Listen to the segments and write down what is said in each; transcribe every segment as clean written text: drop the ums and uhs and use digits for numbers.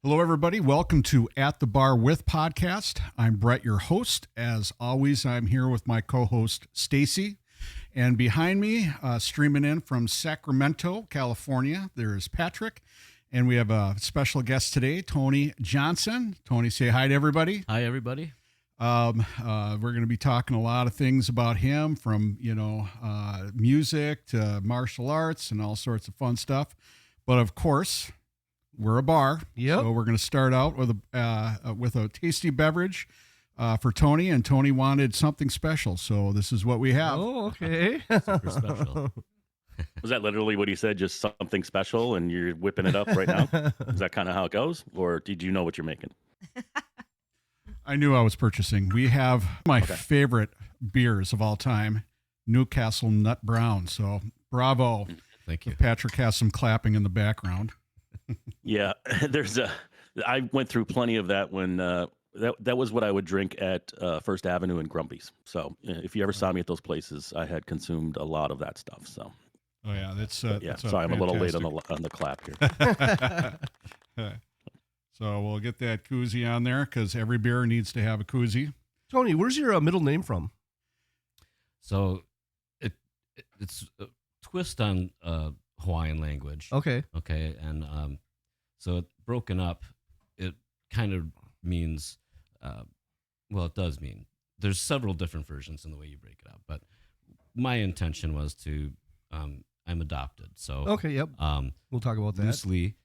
Hello, everybody. Welcome to At the Bar With podcast. I'm Brett, your host. As always, I'm here with my co-host, Stacy. And behind me, streaming in from Sacramento, California, there's Patrick. And we have a special guest today, Tony Johnson. Tony, say hi to everybody. Hi, everybody. We're going to be talking a lot of things about him, from, music to martial arts and all sorts of fun stuff. But of course, we're a bar. Yep. So we're going to start out with a tasty beverage for Tony, and Tony wanted something special. So this is what we have. Oh, okay. Super special. Was that literally what he said? Just something special, and you're whipping it up right now? Is that kind of how it goes? Or did you know what you're making? I knew I was purchasing. We have my favorite beers of all time, Newcastle Nut Brown. So bravo. Thank you. Patrick has some clapping in the background. Yeah, I went through plenty of that when that was what I would drink at First Avenue and Grumpy's. So if you ever saw me at those places, I had consumed a lot of that stuff. So Oh yeah, that's sorry, I'm a little late on the clap here. So we'll get that koozie on there because every beer needs to have a koozie. Tony, where's your middle name from? So it's a twist on Hawaiian language. Okay. Okay. And so broken up, it kind of means, it does mean. There's several different versions in the way you break it up. But my intention was to, I'm adopted. So Okay, yep. We'll talk about that. Loosely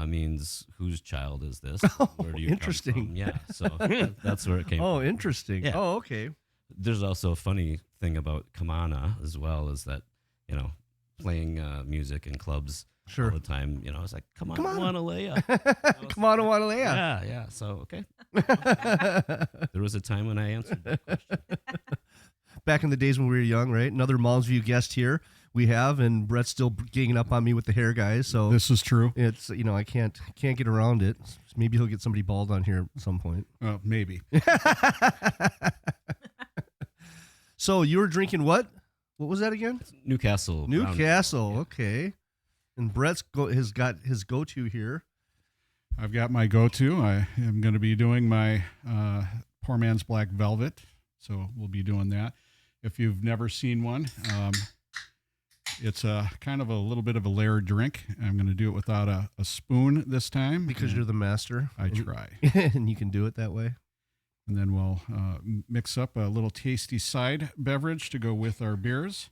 means whose child is this? Oh, Where do you interesting. come from? Yeah. So that's where it came from. Oh, interesting. Yeah. Oh, okay. There's also a funny thing about Kamana as well, is that, playing music in clubs Sure. all the time, it's like, come on, Come on. Wanalea. Come on, Wanalea. Yeah. So, okay. There was a time when I answered that question. Back in the days when we were young, right? Another Mom's View guest here we have, and Brett's still ganging up on me with the hair guys. So This is true. it's, I can't get around it. Maybe he'll get somebody bald on here at some point. Maybe. So you were drinking what? What was that again? Newcastle. Brown. Newcastle. Okay. And Brett's has got his go-to here. I've got my go-to. I am going to be doing my Poor Man's Black Velvet. So we'll be doing that. If you've never seen one, it's a kind of a little bit of a layered drink. I'm going to do it without a spoon this time. Because you're the master. I try. And you can do it that way. And then we'll mix up a little tasty side beverage to go with our beers.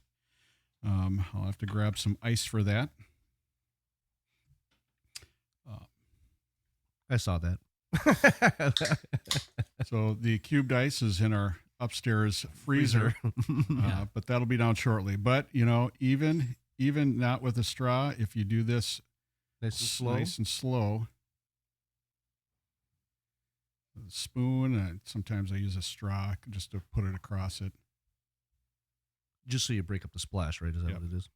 I'll have to grab some ice for that. I saw that. So the cubed ice is in our upstairs freezer, but that'll be down shortly. But, even not with a straw, if you do this nice and slow, a spoon, sometimes I use a straw just to put it across it. Just so you break up the splash, right? Is that Yep. what it is?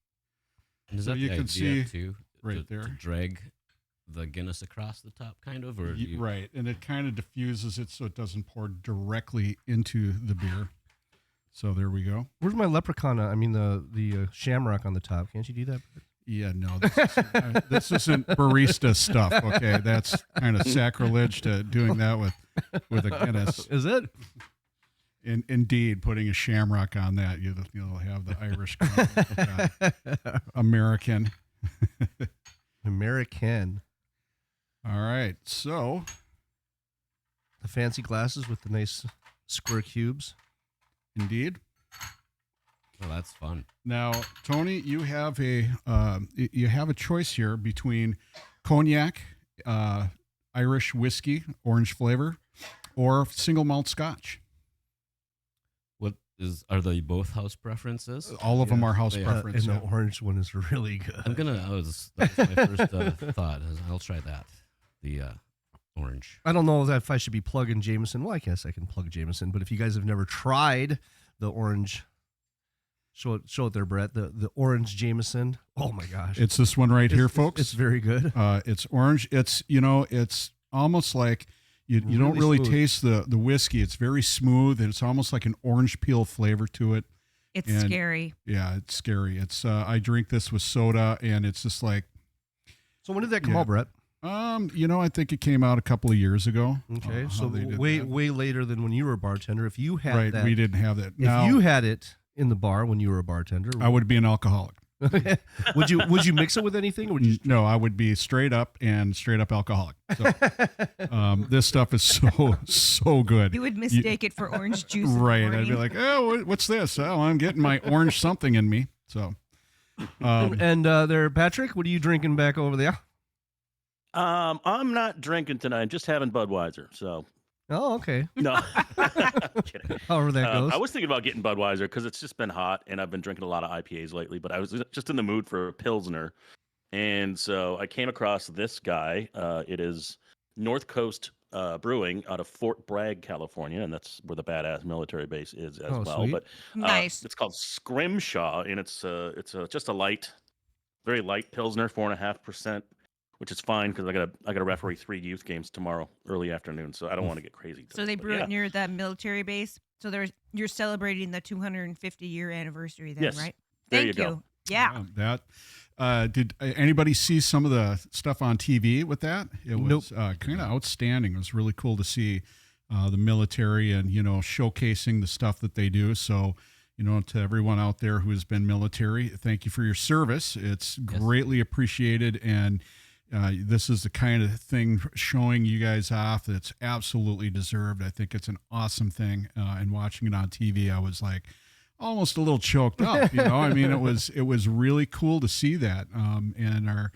And is So that you the can idea see too? right to there. drag the Guinness across the top, kind of? Or Right, and it kind of diffuses it so it doesn't pour directly into the beer. So there we go. Where's my leprechaun? The shamrock on the top. Can't you do that? Yeah, no, this isn't barista stuff. Okay, that's kind of sacrilege to doing that with a Guinness. Is it? Indeed, putting a shamrock on that, you'll have the Irish American. American. All right, so The fancy glasses with the nice square cubes. indeed. Oh, that's fun. Now, Tony, you have a choice here between cognac, Irish whiskey, orange flavor, or single malt Scotch. Are they both house preferences? All of them are house They are. preference. And the orange one is really good. That was my first thought. I'll try that. The orange. I don't know if I should be plugging Jameson. Well, I guess I can plug Jameson, but if you guys have never tried the orange, show it there, Brett. The orange Jameson. Oh my gosh. It's this one right here, folks. It's very good. It's orange. It's almost like you don't really smooth. taste the whiskey. It's very smooth, and it's almost like an orange peel flavor to it. It's And- scary. Yeah, it's scary. It's I drink this with soda, and it's just like So when did that come out, Brett? I think it came out a couple of years ago. Okay, how so they did way that. way later than when you were a bartender. If you had Right, that, we didn't have that. if Now, you had it in the bar when you were a bartender, I would be an alcoholic. would you mix it with anything, or would you? No, I would be straight up alcoholic. So, this stuff is so good. You would mistake it for orange juice. in the Right, I'd morning. be like, oh, what's this? Oh, I'm getting my orange something in me. So, And there, Patrick, what are you drinking back over there? I'm not drinking tonight. I'm just having Budweiser. So Oh, okay. no. Kidding. However that goes. I was thinking about getting Budweiser because it's just been hot and I've been drinking a lot of IPAs lately. But I was just in the mood for a Pilsner, and so I came across this guy. It is North Coast Brewing out of Fort Bragg, California, and that's where the badass military base is as Oh, well. sweet. But Nice. it's called Scrimshaw, and it's just a light, very light Pilsner, 4.5%. Which is fine because I got to referee 3 youth games tomorrow early afternoon, so I don't want to get crazy. So they brew it near that military base. So you're celebrating the 250-year anniversary then, Yes. right? There Thank you go. Yeah. Did anybody see some of the stuff on TV with that? It was Nope. kind of outstanding. It was really cool to see the military and showcasing the stuff that they do. So to everyone out there who has been military, thank you for your service. It's greatly appreciated, and this is the kind of thing showing you guys off that's absolutely deserved. I think it's an awesome thing. And watching it on TV, I was like almost a little choked up. I mean, it was really cool to see that. And our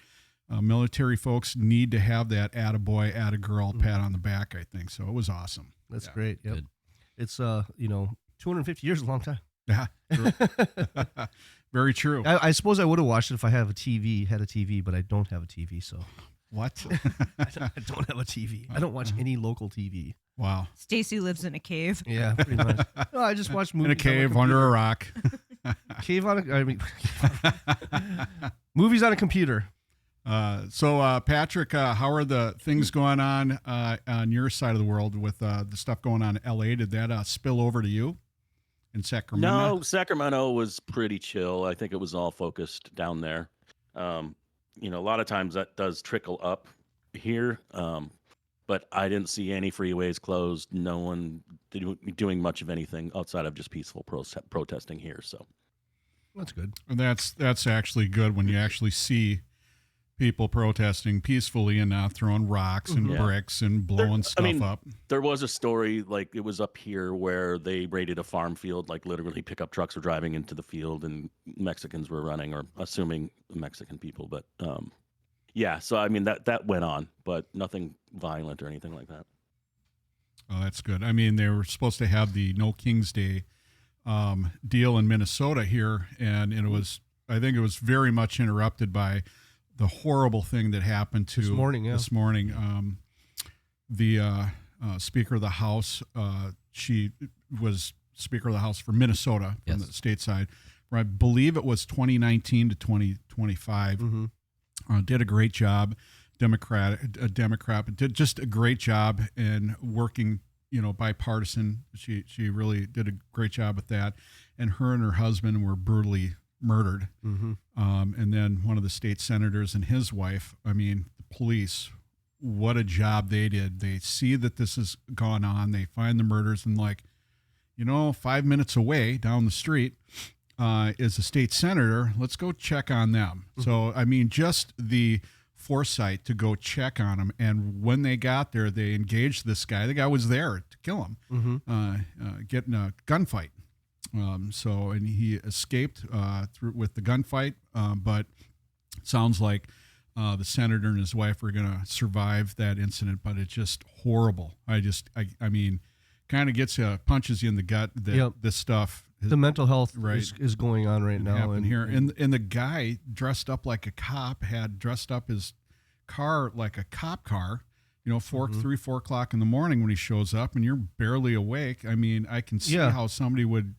military folks need to have that attaboy, attagirl pat on the back, I think. So it was awesome. That's great. Yep. Good. It's 250 years is a long time. Yeah. Very true. I suppose I would have watched it if I had a TV, but I don't have a TV, so What? I don't have a TV. I don't watch any local TV. Wow. Stacy lives in a cave. Yeah, pretty much. No, I just watch movies In a cave under a rock. Movies on a computer. So Patrick, how are the things going on your side of the world with the stuff going on in LA? Did that spill over to you in Sacramento? No, Sacramento was pretty chill. I think it was all focused down there. A lot of times that does trickle up here, but I didn't see any freeways closed. No one doing much of anything outside of just peaceful protesting here. So That's good. And that's actually good when you actually see people protesting peacefully and not throwing rocks and Yeah. bricks and blowing stuff up. there was a story like it was up here where they raided a farm field, like literally pickup trucks were driving into the field and Mexicans were running, or assuming Mexican people. But yeah, so I mean that went on, but nothing violent or anything like that. Oh, that's good. I mean, they were supposed to have the No King's Day deal in Minnesota here, and I think it was very much interrupted by the horrible thing that happened to This morning. the Speaker of the House. She was Speaker of the House for Minnesota from Yes. the state side. I believe it was 2019 to 2025. Mm-hmm. Did a great job. Democrat, but did just a great job in working, bipartisan. She really did a great job with that. And her husband were brutally murdered. Mm-hmm. And then one of the state senators and his wife, I mean, the police, what a job they did. They see that this has gone on. They find the murders, and 5 minutes away down the street is a state senator. Let's go check on them. Mm-hmm. So, I mean, just the foresight to go check on them. And when they got there, they engaged this guy. The guy was there to kill him, Mm-hmm. get in a gunfight. And he escaped with the gunfight, but it sounds like the senator and his wife are going to survive that incident. But it's just horrible. I mean, kind of punches you in the gut that this stuff. The mental health Right. is going on right now. Happened here, and the guy dressed up like a cop had dressed up his car like a cop car. 4 o'clock in the morning when he shows up, and you're barely awake. I mean, I can see how somebody would.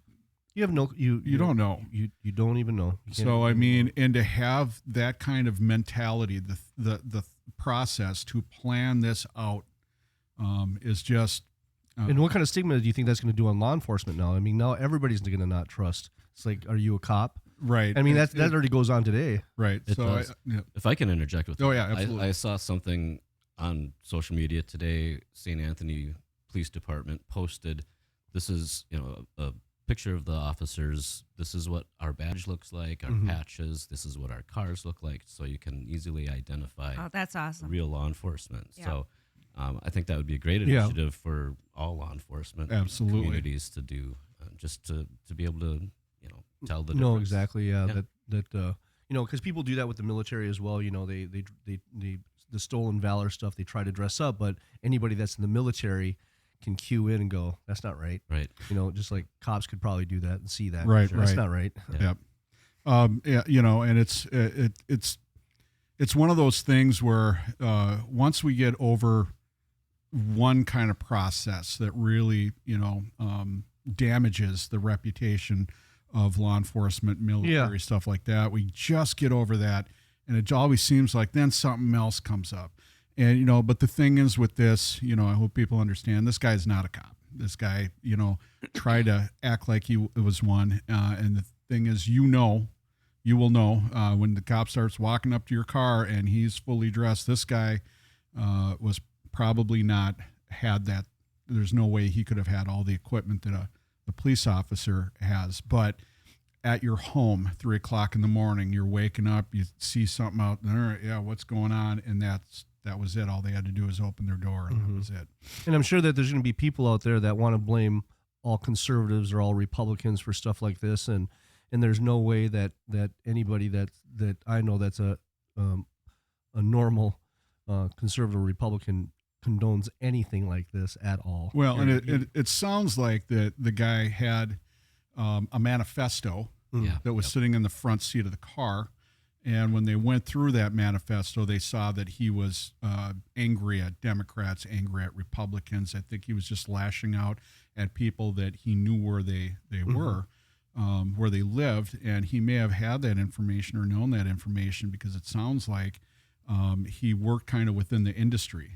You have no, you don't know. You don't even know. You can't So I even mean, know. and to have that kind of mentality, the process to plan this out is just. And what kind of stigma do you think that's going to do on law enforcement now? I mean, now everybody's going to not trust. It's like, are you a cop? Right. I mean, that already goes on today. right. It So does. If I can interject with Oh, that, yeah, absolutely. I saw something on social media today. St. Anthony Police Department posted, this is, a picture of the officers. This is what our badge looks like, our patches. This is what our cars look like, so you can easily identify Oh, that's awesome. real law enforcement. Yeah. So I think that would be a great Yeah. initiative for all law enforcement Absolutely. communities to do, just to be able to, tell the No, difference. exactly. Yeah, Yeah. that because people do that with the military as well. They the stolen valor stuff. They try to dress up, but anybody that's in the military can cue in and go, "That's not right." Right. Just like cops could probably do that and see that. Right, That's right. not right. Yeah. Yep. Yeah, and it's one of those things where once we get over one kind of process that really, damages the reputation of law enforcement, military, stuff like that, we just get over that, and it always seems like then something else comes up. And, but the thing is with this, I hope people understand, this guy's not a cop. This guy, tried to act like he was one. And the thing is, you will know when the cop starts walking up to your car and he's fully dressed, this guy was probably not had that. There's no way he could have had all the equipment that the police officer has. But at your home, 3:00 in the morning, you're waking up, you see something out there. Yeah, what's going on? And that was it. All they had to do was open their door, and that was it. And I'm sure that there's going to be people out there that want to blame all conservatives or all Republicans for stuff like this, and there's no way that anybody that I know that's a normal conservative Republican condones anything like this at all. Well, and it sounds like that the guy had a manifesto Yeah. that was sitting in the front seat of the car. And when they went through that manifesto, they saw that he was angry at Democrats, angry at Republicans. I think he was just lashing out at people that he knew where they were, where they lived. And he may have had that information or known that information because it sounds like he worked kind of within the industry.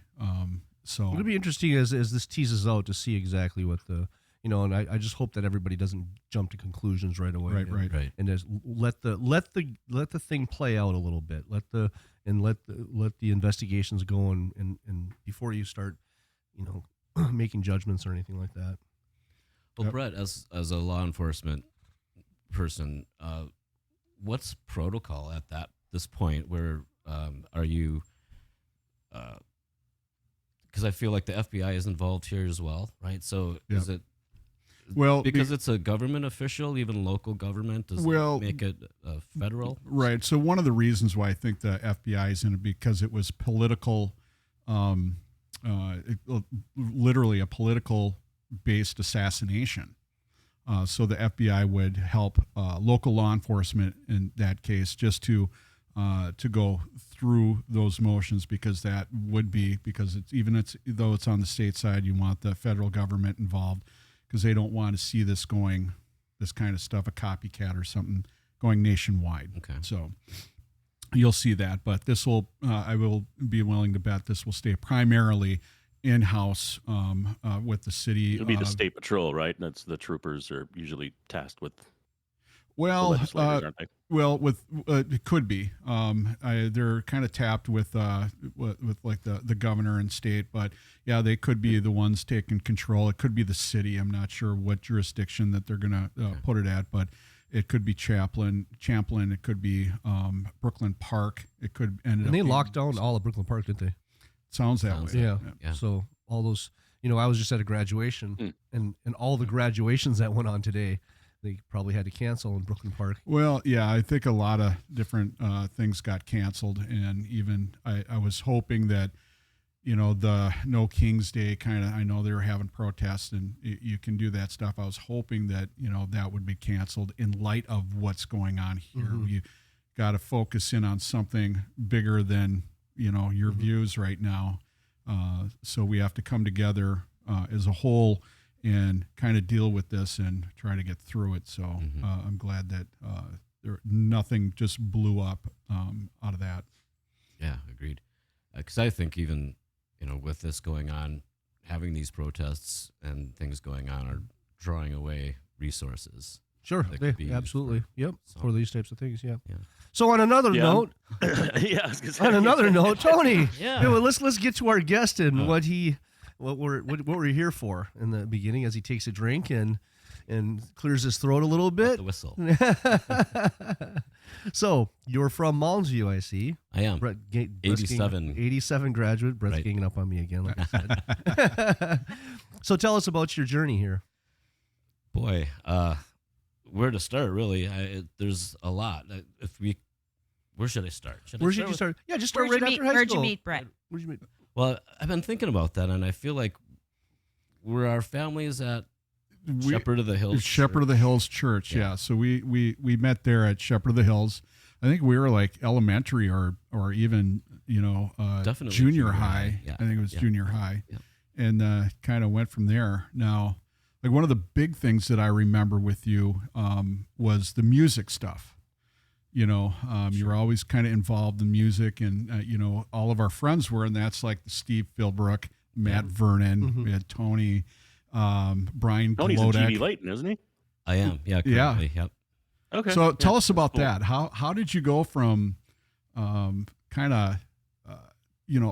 So It'll be interesting as this teases out to see exactly what the and I just hope that everybody doesn't jump to conclusions right away. Right. And just let the thing play out a little bit. Let the investigations go and before you start, making judgments or anything like that. Well, Brett, as a law enforcement person, what's protocol at this point? Where are you? Because I feel like the FBI is involved here as well, right? So is it? Well, because it's a government official, even local government, does that make it federal? Right. So one of the reasons why I think the FBI is in it because it was political, literally a political-based assassination. So the FBI would help local law enforcement in that case just to go through those motions because that would be because though it's on the state side, you want the federal government involved. Because they don't want to see this kind of stuff, a copycat or something, going nationwide. Okay. So you'll see that. But this will, I will be willing to bet this will stay primarily in-house with the city. It'll be the state patrol, right? That's the troopers are usually tasked with the Well, legislators, aren't they? well, it could be. They're kind of tapped with like the governor and state, but yeah, they could be the ones taking control. It could be the city. I'm not sure what jurisdiction that they're going to put it at, but it could be Champlin. It could be Brooklyn Park. It could end up. And they being- locked down all of Brooklyn Park, didn't they? Sounds that Sounds way. Yeah. So all those, I was just at a graduation, and all the graduations that went on today, they probably had to cancel in Brooklyn Park. Well, yeah, I think a lot of different things got canceled, and even I was hoping that, the No King's Day kind of, I know they were having protests, and you can do that stuff. I was hoping that, that would be canceled in light of what's going on here. You got to focus in on something bigger than, your views right now. So we have to come together as a whole and kind of deal with this and try to get through it. So I'm glad that nothing just blew up out of that. Yeah, agreed. Because I think even, with this going on, having these protests and things going on are drawing away resources Sure, that could be used absolutely. for- Yep, so, for these types of things. Yeah. Yeah. So on another Yeah. note, Yeah, I was gonna say. on another note, Tony, Yeah. well, let's get to our guest and Oh. what we're here for in the beginning as he takes a drink and clears his throat a little bit. The whistle. So you're from Mounds View, I see. I am. Brett's 87. 87 graduate. Brett's Right. ganging up on me again, like I said. So tell us about your journey here. Boy, where to start? Really, there's a lot. Where should I start? Where should you start? Yeah, just start Where'd right you after meet, high where'd school. you meet Brett? Where'd you meet? Well, I've been thinking about that, and I feel like where our family is at Shepherd of the Hills. Shepherd of the Hills Church. Yeah. So we met there at Shepherd of the Hills. I think we were like elementary or even Definitely junior high. Yeah. I think it was Yeah. junior high, Yeah. and kind of went from there. Now, like one of the big things that I remember with you was the music stuff. You were always kind of involved in music, and all of our friends were, and that's like Steve Philbrook, Matt Vernon, Mhm. we had Tony, Brian Tony's in Glodek. GB Leighton, isn't he? I am. Yeah. Yeah. Currently, Yep. Okay. So tell Yeah, us about cool. that. How did you go from kind of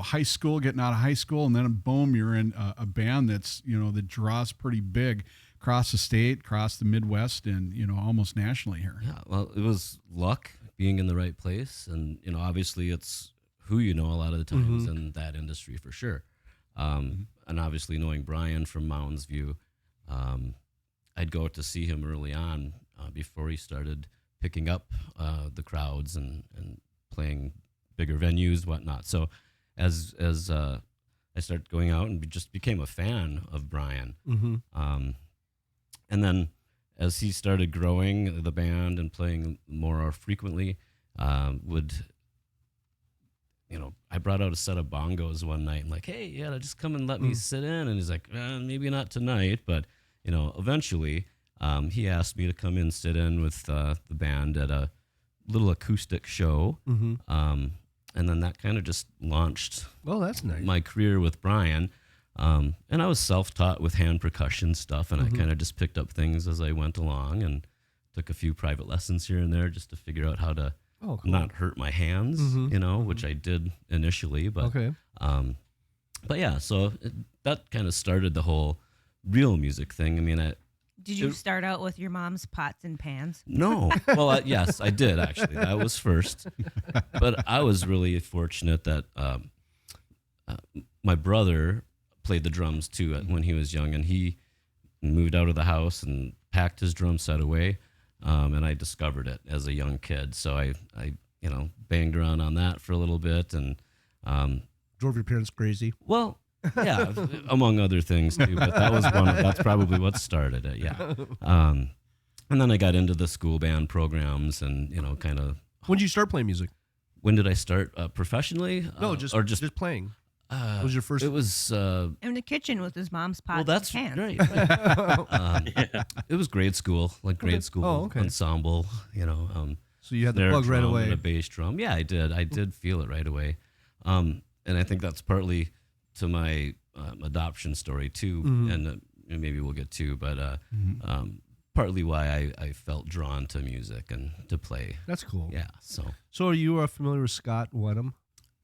high school, getting out of high school, and then boom, you're in a band that's that draws pretty big across the state, across the Midwest, and almost nationally here. Yeah. Well, it was luck being in the right place, and obviously it's who you know a lot of the times in that industry for sure. And obviously knowing Brian from Mounds View, I'd go to see him early on before he started picking up the crowds and playing bigger venues, whatnot. So as I started going out and just became a fan of Brian, and then as he started growing the band and playing more frequently, I brought out a set of bongos one night and like, hey, yeah, just come and let me sit in. And he's like, maybe not tonight, but eventually he asked me to come in, sit in with the band at a little acoustic show. And then that kind of just launched Oh, that's nice. my career with Brian. And I was self-taught with hand percussion stuff, and I kind of just picked up things as I went along and took a few private lessons here and there just to figure out how to Oh, cool. not hurt my hands, which I did initially. But Okay. but yeah, so that kind of started the whole real music thing. I mean, Did you start out with your mom's pots and pans? no. Well, yes, I did actually. That was first. But I was really fortunate that my brother played the drums too when he was young, and he moved out of the house and packed his drum set away. And I discovered it as a young kid. So I banged around on that for a little bit, and Drove your parents crazy. well, yeah, among other things too. But that was that's probably what started it. Yeah. And then I got into the school band programs, and kind of. When did you start playing music? When did I start professionally? No, just playing. What was your first? It was. In the kitchen with his mom's pots Well, that's and pans. great. It was grade school, grade school Oh, okay. ensemble. So you had the snare plug right drum away. and a bass drum. Yeah, I did. I did feel it right away. And I think that's partly to my adoption story too, and maybe we'll get to, but partly why I felt drawn to music and to play. That's cool. Yeah. So So you are familiar with Scott Wenham?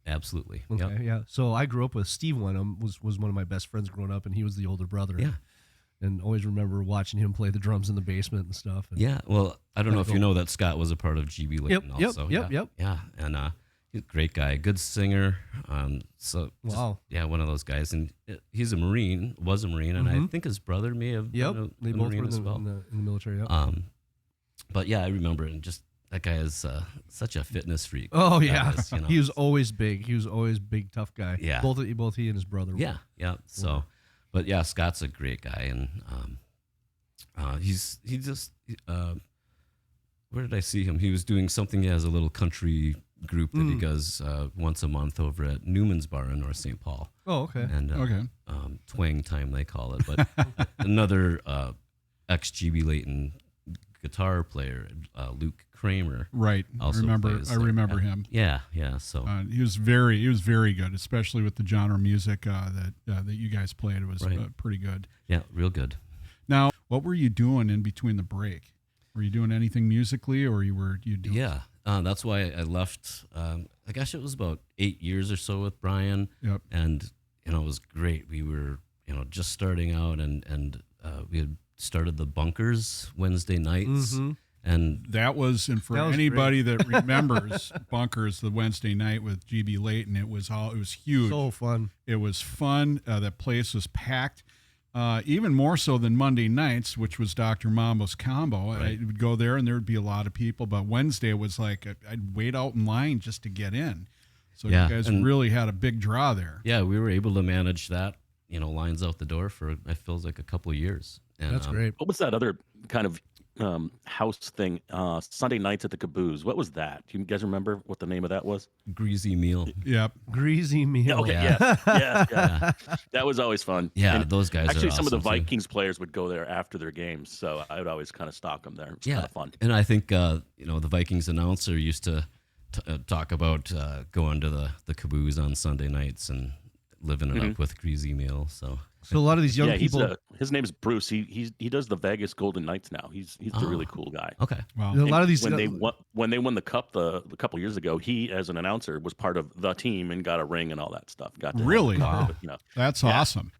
absolutely. Okay, Yep. yeah. So I grew up with Steve Wenham, was one of my best friends growing up, and he was the older brother. Yeah. And always remember watching him play the drums in the basement and stuff. And Yeah. Well, I don't know if you know that Scott was a part of GB Leighton Yep, also. yep. Yeah. And he's a great guy, good singer. So just, Wow. yeah, one of those guys. And he's a Marine, was a Marine, and I think his brother may have Yep, been they a both Marine were as well. in the military. Yep. But yeah, I remember it, and just that guy is such a fitness freak. Oh That yeah, is, he was always big. He was always big, tough guy. Yeah. both he and his brother. were. Yeah. So, but yeah, Scott's a great guy, and he just where did I see him? He was doing something. He has a little country group that he does once a month over at Newman's Bar in North St. Paul. Oh, okay. And Okay. twang time they call it, but another ex-GB Leighton guitar player, Luke Kramer. Right. Also I plays there. remember him. Yeah. So He was very good, especially with the genre music that you guys played. It was Right. pretty good. yeah, real good. Now, what were you doing in between the break? Were you doing anything musically, or you doing? Yeah, that's why I left. I guess it was about 8 years or so with Brian. Yep. And it was great. We were just starting out, and we had started the Bunkers Wednesday nights, Mm-hmm. and That was, and for That was anybody that remembers Bunkers, the Wednesday night with GB Leighton, it was huge. So fun. It was fun. That place was packed, even more so than Monday nights, which was Dr. Mambo's Combo. Right. I would go there, and there would be a lot of people. But Wednesday was like I'd wait out in line just to get in. So Yeah, you guys and- really had a big draw there. yeah, we were able to manage that. Lines out the door for it feels like a couple of years. And, That's great. What was that other kind of house thing? Sunday nights at the Caboose. What was that? Do you guys remember what the name of that was? Greasy meal. Yep. Greasy meal. Yeah, okay, Yeah. yeah. That was always fun. Yeah, And those guys. actually, are some of the awesome, too. Vikings players would go there after their games, so I would always kind of stalk them there. It was kind of fun. And I think the Vikings announcer used to talk about going to the Caboose on Sunday nights and living it up with Greasy meal. So So a lot of these young Yeah, people, his name is Bruce. He does the Vegas Golden Knights now. He's a really cool guy. okay, Wow. a lot of these when they won the cup a couple years ago, he as an announcer was part of the team and got a ring and all that stuff. Got to Really? wow. That's Yeah. awesome.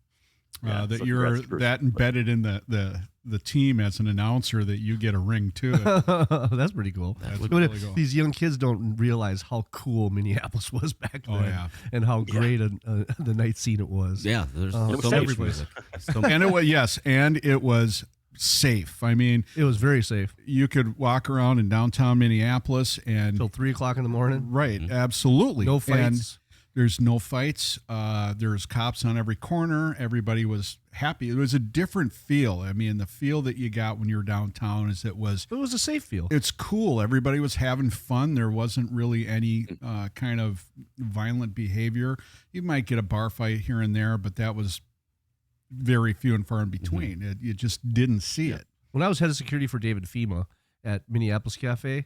Yeah, That so you're congrats, Bruce. that embedded in the team as an announcer that you get a ring too. that's pretty cool. That's But really cool. these young kids don't realize how cool Minneapolis was back then, Oh, yeah. and how great the night scene it was. yeah, there's It was so safe. much music. So And it was safe. I mean, It was very safe you could walk around in downtown Minneapolis and until 3:00 in the morning. right, absolutely. No And fights. there's no fights. There's cops on every corner. Everybody was happy. It was a different feel. I mean, the feel that you got when you were downtown is It was a safe feel. it's cool. Everybody was having fun. There wasn't really any kind of violent behavior. You might get a bar fight here and there, but that was very few and far in between. You just didn't see it. When I was head of security for David FEMA at Minneapolis Cafe,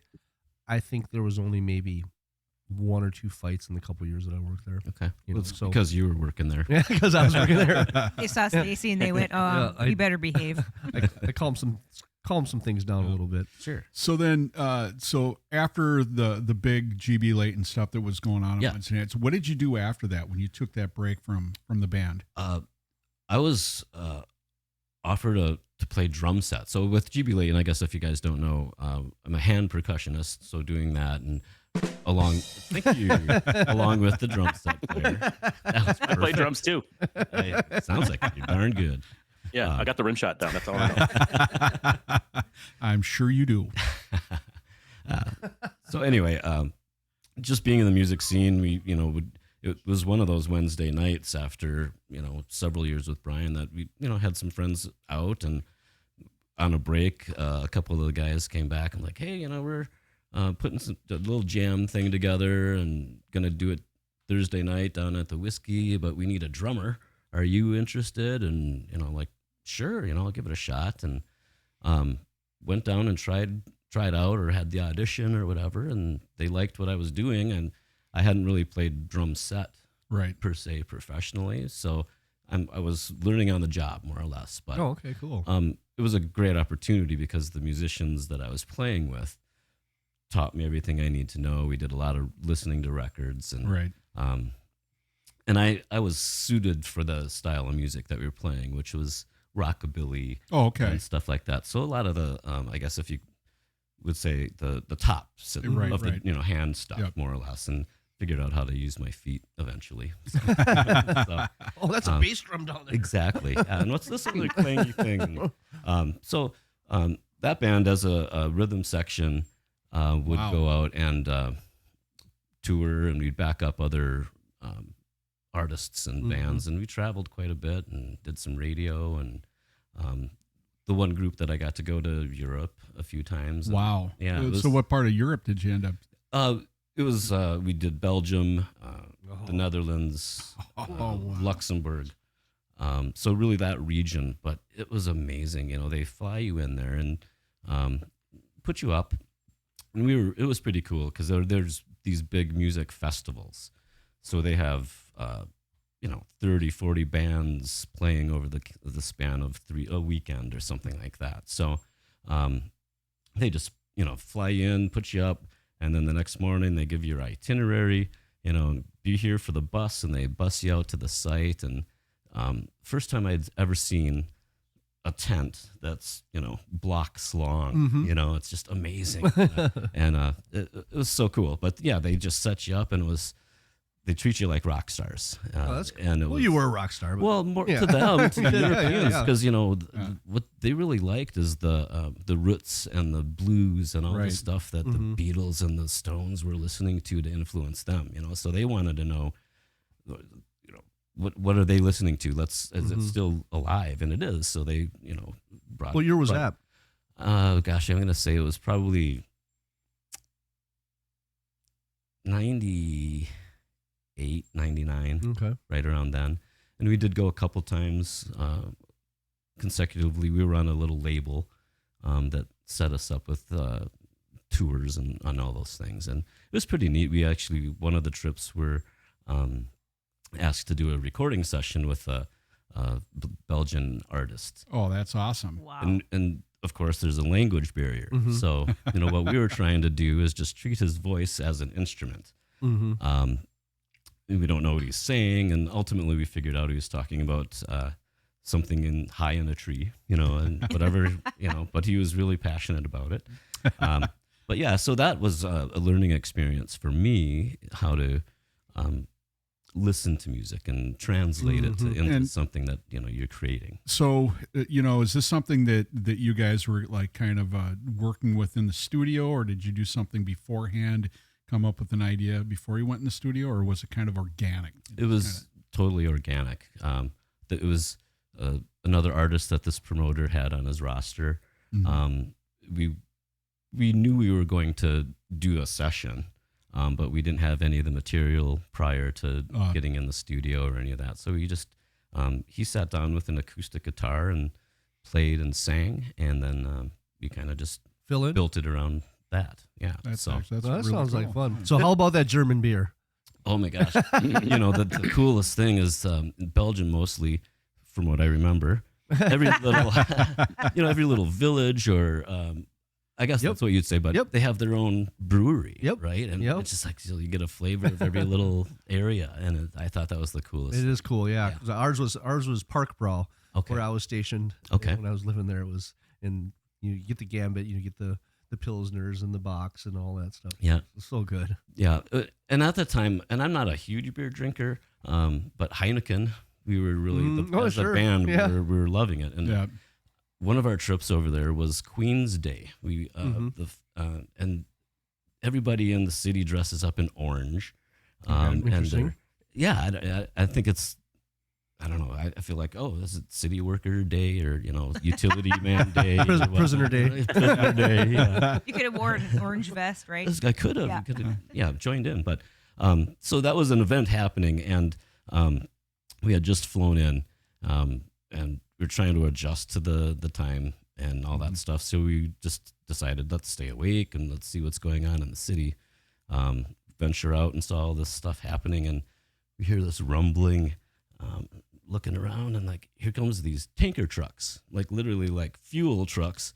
I think there was only maybe 1 or 2 fights in the couple years that I worked there. okay, You know, That's so- because you were working there. Yeah, because I was working there. They saw Stacy and they went, Yeah, you better behave. I calm some things down a little bit. Sure. So then, so after the big GB Leighton stuff that was going on Yeah. Wednesday nights, what did you do after that when you took that break from the band? I was offered to play drum set. So with GB Leighton, I guess if you guys don't know, I'm a hand percussionist. So doing that and along with the drum set player. That was I play perfect. drums too. Hey, sounds like you're darn good. Yeah, I got the rim shot down. That's all I know. I'm sure you do. So anyway, just being in the music scene, it was one of those Wednesday nights after several years with Brian that we had some friends out, and on a break, a couple of the guys came back and like, hey, we're putting a little jam thing together and gonna do it Thursday night down at the Whiskey, but we need a drummer. Are you interested? And like, sure, I'll give it a shot. And went down and tried out or had the audition or whatever, and they liked what I was doing, and I hadn't really played drum set Right. per se professionally, so I was learning on the job more or less. But Oh, okay, cool. it was a great opportunity because the musicians that I was playing with taught me everything I need to know. We did a lot of listening to records, and Right. and I was suited for the style of music that we were playing, which was rockabilly Oh, okay. and stuff like that. So a lot of the, I guess if you would say the tops of Right, the right. hand stuff, Yep. more or less, and figured out how to use my feet eventually. So, Oh, that's a bass drum down there. exactly. And what's this other clangy thing? So that band as a rhythm section would Wow. go out and tour, and we'd back up other artists and bands, and we traveled quite a bit and did some radio, and the one group that I got to go to Europe a few times. And, Wow. Yeah, it So was- what part of Europe did you end up? it was we did Belgium, the Netherlands, Oh, wow. Luxembourg. So really that region, but it was amazing. They fly you in there and put you up, and it was pretty cool because there's these big music festivals. So they have 30, 40 bands playing over the span of a weekend or something like that. So they just, fly in, put you up, and then the next morning they give you your itinerary, be here for the bus, and they bus you out to the site. And first time I'd ever seen a tent that's, blocks long, it's just amazing. And it was so cool. But yeah, they just set you up, and they treat you like rock stars. That's cool. And You were a rock star. But well, more to them, to the Europeans, because Yeah. what they really liked is the roots and the blues and all Right. the stuff that the Beatles and the Stones were listening to influence them. So they wanted to know, what are they listening to? Is it still alive? And it is. So they brought. what year was that? Gosh, I'm gonna say it was probably 98, 99. Okay. Right around then. And we did go a couple times consecutively. We were on a little label that set us up with tours and on all those things. And it was pretty neat. We actually, one of the trips, were asked to do a recording session with a Belgian artist. Oh, that's awesome. Wow. And of course, there's a language barrier. So, what we were trying to do is just treat his voice as an instrument. We don't know what he's saying, and ultimately we figured out he was talking about something high in a tree, and whatever, but he was really passionate about it. But yeah, so that was a learning experience for me, how to listen to music and translate it into something that, you're creating. So, is this something that you guys were like kind of working with in the studio, or did you do something beforehand, come up with an idea before you went in the studio, or was it kind of organic? It was totally organic. It was another artist that this promoter had on his roster. We knew we were going to do a session, but we didn't have any of the material prior to getting in the studio or any of that. So we just, he sat down with an acoustic guitar and played and sang, and then we kind of just built it around that. Yeah. That That really sounds cool. like fun. So how about that German beer? Oh my gosh. The coolest thing is in Belgium, mostly from what I remember, every little village, or I guess that's what you'd say, but they have their own brewery, right? And it's just like, so you get a flavor of every little area, and I thought that was the coolest. It is cool, yeah. 'Cause ours was Park Brawl, Okay. where I was stationed. Okay. When I was living there, it was, and you get the Gambit, you get the Pilsners and the box and all that stuff. Yeah. It's so good. Yeah. And at the time, and I'm not a huge beer drinker, but Heineken, we were really, as a band, we were loving it. And one of our trips over there was Queen's Day. We and everybody in the city dresses up in orange. Interesting. I think it's, I don't know. I feel like, this is City Worker Day, or Utility Man Day, Prisoner Day. Prisoner Day. Yeah. You could have worn an orange vest, right? I could have, joined in. But so that was an event happening, and we had just flown in, and we were trying to adjust to the time and all that stuff. So we just decided, let's stay awake and let's see what's going on in the city. Venture out and saw all this stuff happening, and we hear this rumbling. Looking around, and like, here comes these tanker trucks, like literally like fuel trucks,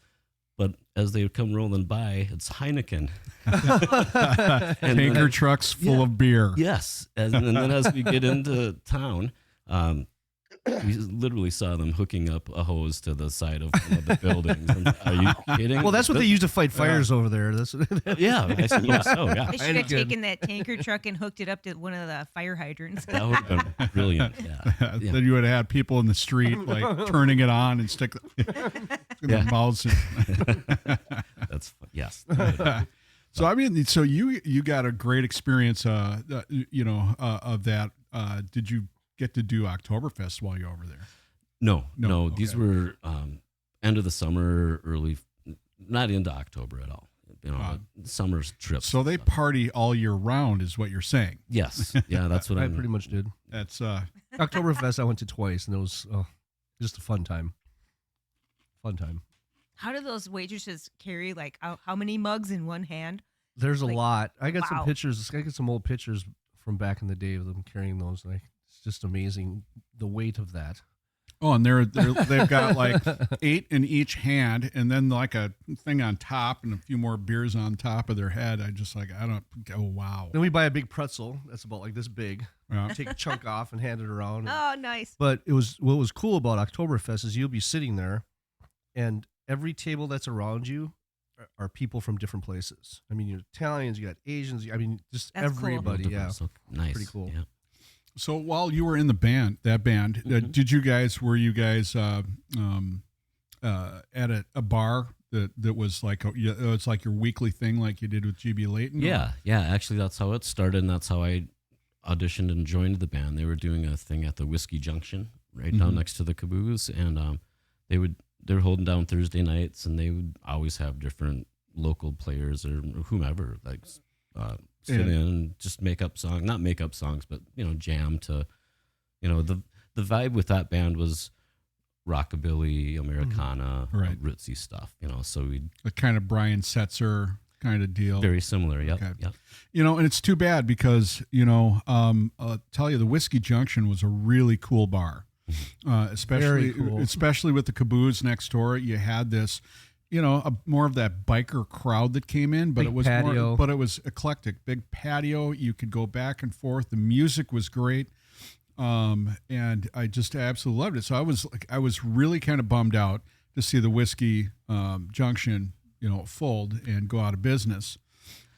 but as they come rolling by, it's Heineken. Tanker trucks full of beer. Yes, and then as we get into town, we literally saw them hooking up a hose to the side of one of the buildings. And, are you kidding? Well, that's what they use to fight fires over there. Yeah, I suppose so. Yeah, They should have taken that tanker truck and hooked it up to one of the fire hydrants. that would have been brilliant. Yeah. Then you would have had people in the street like turning it on and stick in their mouths. That's yes. So I mean, so you got a great experience, of that. Did you get to do Oktoberfest while you're over there? No. Okay. These were end of the summer, early, not into October at all. Summer trips. So they party all year round, is what you're saying? Yes, yeah, that's what I pretty much did. That's Oktoberfest I went to twice, and it was just a fun time. How do those waitresses carry like how many mugs in one hand? There's a Like, lot. I got some wow. pictures. I got some old pictures from back in the day of them carrying those. Like, it's just amazing the weight of that. Oh, and they've got like 8 in each hand, and then like a thing on top, and a few more beers on top of their head. I don't. Oh wow. Then we buy a big pretzel that's about like this big. Yeah. Take a chunk off and hand it around. Oh, nice. But what was cool about Oktoberfest is you'll be sitting there, and every table that's around you are people from different places. I mean, you Italians, you got Asians. I mean, just That's cool. everybody. Yeah, So nice. Pretty cool. Yeah. So while you were in that band, were you guys at a bar that was like it's like your weekly thing, like you did with GB Leighton? Yeah. Actually, that's how it started, and that's how I auditioned and joined the band. They were doing a thing at the Whiskey Junction, right down next to the Caboose, and they're holding down Thursday nights, and they would always have different local players or whomever like sit in and just not make up songs, but jam to, the vibe with that band was rockabilly, Americana, ritzy stuff, so we'd a kind of Brian Setzer kind of deal. very similar. Yep. Okay. Yep. And it's too bad because I'll tell you, the Whiskey Junction was a really cool bar. Especially Very cool. especially with the Caboose next door. You had this, more of that biker crowd that came in, but Big it was patio. but it was eclectic. Big patio, you could go back and forth. The music was great, and I just absolutely loved it. So I was really kind of bummed out to see the Whiskey Junction, fold and go out of business.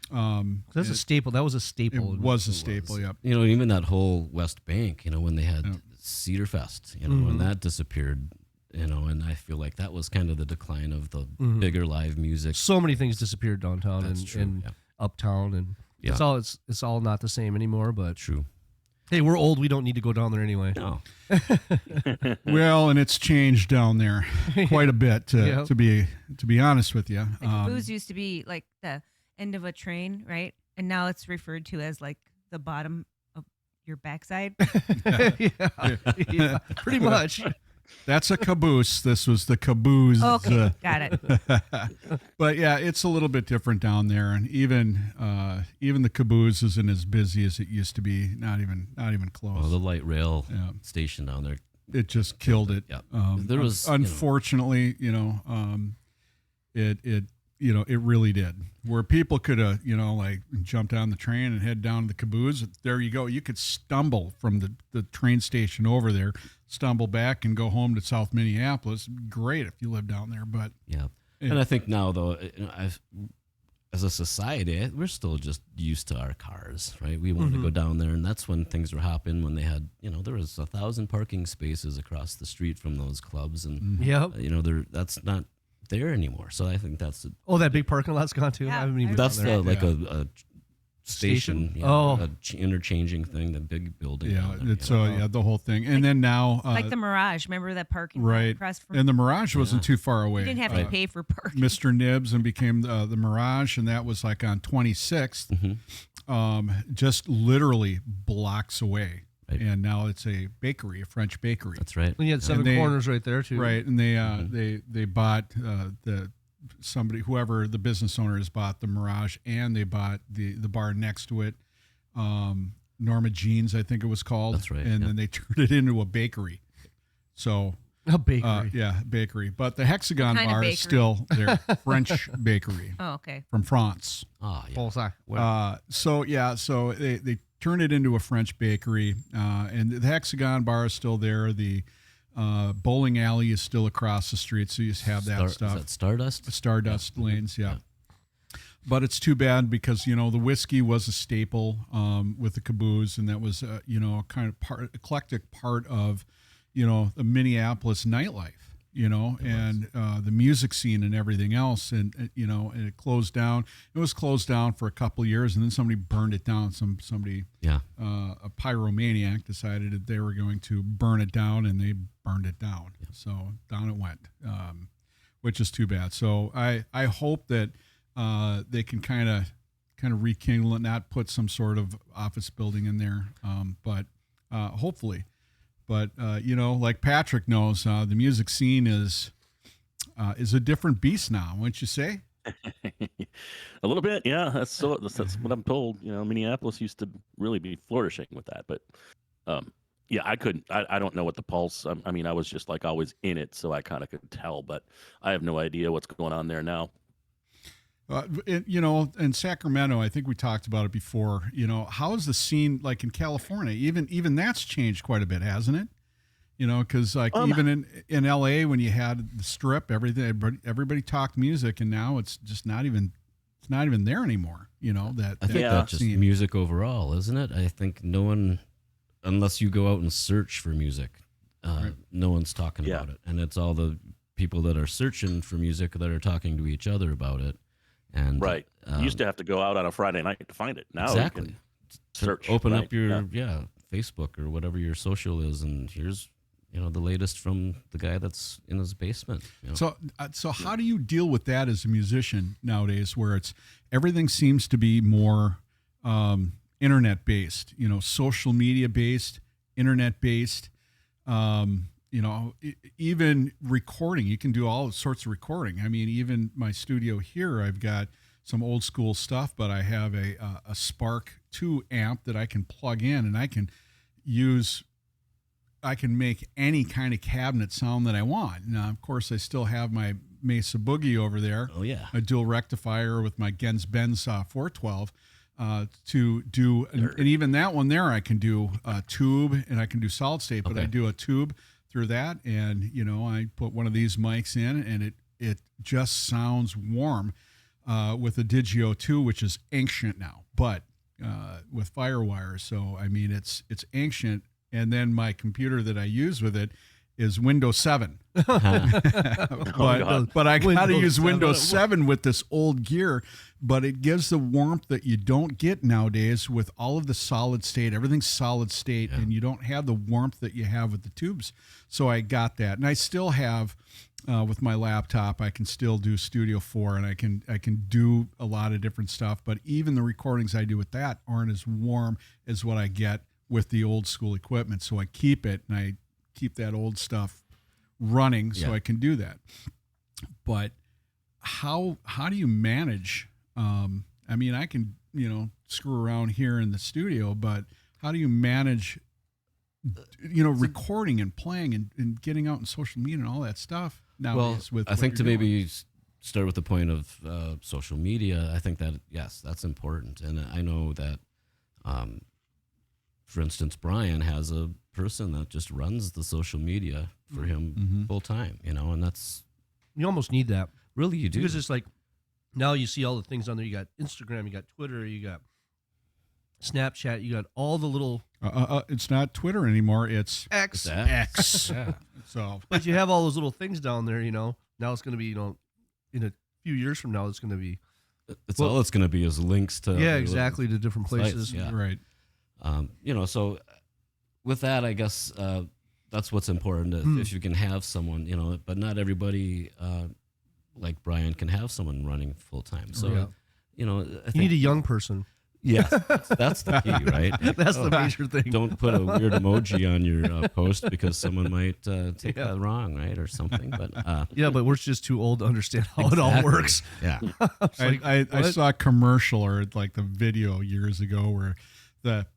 That's a staple. That was a staple. It was a staple. Yep. Even that whole West Bank, when they had Cedar Fest, when that disappeared, and I feel like that was kind of the decline of the bigger live music. So many things disappeared downtown and uptown, and it's all not the same anymore. But True. hey, we're old. We don't need to go down there anyway. No. Well, and it's changed down there quite a bit, to be honest with you. The Caboose used to be like the end of a train, right? And now it's referred to as like the bottom of your backside. yeah, pretty much. That's a caboose. This was the Caboose. Okay, got it. But yeah, it's a little bit different down there, and even the Caboose isn't as busy as it used to be. Not even close. Well, the light rail station down there. It just killed it. Yeah. There was unfortunately, it really did. Where people could have, like jumped on the train and head down to the Caboose. There you go. You could stumble from the train station over there, stumble back and go home to South Minneapolis. Great if you live down there, but yeah. And I think now though, as a society, we're still just used to our cars, right? We wanted to go down there, and that's when things were happening. When they had, there was 1,000 parking spaces across the street from those clubs, and that's not there anymore. So I think that's that big parking lot's gone too. Yeah, I haven't even. that's gone there. a station. Interchanging thing, the big building. Yeah, down there, it's the whole thing. And then now Like the Mirage. Remember that parking lot right, across from? and the Mirage wasn't too far away. You didn't have to pay for parking. Mr. Nibs and became the Mirage, and that was like on 26th, just literally blocks away. Right. And now it's a bakery, a French bakery. That's right. And you had Seven Corners right there too. Right, and they bought whoever the business owner has bought the Mirage, and they bought the bar next to it, Norma Jean's, I think it was called. That's right. And then they turned it into a bakery. So A bakery. Bakery. But the Hexagon What kind of bar is bakery? still their French bakery Oh, okay. from France. Ah, yeah. Full size. So they turned it into a French bakery, and the Hexagon bar is still there. The bowling alley is still across the street, so you just have that stuff. Is that Stardust? Stardust lanes, yeah. But it's too bad because the whiskey was a staple with the Caboose, and that was a kind of eclectic part of the Minneapolis nightlife. And the music scene and everything else, and it closed down. It was closed down for a couple of years, and then somebody burned it down. A pyromaniac decided that they were going to burn it down, and they burned it down. Yeah. So down it went, which is too bad. So I hope that they can kind of rekindle it, not put some sort of office building in there, but hopefully. But like Patrick knows, the music scene is a different beast now, wouldn't you say? A little bit, yeah. That's what I'm told. Minneapolis used to really be flourishing with that, but Yeah, I couldn't. I don't know what the pulse. I mean, I was just like always in it, so I kind of could tell, but I have no idea what's going on there now. In Sacramento, I think we talked about it before. How is the scene like in California? Even that's changed quite a bit, hasn't it? Because like even in LA, when you had the Strip, everybody talked music, and now it's just not even there anymore. I think that's just music overall, isn't it? I think no one, unless you go out and search for music, right. No one's talking about it, and it's all the people that are searching for music that are talking to each other about it. And right, you used to have to go out on a Friday night to find it. Now exactly, you can search, open up your Facebook or whatever your social is, and here's the latest from the guy that's in his basement. So how do you deal with that as a musician nowadays, where everything seems to be more internet based, social media based, internet based. Even recording, you can do all sorts of recording. I mean, even my studio here, I've got some old school stuff, but I have a Spark 2 amp that I can plug in, and I can make any kind of cabinet sound that I want. Now, of course, I still have my Mesa Boogie over there. Oh yeah, a dual rectifier with my Gens Benz 412 to do, and even that one there, I can do a tube and I can do solid state, but I do a tube through that, and I put one of these mics in, and it just sounds warm with a Digio 2, which is ancient now, but with Firewire. So I mean, it's ancient. And then my computer that I use with it is Windows 7. but I got to use Windows 7 with this old gear, but it gives the warmth that you don't get nowadays with all of the solid state. Everything's solid state, and you don't have the warmth that you have with the tubes. So I got that. And I still have, with my laptop, I can still do Studio 4, and I can do a lot of different stuff. But even the recordings I do with that aren't as warm as what I get with the old school equipment. So I keep it, and I keep that old stuff running so I can do that. But how do you manage? I mean, I can, screw around here in the studio, but how do you manage, recording and playing and getting out in social media and all that stuff nowadays? Well, I think to maybe start with the point of social media, I think that, yes, that's important. And I know that, for instance, Brian has a person that just runs the social media for him full time, and that's... You almost need that. Really, you do. Because it's like, now you see all the things on there. You got Instagram, you got Twitter, you got Snapchat, you got all the little... it's not Twitter anymore, it's X. X. Yeah. So, but you have all those little things down there, Now it's going to be, in a few years from now, it's going to be... all it's going to be is links to... Yeah, exactly, to different places. Sites, yeah. Right. So with that, I guess that's what's important. If you can have someone, but not everybody like Brian can have someone running full time. So, I think, you need a young person. Yes, that's the key, right? That's the major thing. Don't put a weird emoji on your post because someone might take that wrong, right, or something. But but we're just too old to understand how it all works. Yeah, I saw a commercial or like the video years ago where the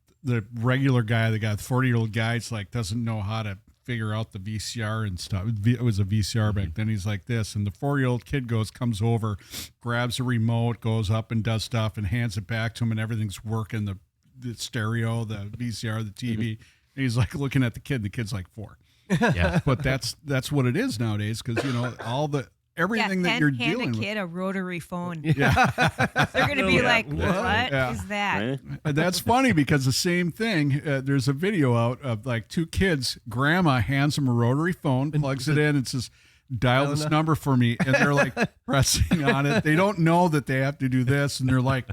regular guy, the 40-year-old guy, doesn't know how to figure out the VCR and stuff. It was a VCR back then. He's like this, and the 4-year-old kid comes over, grabs a remote, goes up and does stuff, and hands it back to him, and everything's working. The stereo, the VCR, the TV. And he's like looking at the kid. And the kid's like 4. Yeah, but that's what it is nowadays, because everything that you're dealing hand with. a kid a rotary phone. Yeah. They're going to be like, what Yeah. is that? Right? And that's funny because the same thing, there's a video out of like 2 kids. Grandma hands them a rotary phone, plugs it in, and says, dial this number for me. And they're like pressing on it. They don't know that they have to do this. And they're like,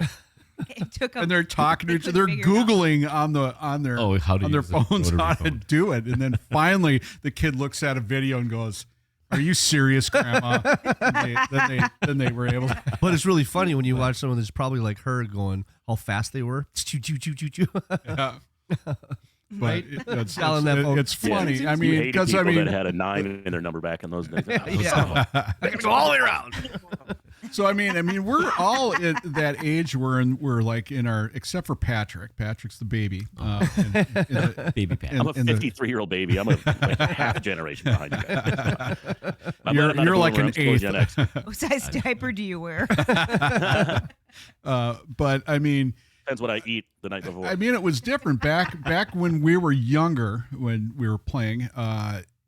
and they're talking to each other. They're Googling on their phones how to do it. And then finally the kid looks at a video and goes, are you serious, Grandma? Then they were able to. But it's really funny when you watch someone that's probably like her going, how fast they were. Yeah. But it's funny. Yeah, I mean, because that had a 9 in their number back in those days. I gotta go all the way around. So I mean, we're all at that age. We're like in our, except for Patrick. Patrick's the baby. Baby Pat. I'm a 53-year-old baby. I'm like half a generation behind you guys. You're like an eighth. Gen X. What size diaper do you wear? But I mean, Depends what I eat the night before. I mean, it was different back when we were younger, when we were playing.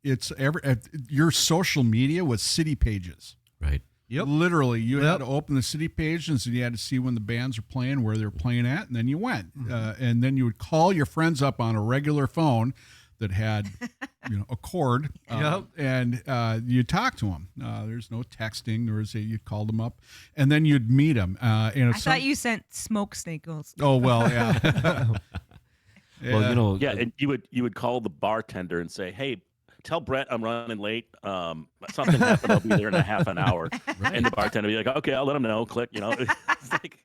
Your social media was city pages. Right. Yep. Literally, you had to open the city pages and you had to see when the bands are playing, where they're playing at, and then you went. And then you would call your friends up on a regular phone that had, a cord, and you talk to them. There's no texting. You called them up, and then you'd meet them. I thought you sent smoke signals. Oh well, yeah. Well, yeah, and you would call the bartender and say, "Hey, tell Brett I'm running late. Something happened. I'll be there in a half an hour." Right. And the bartender would be like, "Okay, I'll let him know." Click. It's like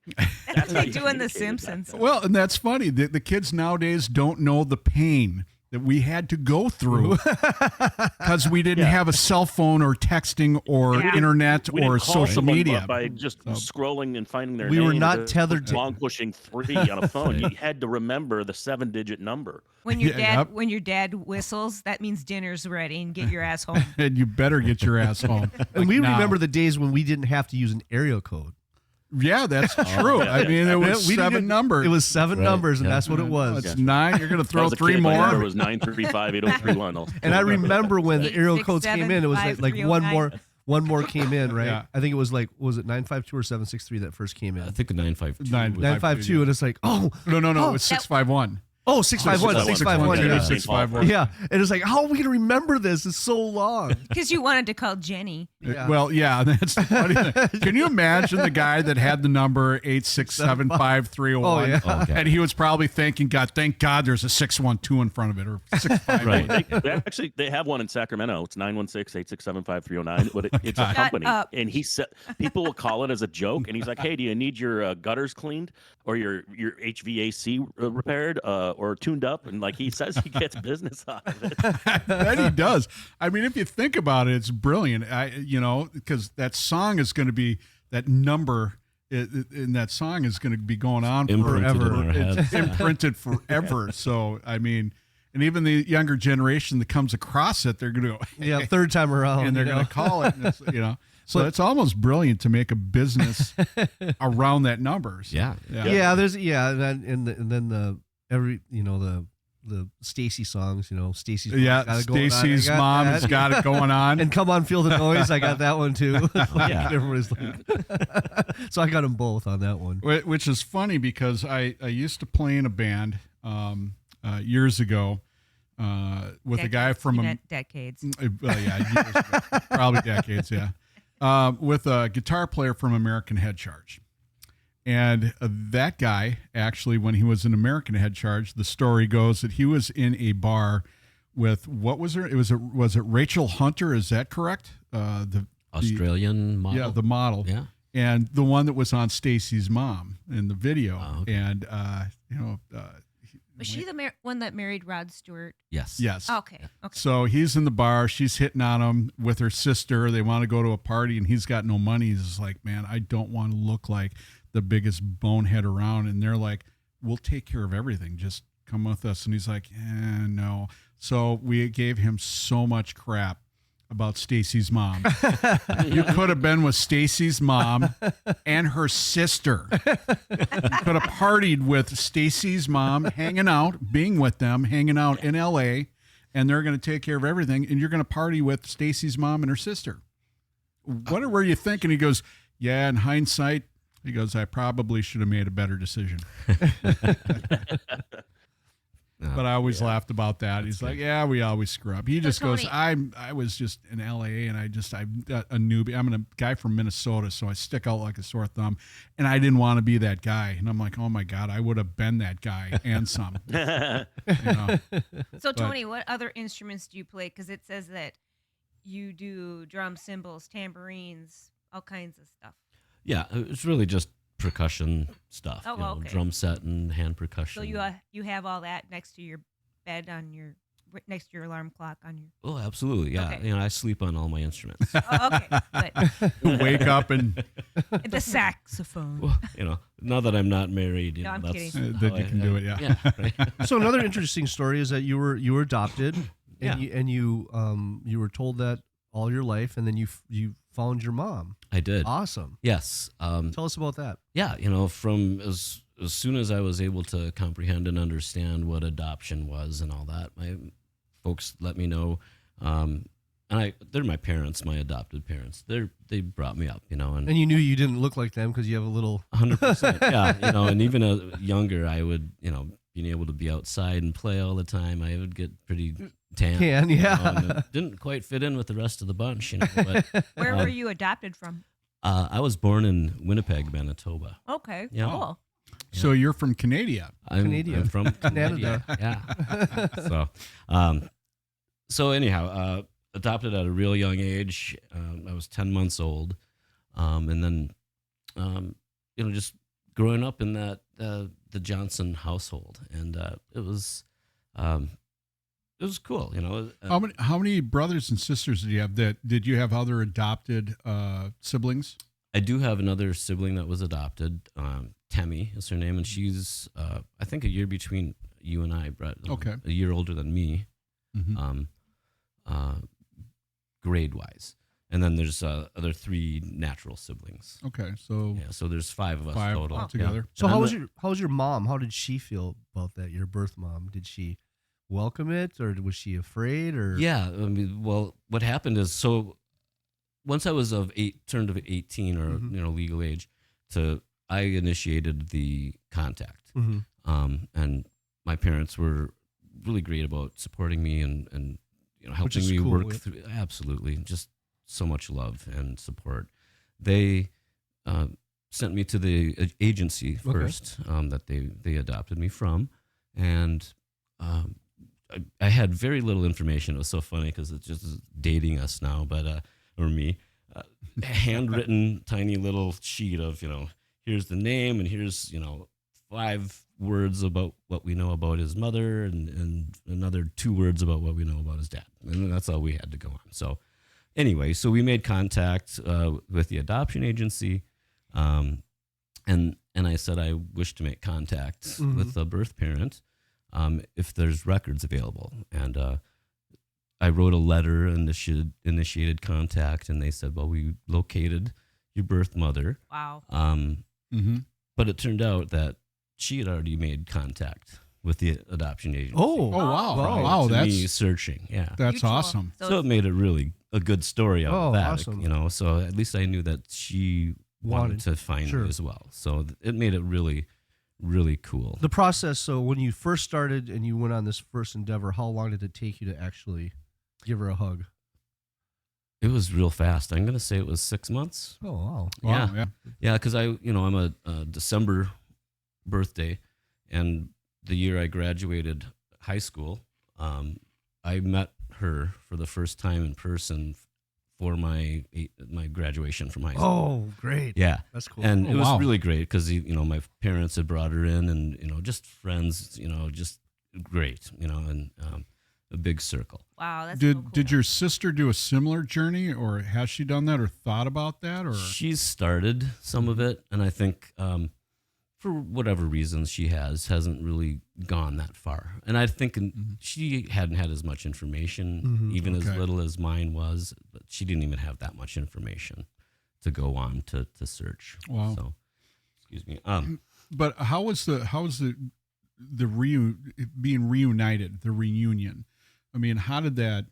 That's like how you doing The communicated back Simpsons. then. Well, and that's funny. The kids nowadays don't know the pain that we had to go through because we didn't have a cell phone or texting or internet We didn't or call social someone media. by just scrolling and finding their We name. were not or tethered to- long pushing 3 on a phone. You had to remember the 7-digit number. When your Yeah, when your dad whistles, that means dinner's ready and get your ass home. And you better get your ass home. And we now. remember the days when we didn't have to use an area code. Yeah, that's true. I mean, it was We 7 didn't- numbers. It was 7 Right, numbers, and yeah. that's what it was. It's 9. You're going to When I throw was a 3 kid, my number more. was 935-8031. And I remember when the area codes 867 came in, it was like 5309. one more came in, right? Yeah. I think it was like, was it 952 or 763 that first came in? I think the 952. 952, and it's like, No, it was 651. 651, 651, 651, yeah. 651. Yeah, and it's like, how are we gonna remember this? It's so long. Because you wanted to call Jenny. Yeah. Well, yeah, that's the funny thing. Can you imagine the guy that had the number 8675301? Oh, yeah. Oh, okay. And he was probably thinking, thank God there's a 612 in front of it, or 651. Right. They have one in Sacramento. It's 916-867-5309, but it's a company. up. And he said people will call it as a joke, and he's like, "Hey, do you need your gutters cleaned or your HVAC repaired or tuned up?" And like he says, he gets business out of it. That he does. I mean, if you think about it, it's brilliant. Because that song is going to be, that number in that song is going to be going on Imprinted forever. in our heads. It's imprinted forever. So, I mean, and even the younger generation that comes across it, they're going to go, Yeah, third time around, and they're going to call it. And it's, so it's almost brilliant to make a business around that numbers. Yeah. Yeah, there's and then the Stacy songs, Stacy's Stacy's mom has got it going on. And Come On Feel the Noise, I got that one too. Yeah. Everybody's like, so I got them both on that one. Which is funny because I used to play in a band years ago with a guy from You meant decades. years ago. Probably decades, yeah. With a guitar player from American Head Charge. And that guy, actually, when he was in American Head Charge, the story goes that he was in a bar with, what was her? Was it Rachel Hunter? Is that correct? The Australian model. Yeah, the model. Yeah. And the one that was on Stacy's mom in the video. Oh, okay. And, Was she the one that married Rod Stewart? Yes. yes. Okay. So he's in the bar. She's hitting on him with her sister. They want to go to a party, and he's got no money. He's like, man, I don't want to look like the biggest bonehead around. And they're like, we'll take care of everything. Just come with us. And he's like, no. So we gave him so much crap about Stacy's mom. You could have been with Stacy's mom and her sister. You could have partied with Stacy's mom, hanging out, being with them, hanging out in LA, and they're going to take care of everything. And you're going to party with Stacy's mom and her sister. What were you thinking? He goes, yeah, in hindsight, he goes, I probably should have made a better decision. But I always laughed about that. He's like, yeah, we always screw up. He just goes, Tony- I was just in LA and I'm a newbie. I'm a guy from Minnesota, so I stick out like a sore thumb. And I didn't want to be that guy. And I'm like, oh my God, I would have been that guy and some. So, Tony, what other instruments do you play? Because it says that you do drums, cymbals, tambourines, all kinds of stuff. Yeah, it's really just percussion stuff. Oh, okay. Drum set and hand percussion. So you have all that next to your bed on your right next to your alarm clock on your. Oh, absolutely. Yeah. Okay. I sleep on all my instruments. Oh, okay, good. Wake up and The saxophone. Well, now that I'm not married, No, I'm that's kidding. then how you can do it. Yeah. Yeah. Right. So another interesting story is that you were adopted, and Yeah. you were told that all your life, and then you found your mom. I did. Awesome. Yes. Tell us about that. Yeah. From as soon as I was able to comprehend and understand what adoption was and all that, my folks let me know. And they're my parents, my adopted parents. They brought me up, And you knew you didn't look like them because you have a little. 100%. Yeah. And even younger, I would, being able to be outside and play all the time, I would get pretty tan. Can, yeah. And it didn't quite fit in with the rest of the bunch, But Where were you adopted from? I was born in Winnipeg, Manitoba. Okay, Yeah. cool. So you're from Canada. I'm from Canada. Yeah. So anyhow, adopted at a real young age. I was 10 months old. And then, just growing up in that, the Johnson household. And it was cool, How many brothers and sisters did you have? Did you have other adopted siblings? I do have another sibling that was adopted. Tammy is her name, and she's I think a year between you and I, Brett. Okay. A year older than me, Mm-hmm. grade wise. And then there's other 3 natural siblings. Okay, so Yeah, so there's 5 of us 5 total. altogether. So And how I'm was your mom? How did she feel about that? Your birth mom? Did she welcome it, or was she afraid? Or Yeah, well, what happened is, so once I was turned of 18 or legal age, I initiated the contact. Mhm. And my parents were really great about supporting me and helping is me cool, work yeah. through. Absolutely, just so much love and support. They sent me to the agency first that they adopted me from, and I had very little information. It was so funny because it's just dating us now, but or me, a handwritten tiny little sheet of here's the name and here's 5 words about what we know about his mother and another 2 words about what we know about his dad, and that's all we had to go on. So anyway, so we made contact with the adoption agency, and I said I wish to make contact with the birth parent if there's records available, and I wrote a letter and initiated contact, and they said, well, we located your birth mother. Wow. But it turned out that she had already made contact with the adoption agency. Oh, wow. Wow. Wow, to that's me searching. Yeah. that's Mutual. awesome. So it made it really a good story out of that, awesome. So at least I knew that she wanted to find Sure. me as well. So it made it really, really cool. the process. So when you first started and you went on this first endeavor, how long did it take you to actually give her a hug? It was real fast. I'm going to say it was 6 months. Oh, wow. Wow, yeah. Yeah, because I'm a December birthday, and the year I graduated high school, I met her for the first time in person for my graduation from high school. Oh, great. Yeah, That's cool. and Oh, it was wow. really great because my parents had brought her in, and just friends, just great, and a big circle. Wow, that's so cool. Did your sister do a similar journey, or has she done that, or thought about that, or She's started some of it, and I think for whatever reasons she hasn't really gone that far. And I think she hadn't had as much information, even as Okay. little as mine was, but she didn't even have that much information to go on to search. Wow. So, excuse me. But how was the being reunited, the reunion? I mean, how did that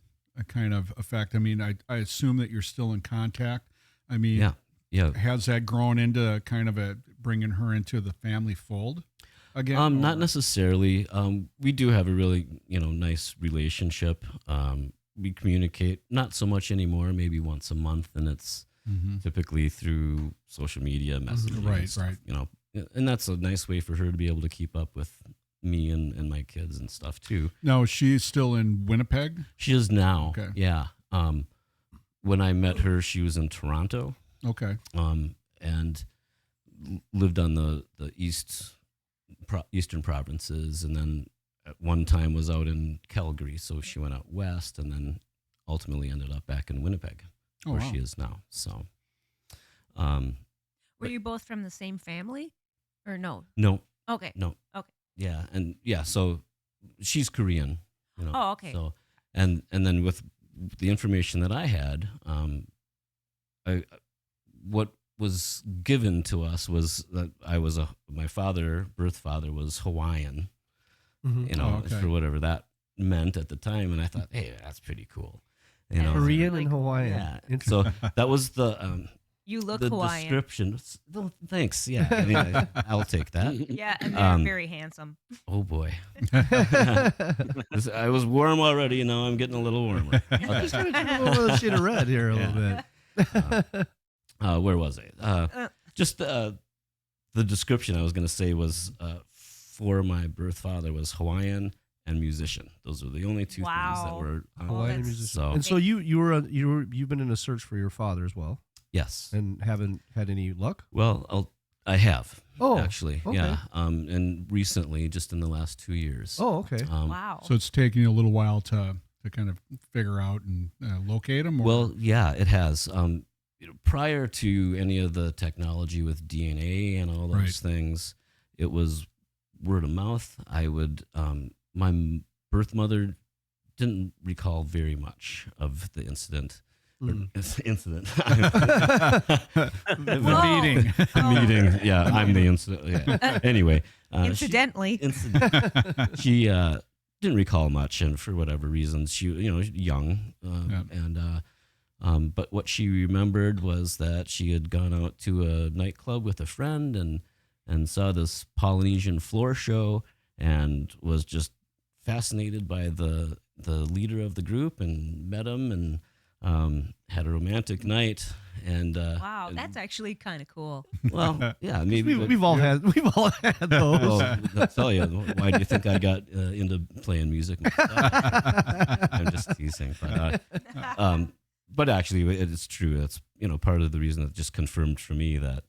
kind of affect? I mean, I assume that you're still in contact. I mean, Yeah. has that grown into kind of bringing her into the family fold again? Not or- necessarily. We do have a really, nice relationship. We communicate not so much anymore, maybe once a month, and it's typically through social media messaging. Right, and stuff, right. And that's a nice way for her to be able to keep up with me and my kids and stuff too. Now, she's still in Winnipeg? She is now. Okay. Yeah. When I met her, she was in Toronto. Okay. And lived on the eastern provinces, and then at one time was out in Calgary, so she went out west, and then ultimately ended up back in Winnipeg, where she is now. So, were you both from the same family, or no? No. Okay. No. Okay. Yeah, and so she's Korean. Oh, okay. So and then with the information that I had, what was given to us was that my birth father was Hawaiian. For whatever that meant at the time, and I thought, hey, that's pretty cool. Korean and Hawaiian. Yeah. So that was the you look the Hawaiian. description. Well, thanks. Yeah, I mean, I'll take that. Yeah, and they're very handsome. Oh boy, I was warm already. Now I'm getting a little warmer. Just gonna do a little shade of red here a little bit. Where was I? Just the description I was going to say was for my birth father was Hawaiian and musician. Those were the only two things that were Hawaiian and musician. So, and so you've been in a search for your father as well. Yes. And haven't had any luck? Well, I have. Oh, actually, okay. yeah. And recently, just in the last 2 years. Oh, okay. Wow. So it's taking you a little while to kind of figure out and locate them? Well, yeah, it has. Prior to any of the technology with DNA and all those things, it was word of mouth. I would, my birth mother didn't recall very much of the incident. Incident. The meeting. Meeting. Yeah, I'm the incident. Yeah. Anyway. Incidentally. She didn't recall much, and for whatever reasons, she, young. But what she remembered was that she had gone out to a nightclub with a friend and saw this Polynesian floor show and was just fascinated by the leader of the group and met him and had a romantic night. And wow, that's actually kind of cool. Well, yeah, maybe we've all had those. Well, I'll tell you, why do you think I got into playing music? I'm just teasing, but actually, it's true. That's part of the reason that just confirmed for me that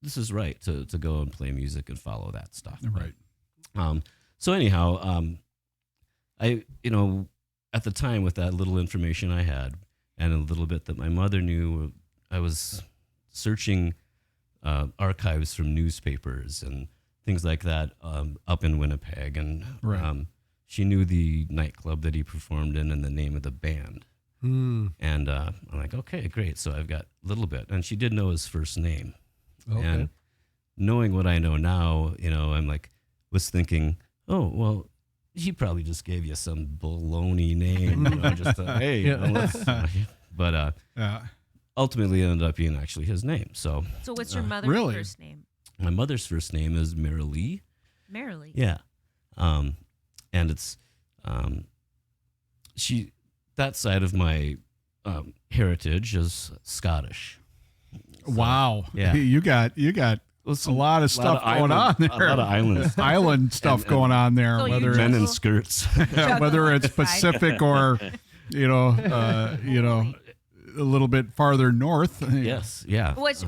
this is right to go and play music and follow that stuff. Right. So anyhow, I at the time with that little information I had and a little bit that my mother knew, I was searching archives from newspapers and things like that up in Winnipeg, and she knew the nightclub that he performed in and the name of the band. And I'm like, okay, great. So I've got a little bit, and she did know his first name. Okay. And knowing what I know now, I'm was thinking, oh, well, he probably just gave you some baloney name, just hey, but ultimately it ended up being actually his name. So what's your mother's first name? My mother's first name is Marilee. Marilee. Yeah. And it's that side of my heritage is Scottish. So, wow. Yeah. You got a lot of stuff going on there. A lot of island stuff going on there. So whether men in skirts, whether it's Pacific or a little bit farther north. Yes. Yeah. What's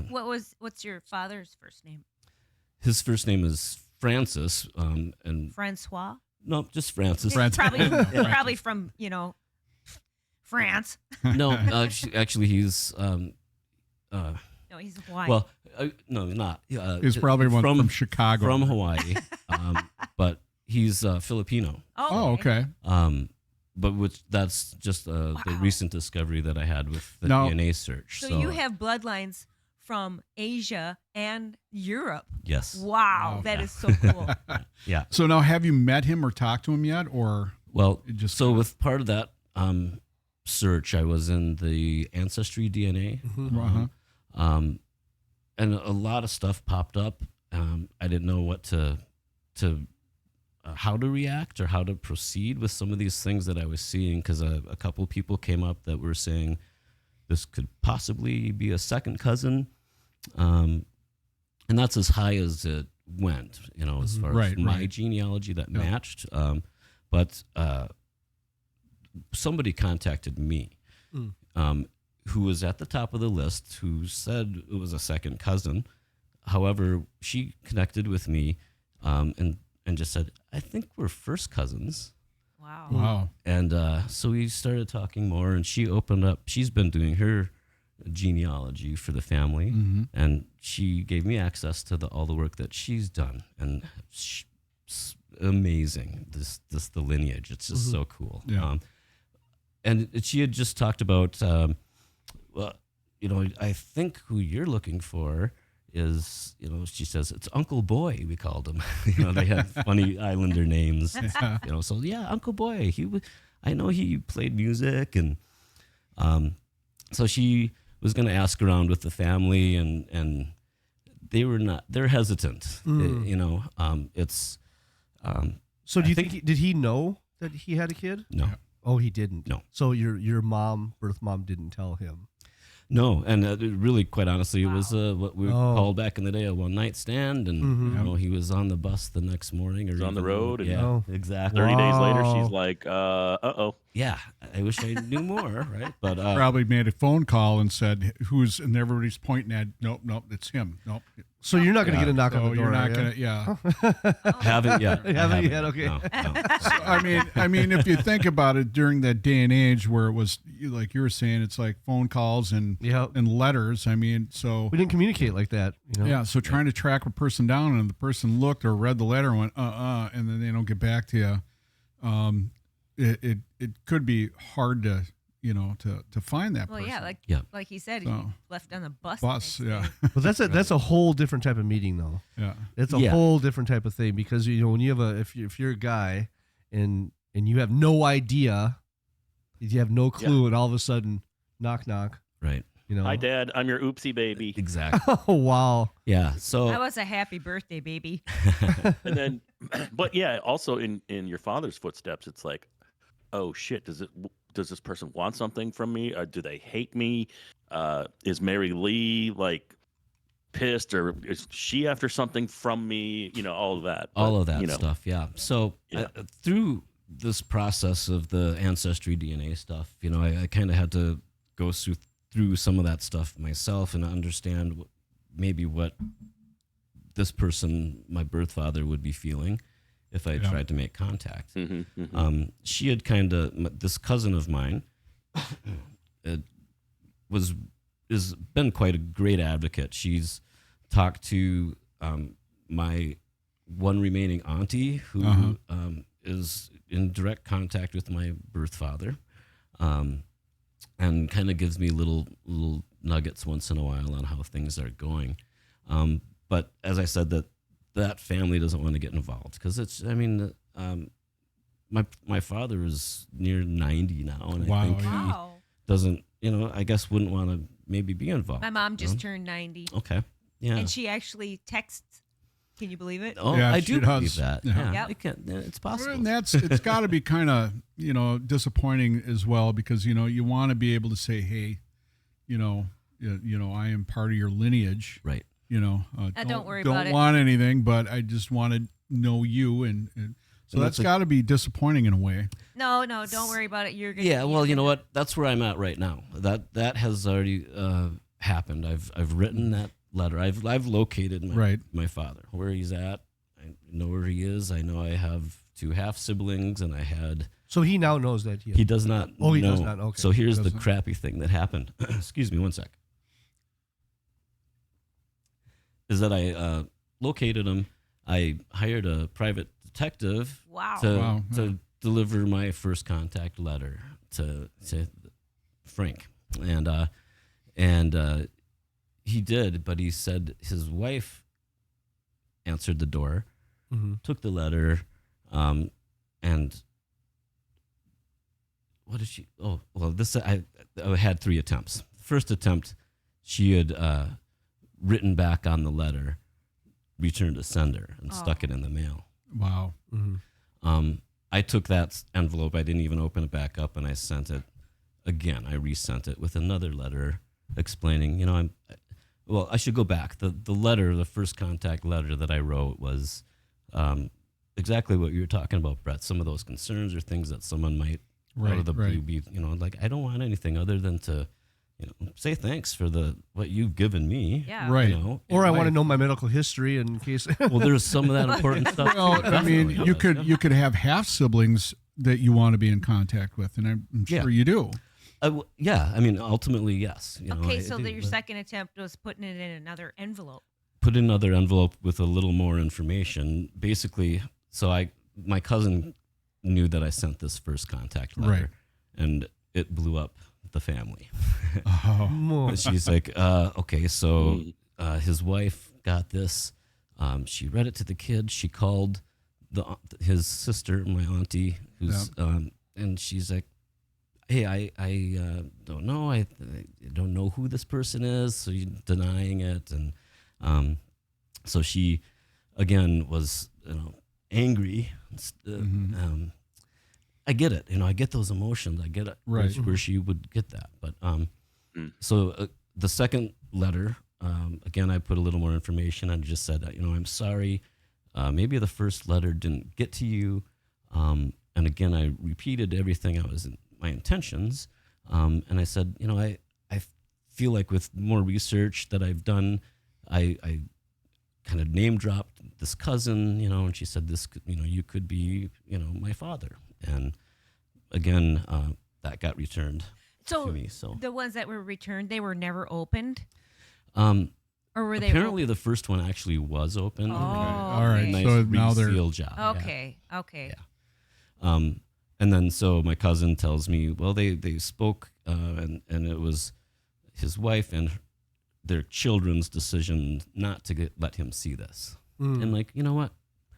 your father's first name? His first name is Francis. And Francois. No, just Francis. Probably from France. No, actually, he's no, he's Hawaiian. well, no, not. He's probably from Chicago, from Hawaii, but he's Filipino. Oh, okay. But that's just the recent discovery that I had with the DNA search. So you have bloodlines from Asia and Europe. Yes. Wow, that is so cool. Yeah. So now, have you met him or talked to him yet, or with part of that search, I was in the Ancestry DNA, and a lot of stuff popped up. I didn't know what to how to react or how to proceed with some of these things that I was seeing, because a couple of people came up that were saying this could possibly be a second cousin, and that's as high as it went, as far as my genealogy that matched. But somebody contacted me, who was at the top of the list, who said it was a second cousin. However, she connected with me, and and just said, I think we're first cousins. Wow. Wow. And so we started talking more, and she opened up. She's been doing her genealogy for the family, Mm-hmm. and she gave me access to all the work that she's done. And amazing, the lineage. It's just so cool. Yeah. And she had just talked about, well, I think who you're looking for is, she says, it's Uncle Boy, we called him. They had funny Islander names. So yeah, Uncle Boy. I know he played music, and so she was going to ask around with the family, and they're hesitant. It's. So do you think did he know that he had a kid? No. Oh, he didn't. No. So your birth mom didn't tell him. No, and really, quite honestly, it was what we called back in the day a one-night stand, and he was on the bus the next morning, or He's on the road, and yeah, exactly. 30 days later, she's like, uh-oh. Yeah, I wish I knew more, right? But Probably made a phone call and said, and everybody's pointing at, nope, it's him. Nope. So you're not going to get a knock on the door. You're not are going you? to, yeah. haven't yet. Haven't yet, okay. No. So, I mean, if you think about it, during that day and age where it was, like you were saying, it's like phone calls and letters. I mean, so we didn't communicate like that. Yeah, so trying to track a person down, and the person looked or read the letter and went, and then they don't get back to you. It could be hard to find that Well, person. like he said, So. he left on the bus. Yeah. But that's a whole different type of meeting, though. Yeah. It's a whole different type of thing, because when you have if you're a guy and you have no idea, you have no clue, and all of a sudden, knock knock. Right. Hi, Dad. I'm your oopsie baby. Exactly. Oh, wow. Yeah. So That was a happy birthday, baby. And then, but yeah, also in your father's footsteps, it's like, oh shit, does this person want something from me? Or do they hate me? Is Mary Lee like pissed, or is she after something from me? All of that. All of that stuff. Yeah. So through this process of the ancestry DNA stuff, I kind of had to go through some of that stuff myself and understand maybe what this person, my birth father, would be feeling if I tried to make contact. She had this cousin of mine has been quite a great advocate. She's talked to my one remaining auntie, who is in direct contact with my birth father, and kind of gives me little nuggets once in a while on how things are going. But as I said, that family doesn't want to get involved, because my father is near 90 now, and I think he doesn't, I guess wouldn't want to maybe be involved. My mom just turned 90. Okay. Yeah. And she actually texts. Can you believe it? Oh, Yeah, I she do does. believe that. Yeah. Yeah. It's possible. And it's got to be kind of, disappointing as well, because, you want to be able to say, hey, I am part of your lineage. Right. Don't worry about it. Don't want anything, but I just want to know you. And so that's got to be disappointing in a way. No, don't worry about it. You're gonna. Yeah, well, you know what? That's where I'm at right now. That has already happened. I've written that letter. I've located my father, where he's at. I know where he is. I know I have 2 half siblings, and I had. So he now knows that he does not. Oh, he does not. Okay. So here's the crappy thing that happened. Excuse me, one sec. Is that I located him. I hired a private detective to deliver my first contact letter to Frank, and he did, but he said his wife answered the door, took the letter, and what did she? Oh, well, I had 3 attempts. First attempt, she had written back on the letter, returned to sender, and stuck it in the mail. Wow. I took that envelope. I didn't even open it back up, and I sent it again. I resent it with another letter explaining, I should go back. The letter, the first contact letter that I wrote was exactly what you were talking about, Brett. Some of those concerns or things that someone might out of the blue be, like, I don't want anything other than to, say thanks for what you've given me. Yeah. Right. Or I want to Life. know my medical history in case. Well, there's some of that important stuff. Well, too, I mean, definitely. you could have half siblings that you want to be in contact with, and I'm sure Yeah. you do. Yeah, I mean, ultimately, yes. Okay, I so do, your but second attempt was putting it in another envelope. put in another envelope with a little more information. Basically, so my cousin knew that I sent this first contact letter, Right. and it blew up the family. Oh, More. She's like, okay, so his wife got this. She read it to the kid. She called his sister, my auntie, who's and she's like, hey, I don't know. I don't know who this person is. So you're denying it. And so she, again, was, angry. I get it. I get those emotions. I get it. Right. Where she would get that. But so the second letter, again, I put a little more information. I just said, I'm sorry. Maybe the first letter didn't get to you. And again, I repeated everything my intentions. And I said, I feel like with more research that I've done, I kind of name dropped this cousin, and she said this, you could be, my father. And again, that got returned to me. So the ones that were returned, they were never opened? or were they apparently the first one actually was open. Oh, all right. okay. Nice So now they're reseal job. yeah. Okay. Yeah. And then so my cousin tells me, well, they spoke, and it was his wife and their children's decision not to let him see this. And like, you know what?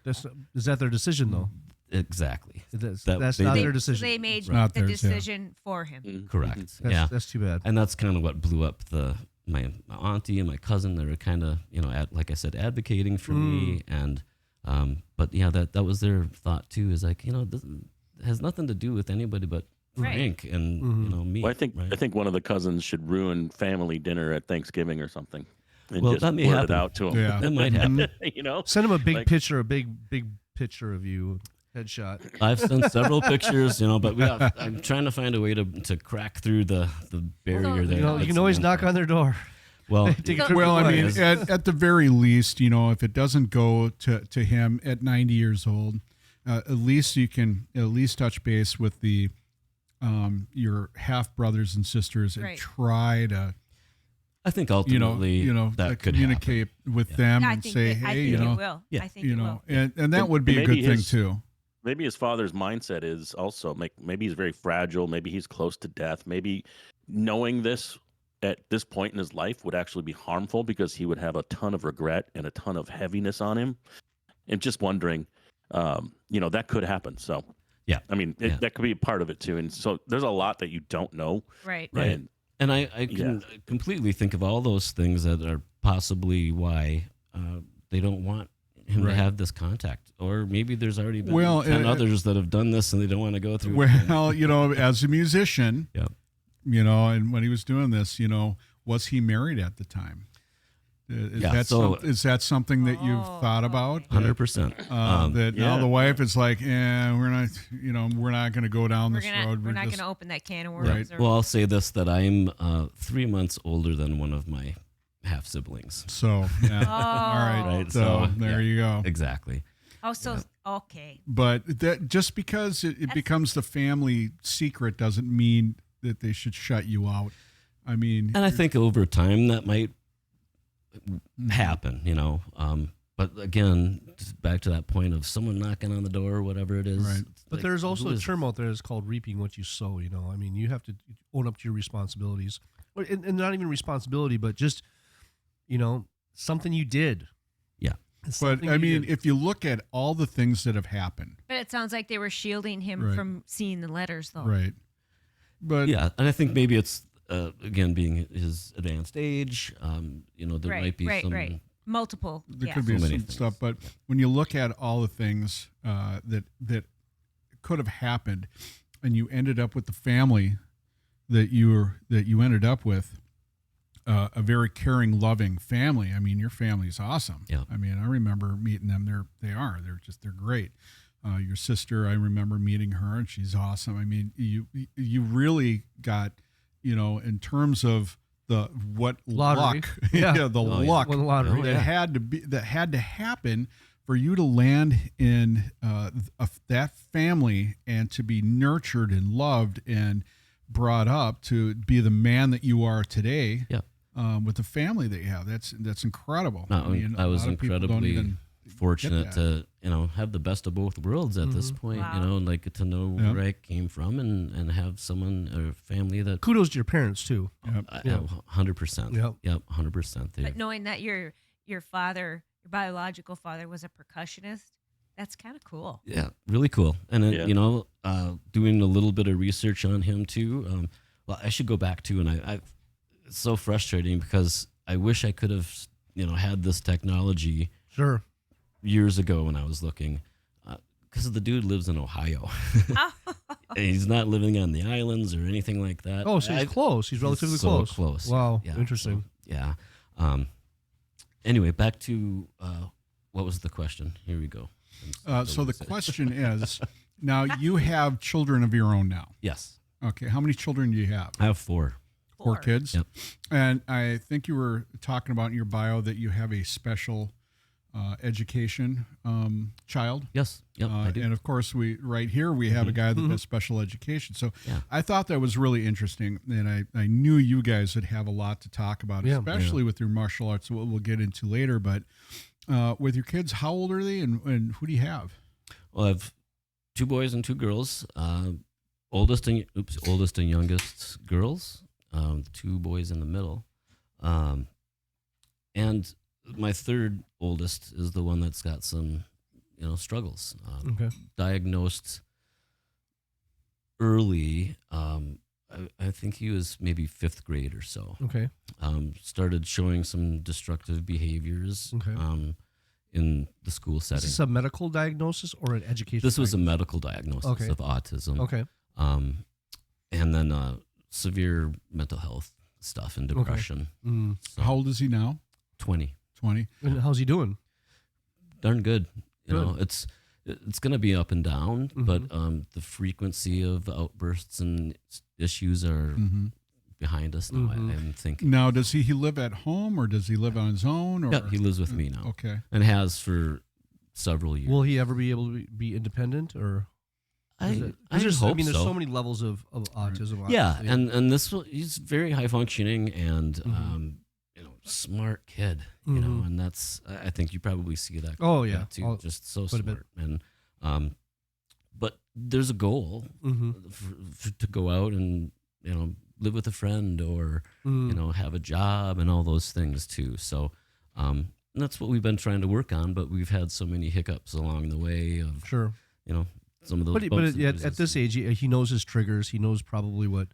Is that their decision though? Exactly. That's That- not they- their So decision. they made Not the theirs, yeah. decision for him. Correct. That's, that's too bad. And that's kind of what blew up my auntie and my cousin. They were kind of, like I said, advocating for me. And, but yeah, that was their thought too, is like, this has nothing to do with anybody but Right. Frank and, me. Well, I think right? I think one of the cousins should ruin family dinner at Thanksgiving or something, and Well, just that may blurt happen. it out to him. Yeah. That might happen. Send them a big Like- picture, a big picture of you, headshot. I've sent several pictures, but I'm trying to find a way to crack through the barrier there. You can always knock on their door. Well, Take a So- trip well, to I mean, Vegas. at the very least, if it doesn't go to him at 90 years old, at least you can at least touch base with your half brothers and sisters and Right. try to I think ultimately that could communicate with them Yeah, I and think say, that, I hey, think you know, it will. Yeah. I think it will. and that And would be a maybe good thing his- too. Maybe his father's mindset is also maybe he's very fragile. Maybe he's close to death. Maybe knowing this at this point in his life would actually be harmful because he would have a ton of regret and a ton of heaviness on him. And just wondering, that could happen. So, Yeah. I mean, Yeah. that could be a part of it too. And so there's a lot that you don't know. Right. Right. And And I can completely think of all those things that are possibly why they don't want him Right. to have this contact. Or maybe there's already been Well, 10 others that have done this and they don't want to go through it. Well, as a musician, Yep. and when he was doing this, was he married at the time? Is that something that you've thought about? 100%. That now Yeah. the wife is like, we're not going to go down We're this gonna road. we're not just- gonna open that can of worms. Right. Or, Well, I'll say this, that I'm 3 months older than one of my half siblings. So, yeah. Oh. All right. Right, So, so, there yeah. you go. Exactly. okay. But that just because it becomes the family secret doesn't mean that they should shut you out. I mean, And I think over time that might happen, But again, just back to that point of someone knocking on the door or whatever it is. Right. it's But like, there's also who a is term out there that's called reaping what you sow. I mean, you have to own up to your responsibilities, and not even responsibility, but just something you did. Yeah. but Something I you mean, did. if you look at all the things that have happened, But it sounds like they were shielding him Right. from seeing the letters, though. right? But Yeah, and I think maybe it's again being his advanced age. There Right, might be right, some. right. Multiple. there Yeah. could be So many some things. stuff. But when you look at all the things that could have happened, and you ended up with the family that you ended up with, a very caring, loving family. I mean, your family is awesome. Yeah. I mean, I remember meeting them. They're great. Your sister, I remember meeting her, and she's awesome. I mean, you really got in terms of what Lottery. luck, Yeah. the Oh, yeah. luck Won the lottery, that yeah. had to happen for you to land in that family and to be nurtured and loved and brought up to be the man that you are today. Yeah. With the family that you have, that's incredible. No, a I was lot of people don't incredibly even fortunate get to have the best of both worlds at this point. Wow. Like to know Yeah. where I came from and have someone or family that Kudos to your parents too. Yep. 100%. Yep. Yep, 100% there. But knowing that your father, your biological father, was a percussionist, that's kind of cool. Yeah, really cool. And then, Yeah. doing a little bit of research on him too. Well, I should go back to, and it's so frustrating because I wish I could have, had this technology Sure. years ago when I was looking, because the dude lives in Ohio. And he's not living on the islands or anything like that. Oh, so he's close. He's relatively so close. Wow. Yeah, Interesting. so, yeah. Anyway, back to what was the question? Here we go. So the question is, now you have children of your own now. Yes, Okay, how many children do you have? I have 4. Four kids. Yep. And I think you were talking about in your bio that you have a special education child. Yes. Yep. I do. And of course, we have a guy that does special education. So Yeah. I thought that was really interesting, and I knew you guys would have a lot to talk about, Yeah. especially with your martial arts. We'll get into later. But with your kids, how old are they, and who do you have? Well, I have 2 boys and 2 girls. Oldest and youngest girls. 2 boys in the middle, and my third oldest is the one that's got some, struggles. Okay. Diagnosed early. I think he was maybe 5th grade or so. Okay. Started showing some destructive behaviors. Okay. In the school Is setting. this a medical diagnosis or an education? This was a medical diagnosis Okay. of autism. Okay. And then severe mental health stuff and depression. Mm. So, How old is he now? 20. 20. And how's he doing? Darn good. You Good. know, it's going to be up and down, Mhm. but the frequency of outbursts and issues are Mm-hmm. behind us now. Mhm. I'm thinking. Now, does he live at home or does he live on his own? Or Yeah, he lives with me now Okay. and has for several years. Will he ever be able to be independent or? I is it- 'cause hope there's so. so many levels of autism. Yeah, obviously. and he's very high functioning and Mhm. smart kid. You know, Mhm. and that's I think you probably see that. Oh, yeah. too. All- Just so quite a bit. smart and but there's a goal Mhm. to go out and live with a friend or Mm. have a job and all those things too. So that's what we've been trying to work on, but we've had so many hiccups along the way of Sure. some of those. But bumps and at bruises. this age, he knows his triggers. He knows probably what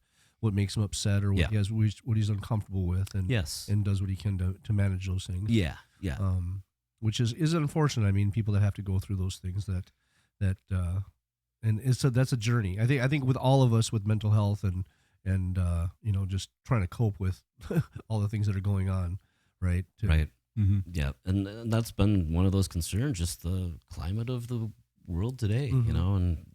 makes him upset or what Yeah. he has, what he's uncomfortable with, and Yes. and does what he can to manage those things. Yeah. Which is unfortunate. I mean, people that have to go through those things that and that's a journey. I think with all of us with mental health and just trying to cope with all the things that are going on, right? Right. Mm-hmm. Yeah, and that's been one of those concerns, just the climate of the world today, Mhm. and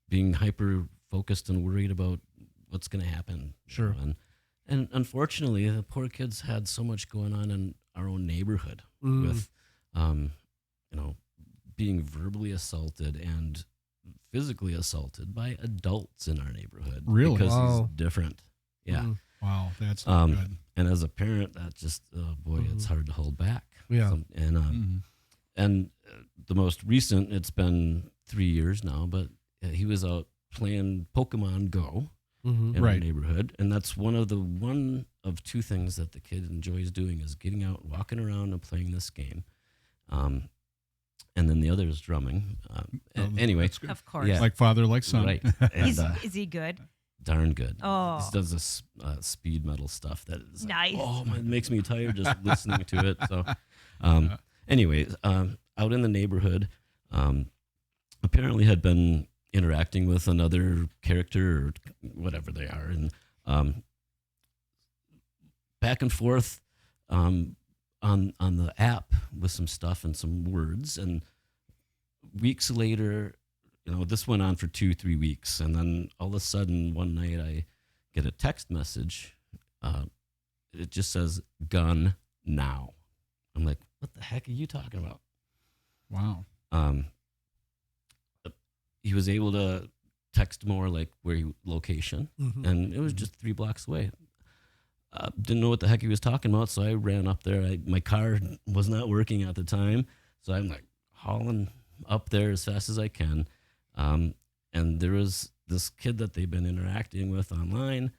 being hyper focused and worried about what's going to happen. Sure. And unfortunately, the poor kids had so much going on in our own neighborhood Mm. with, being verbally assaulted and physically assaulted by adults in our neighborhood. Really? Because Wow. he's different. Yeah. Mhm. Wow, that's not good. And as a parent, that just, it's hard to hold back. Yeah. Mhm. And the most recent, it's been 3 years now, but he was out playing Pokemon Go Mhm. in our Right. neighborhood, and that's one of 2 things that the kid enjoys doing is getting out, walking around, and playing this game. And then the other is drumming. Anyway, That's good. Of course. Yeah. Like father, like son. right? And Is he good? darn good. Oh. He does this speed metal stuff that is like, Nice. oh man, it makes me tired just listening to it. So, anyways, out in the neighborhood, apparently had been interacting with another character or whatever they are, and back and forth on the app with some stuff and some words, and weeks later, this went on for 2-3 weeks, and then all of a sudden one night I get a text message. It just says gun now. I'm like, what the heck are you talking about? Wow. He was able to text more like location, Mhm. and it was just 3 blocks away. Didn't know what the heck he was talking about, so I ran up there. My car was not working at the time, so I'm like hauling up there as fast as I can. And there was this kid that they've been interacting with online,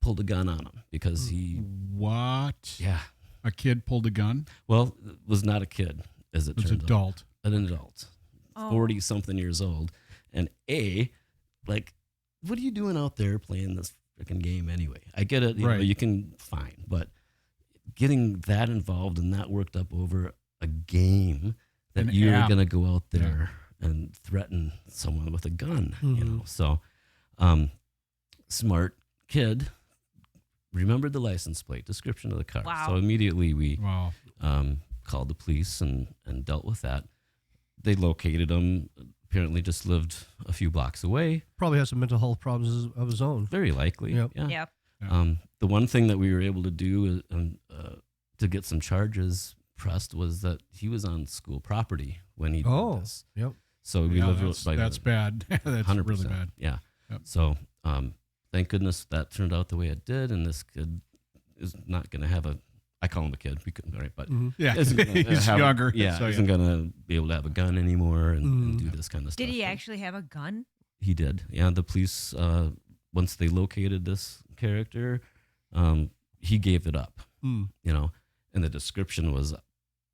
pulled a gun on him because he, What? yeah, A kid pulled a gun? well, it was not a kid, as it It's turned out. adult. An adult, Oh. 40-something years old. And like, what are you doing out there playing this freaking game anyway? I get it. You know, Right. you can, fine. But getting that involved and that worked up over a game that An you're app. going to go out there and threaten someone with a gun, you know? Mhm. So, smart kid remembered the license plate, description of the car. Wow. So immediately we Wow. called the police and dealt with that. They located him. Apparently, just lived a few blocks away. Probably has some mental health problems of his own. Very likely. Yep. Yeah. Yep. The one thing that we were able to do to get some charges pressed was that he was on school property when he did this. Yep. So we Yeah, lived that's bad. That's 100%. really bad. Yeah. Yep. So thank goodness that turned out the way it did, and this kid is not going to have I call him a kid. We couldn't, right? But Mhm. Yeah, isn't gonna he's have younger. Yeah, so, isn't gonna be able to have a gun anymore and do this kind of stuff. Did he So actually have a gun? He did. Yeah, the police once they located this character, he gave it up. Mm. You know, and the description was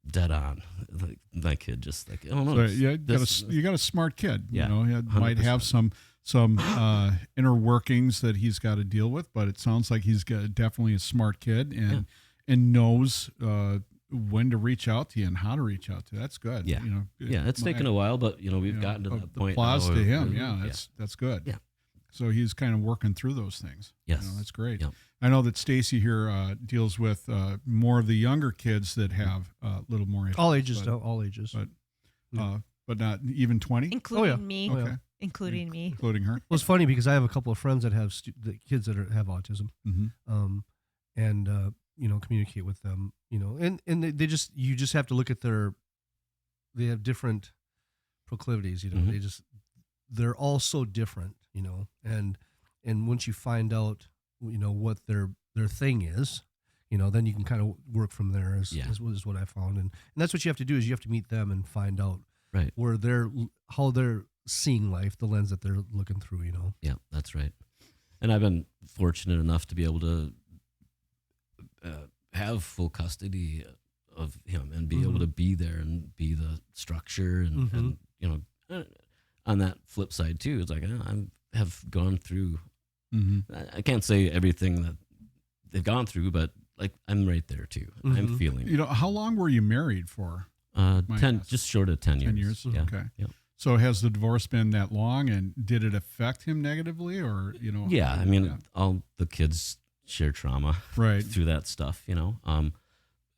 dead on. Like that kid just like, oh no, So, yeah, this- you got a smart kid. Yeah, You know, he might have 100%. some inner workings that he's got to deal with, but it sounds like he's definitely a smart kid and knows when to reach out to you and how to reach out to you. That's good. Yeah. You know, yeah, it's taken a while, but we've gotten to that point. Applause now to where- him. Yeah, that's good. Yeah. So he's kind of working through those things. Yes. You know, that's great. Yep. I know that Stacy here deals with more of the younger kids that have a little more issues. All ages, but, all ages. but not even 20, Including me. Oh, yeah. Okay. Including me. including her. Well, it's funny because I have a couple of friends that have the kids that have autism, Mm-hmm. and communicate with them, and they just you just have to look at they have different proclivities, Mhm. they're all so different, and once you find out, what their thing is, then you can kind of work from there is what I found, and that's what you have to do is you have to meet them and find out Right. where how they're seeing life, the lens that they're looking through, Yeah, that's right. And I've been fortunate enough to be able to have full custody of him and be able to be there and be the structure and on that flip side too, it's like I have gone through. Mm-hmm. I can't say everything that they've gone through, but like I'm right there too. I'm Mhm. feeling. You know, how long were you married for? 10, guess. just short of 10 years. 10 years? Yeah. Okay. Yeah. So has the divorce been that long, and did it affect him negatively, or Yeah, I mean, all the kids share trauma right. through that stuff,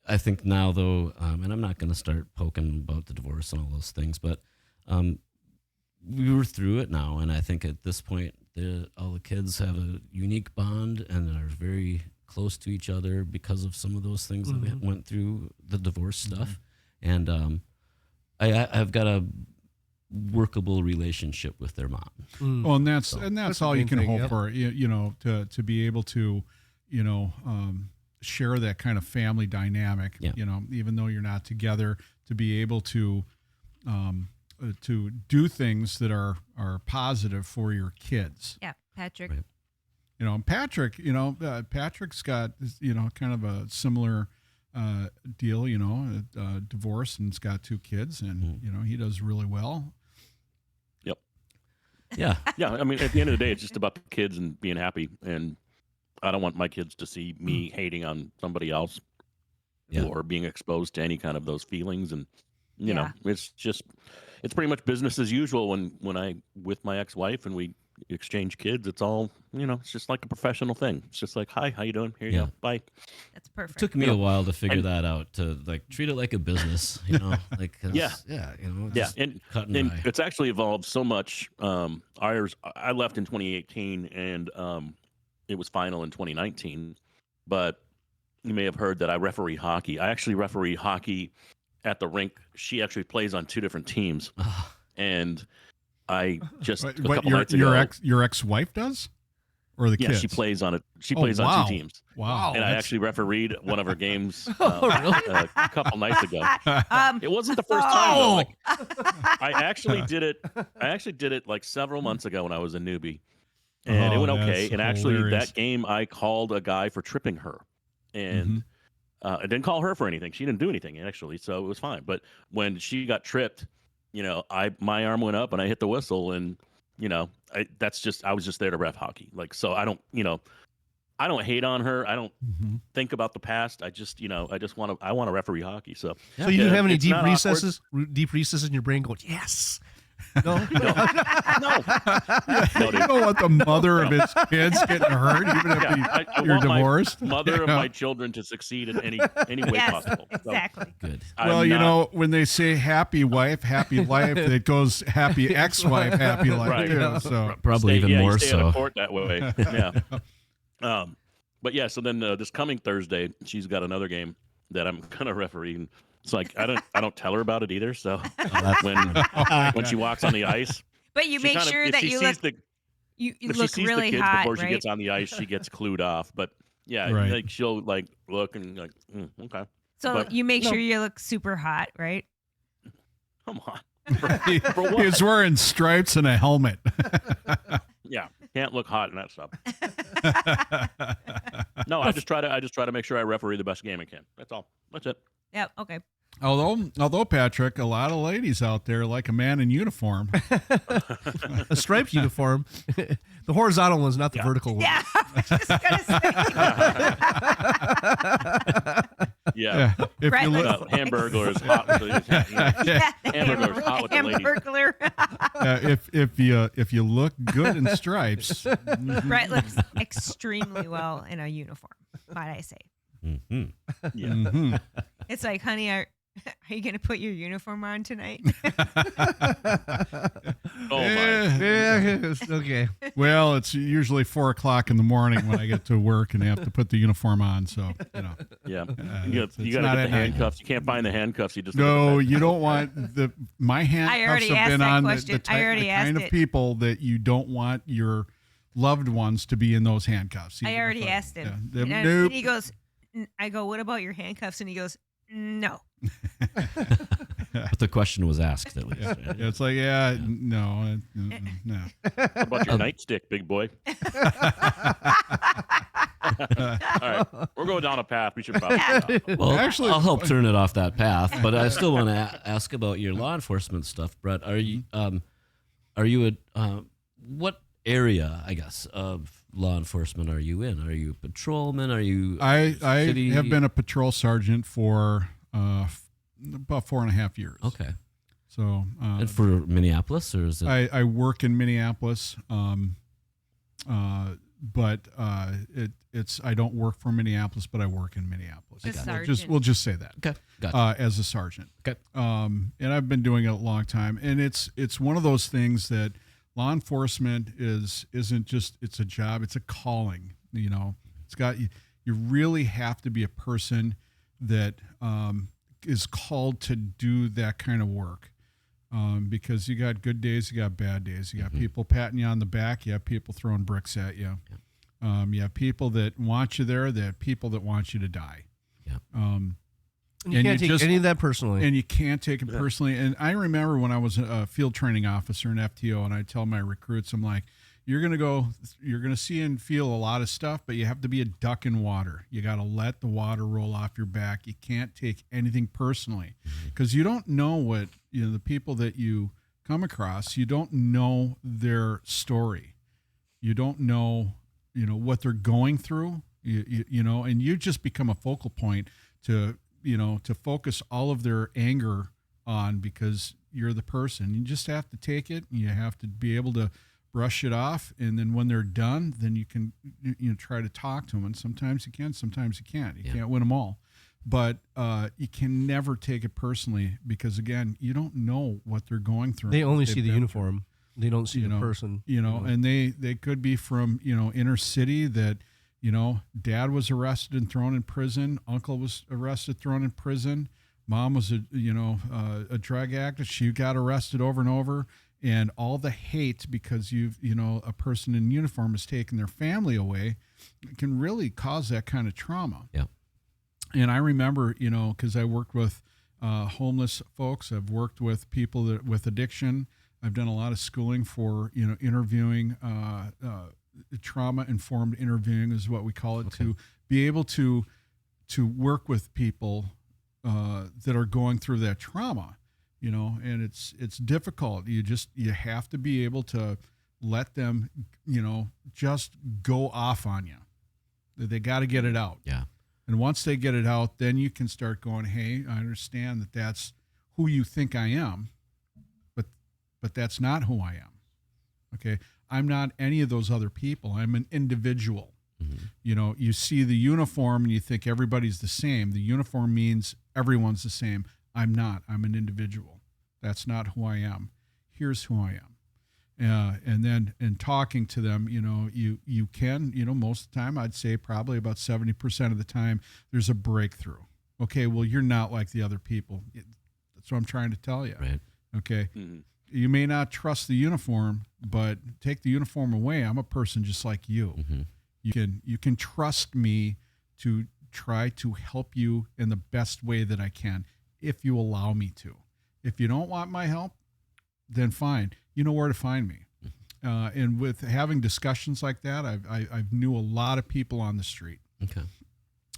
I think now though, and I'm not going to start poking about the divorce and all those things, but we were through it now, and I think at this point, all the kids have a unique bond and are very close to each other because of some of those things that we went through the divorce stuff, and I've got a workable relationship with their mom. Well, and that's That's all the you main can thing, hope yep. for. To be able to, share that kind of family dynamic. Yeah. Even though you're not together, to be able to do things that are positive for your kids. Yeah, Patrick. Right. And Patrick, Patrick's got kind of a similar deal. Divorce, and he's got 2 kids, and he does really well. Yeah. Yeah, I mean, at the end of the day, it's just about the kids and being happy. And I don't want my kids to see me hating on somebody else Yeah. or being exposed to any kind of those feelings. And you know, Yeah. it's pretty much business as usual when I with my ex-wife and we exchange kids. It's all it's just like a professional thing. It's just like, hi, how you doing? Here you Yeah. go, bye. That's perfect. Took me You a know, while to figure and- that out, to like treat it like a business, like 'cause, Yeah. yeah, Yeah, just and cut and and dry. it's actually evolved so much. I left in 2018, and it was final in 2019. But you may have heard that I referee hockey. I actually referee hockey at the rink. She actually plays on 2 different teams, and I just a couple nights ago. Your ex-wife does, or the Yeah, kids? she plays on it. She plays on 2 teams. Wow! And I actually refereed one of her games really? a couple nights ago. It wasn't the first time though. Like, I actually did it like several months ago when I was a newbie, and it went okay. And actually, hilarious. that game I called a guy for tripping her, and I didn't call her for anything. She didn't do anything actually, so it was fine. But when she got tripped, my arm went up and I hit the whistle, and I was just there to ref hockey. Like, so I don't hate on her. I don't think about the past. I just want to referee hocky. So you didn't have any deep recesses in your brain going, yes. No, no. You don't want the mother of his kids getting hurt, even if I you're want divorced. my mother of my children to succeed in any way Yes, possible. So exactly. Good. Well, when they say happy wife, happy life, it goes happy ex-wife, happy life Right. too. So Probably even more you stay out so. of court that way. Yeah. But yeah, so then this coming Thursday, she's got another game that I'm gonna referee. And it's like I don't tell her about it either. So when she walks on the ice, But you make sure that you look if look she sees really the kids hot, before right? she gets on the ice, she gets clued off. But yeah, Right. like she'll like look and like, okay, So but- you make sure you look super hot, right? come on. For what? he's wearing stripes and a helmet. Yeah, can't look hot in that stuff. No, I just try to make sure I referee the best game I can. That's all. That's it. Yep. Okay. Although Patrick, a lot of ladies out there like a man in uniform. A striped uniform. The horizontal one's not the vertical one. Yeah. I was just gonna say. Yeah. If Brett you looks look, Hamburglar is hot. With the, Yeah, Hamburglar's hot with the ladies. Hamburglar. if you look good in stripes, Brett looks extremely well in a uniform, might I say. Mm-hmm. Yeah. mhm. It's like, honey, are you going to put your uniform on tonight? Oh my. Yeah, okay. Well, it's usually 4:00 in the morning when I get to work and have to put the uniform on. So Yeah. You it's got to not get the at night. handcuffs. You can't find the handcuffs. You just look No, at the you don't want my handcuffs already have asked been that on question. I already the kind asked of it. people that you don't want your loved ones to be in those handcuffs. I even already if asked him. Yeah. And Nope. he goes, I go, what about your handcuffs? And he goes, no. But the question was asked at least. Yeah. Right? It's like, no. What about your nightstick, big boy? All right, we're going down a path. We should probably stop. Well, Actually- I'll help turn it off that path. But I still want to ask about your law enforcement stuff, Brett. Are you what area, I guess, of law enforcement are you in? Are you a patrolman? Are you I city? have been a patrol sergeant for about 4.5 years. Okay. So And for Minneapolis, or is it? I work in Minneapolis, but it's I don't work for Minneapolis, but I work in Minneapolis. Just We'll sergeant. we'll just say that. Okay. Gotcha. As a sergeant. Okay. And I've been doing it a long time, and it's one of those things that law enforcement isn't just it's a job, it's a calling. It's got you really have to be a person that is called to do that kind of work. Because you got good days, you got bad days. You got people patting you on the back. You have people throwing bricks at you. You have people that want you there. There are people that want you to die. Yeah. And you can't take any of that personally. And you can't take it personally. And I remember when I was a field training officer in FTO, and I tell my recruits, I'm like, you're going to see and feel a lot of stuff, but you have to be a duck in water. You got to let the water roll off your back. You can't take anything personally because you don't know what, the people that you come across, you don't know their story. You don't know, what they're going through, and you just become a focal point to focus all of their anger on because you're the person. You just have to take it. And you have to be able to brush it off, and then when they're done, then you can try to talk to them. And sometimes you can, sometimes you can't. You can't win them all, but you can never take it personally because again, you don't know what they're going through. They only They've see the been uniform. They don't see you the know, person. and they could be from, inner city that, dad was arrested and thrown in prison. Uncle was arrested, thrown in prison. Mom was a drug addict. She got arrested over and over. And all the hate because a person in uniform has taken their family away can really cause that kind of trauma. Yeah. And I remember, because I worked with homeless folks, I've worked with people with addiction. I've done a lot of schooling for, interviewing, trauma-informed interviewing is what we call it, to be able to work with people that are going through that trauma. And it's difficult. You have to be able to let them, just go off on you. They got to get it out. Yeah. And once they get it out, then you can start going, hey, I understand that that's who you think I am, but that's not who I am. Okay. I'm not any of those other people. I'm an individual. Mm-hmm. You see the uniform and you think everybody's the same. The uniform means everyone's the same. I'm not. I'm an individual. That's not who I am. Here's who I am. And then in talking to them, you can, most of the time, I'd say probably about 70% of the time, there's a breakthrough. Okay, well, you're not like the other people. That's what I'm trying to tell you. Right. Okay. Mm-hmm. You may not trust the uniform, but take the uniform away. I'm a person just like you. Mm-hmm. You can trust me to try to help you in the best way that I can, if you allow me to. If you don't want my help, then fine. You know where to find me. And with having discussions like that, I've knew a lot of people on the street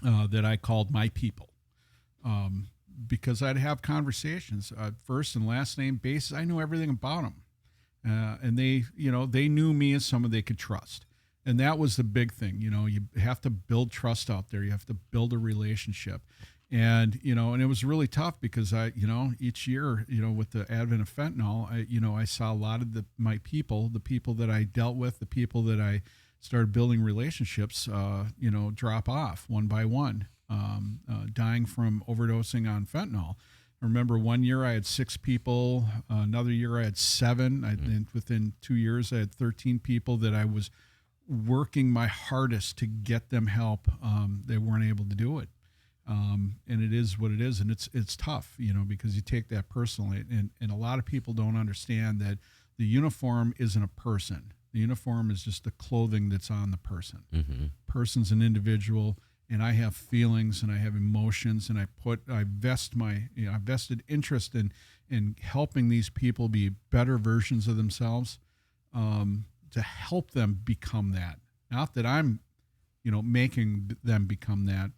that I called my people, because I'd have conversations, first and last name basis. I knew everything about them, and they knew me as someone they could trust. And that was the big thing. You have to build trust out there. You have to build a relationship. And, and it was really tough because each year, with the advent of fentanyl, I saw a lot of the people that I dealt with, the people that I started building relationships, drop off one by one, dying from overdosing on fentanyl. I remember one year I had 6 people, another year I had 7. And within 2 years, I had 13 people that I was working my hardest to get them help. They weren't able to do it. And it is what it is. And it's tough, because you take that personally. And a lot of people don't understand that the uniform isn't a person. The uniform is just the clothing that's on the person. Mm-hmm. Person's an individual, and I have feelings and I have emotions, and I vested interest in helping these people be better versions of themselves, to help them become that. Not that I'm, making them become that.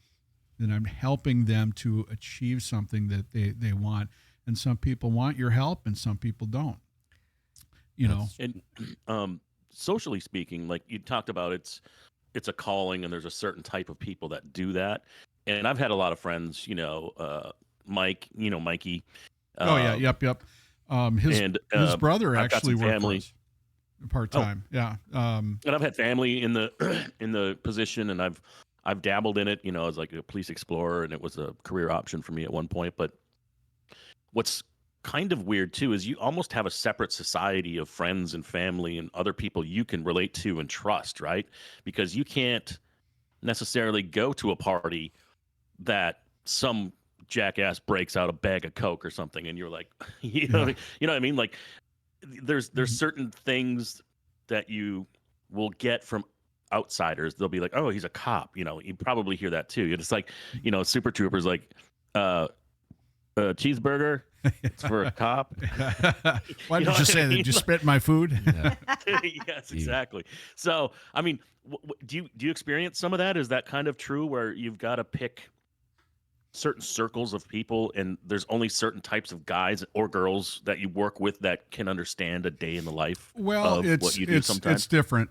Then I'm helping them to achieve something that they want. And some people want your help and some people don't, And socially speaking, like you talked about, it's a calling, and there's a certain type of people that do that. And I've had a lot of friends, Mike, Mikey. Yep. His brother actually worked for us part-time. Yeah. And I've had family in the position, and I've dabbled in it, as like a police explorer, and it was a career option for me at one point. But what's kind of weird too is you almost have a separate society of friends and family and other people you can relate to and trust, right? Because you can't necessarily go to a party that some jackass breaks out a bag of Coke or something, and you're like, you know what I mean? Like there's certain things that you will get from outsiders. They'll be like, oh, he's a cop. You probably hear that too. It's like, Super Troopers, like, cheeseburger. It's for a cop. Why did you say that? Did you spit my food? Yeah. Yes, exactly. So, I mean, do you experience some of that? Is that kind of true where you've got to pick certain circles of people, and there's only certain types of guys or girls that you work with that can understand a day in the life of what you do sometimes? It's different.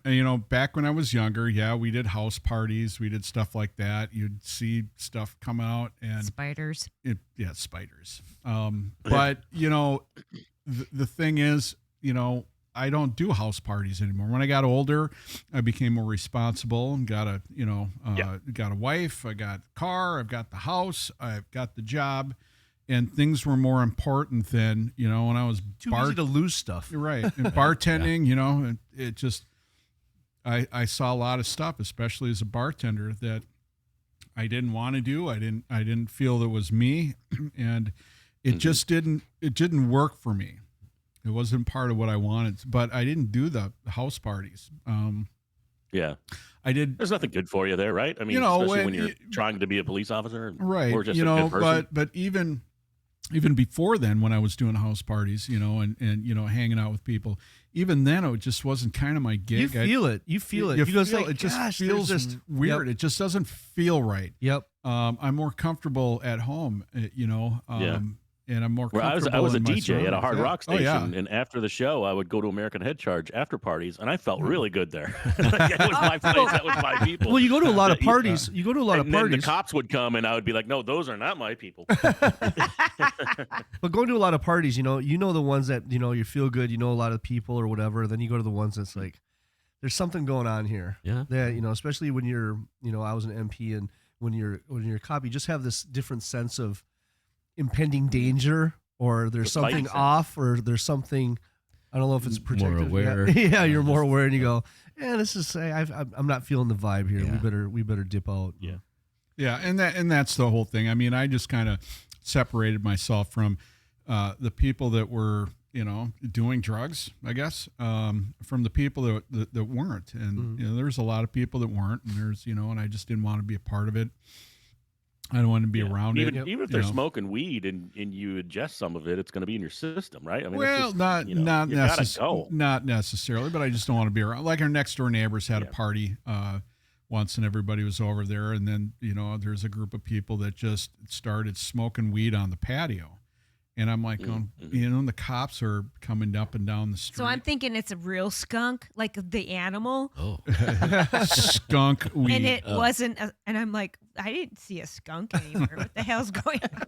Back when I was younger, we did house parties. We did stuff like that. You'd see stuff come out and spiders. Spiders. But, the thing is, I don't do house parties anymore. When I got older, I became more responsible and got a wife, I got a car, I've got the house, I've got the job. and things were more important than, when I was Too easy to lose stuff. You're right. And bartending, and it just, I saw a lot of stuff, especially as a bartender, that I didn't want to do. I didn't feel that was me, and it just didn't work for me. It wasn't part of what I wanted, but I didn't do the house parties. Yeah. I did. There's nothing good for you there, right? I mean, especially when you're trying to be a police officer, right? Or just a good person. But even before then, when I was doing house parties, and hanging out with people, even then it just wasn't kind of my gig. You feel it. You feel it. It just feels weird. Yep. It just doesn't feel right. Yep. I'm more comfortable at home, and I'm more comfortable. I was a in my DJ at a hard surroundings. rock station, Oh, yeah. and after the show, I would go to American Head Charge after parties, and I felt really good there. It was my place. That was my people. Well, you go to a lot of parties. You go to a lot of and then parties. the cops would come, and I would be like, "No, those are not my people." But going to a lot of parties, you know the ones that you feel good. You know a lot of people or whatever. Then you go to the ones that's like, there's something going on here. Yeah. That especially when you're I was an MP, and when you're a cop, you just have this different sense of impending danger, or there's something off, or there's something. I don't know if it's protected. More aware. Yeah, you're more aware, and you go, this is. I'm not feeling the vibe here. Yeah. We better dip out. Yeah. Yeah, and that's the whole thing. I mean, I just kind of separated myself from the people that were, doing drugs, I guess, from the people that weren't. And there's a lot of people that weren't, and there's and I just didn't want to be a part of it. I don't want to be around it. Even if they're smoking weed and you ingest some of it, it's going to be in your system, right? I mean, well, not necessarily, but I just don't want to be around. Like our next door neighbors had a party once, and everybody was over there, and then there's a group of people that just started smoking weed on the patio. And I'm like, the cops are coming up and down the street. So I'm thinking it's a real skunk, like the animal. Oh. Skunk weed. And it wasn't, and I'm like, I didn't see a skunk anywhere. What the hell's going on?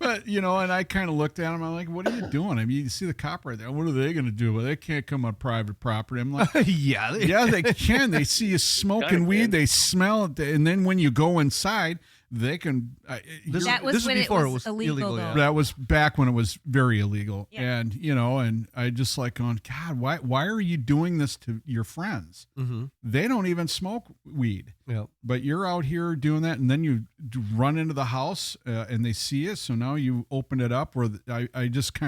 But, and I kind of looked at him. I'm like, what are you doing? I mean, you see the cop right there. What are they going to do? Well, they can't come on private property. I'm like, yeah, they can. They see you smoking weed. They smell it. And then when you go inside, they can. That was when it was illegal. Yeah. That was back when it was very illegal. Yeah. And, and I just like going, God, why are you doing this to your friends? Mm-hmm. They don't even smoke weed. Yeah. But you're out here doing that, and then you run into the house and they see it. So now you open it up. Or I just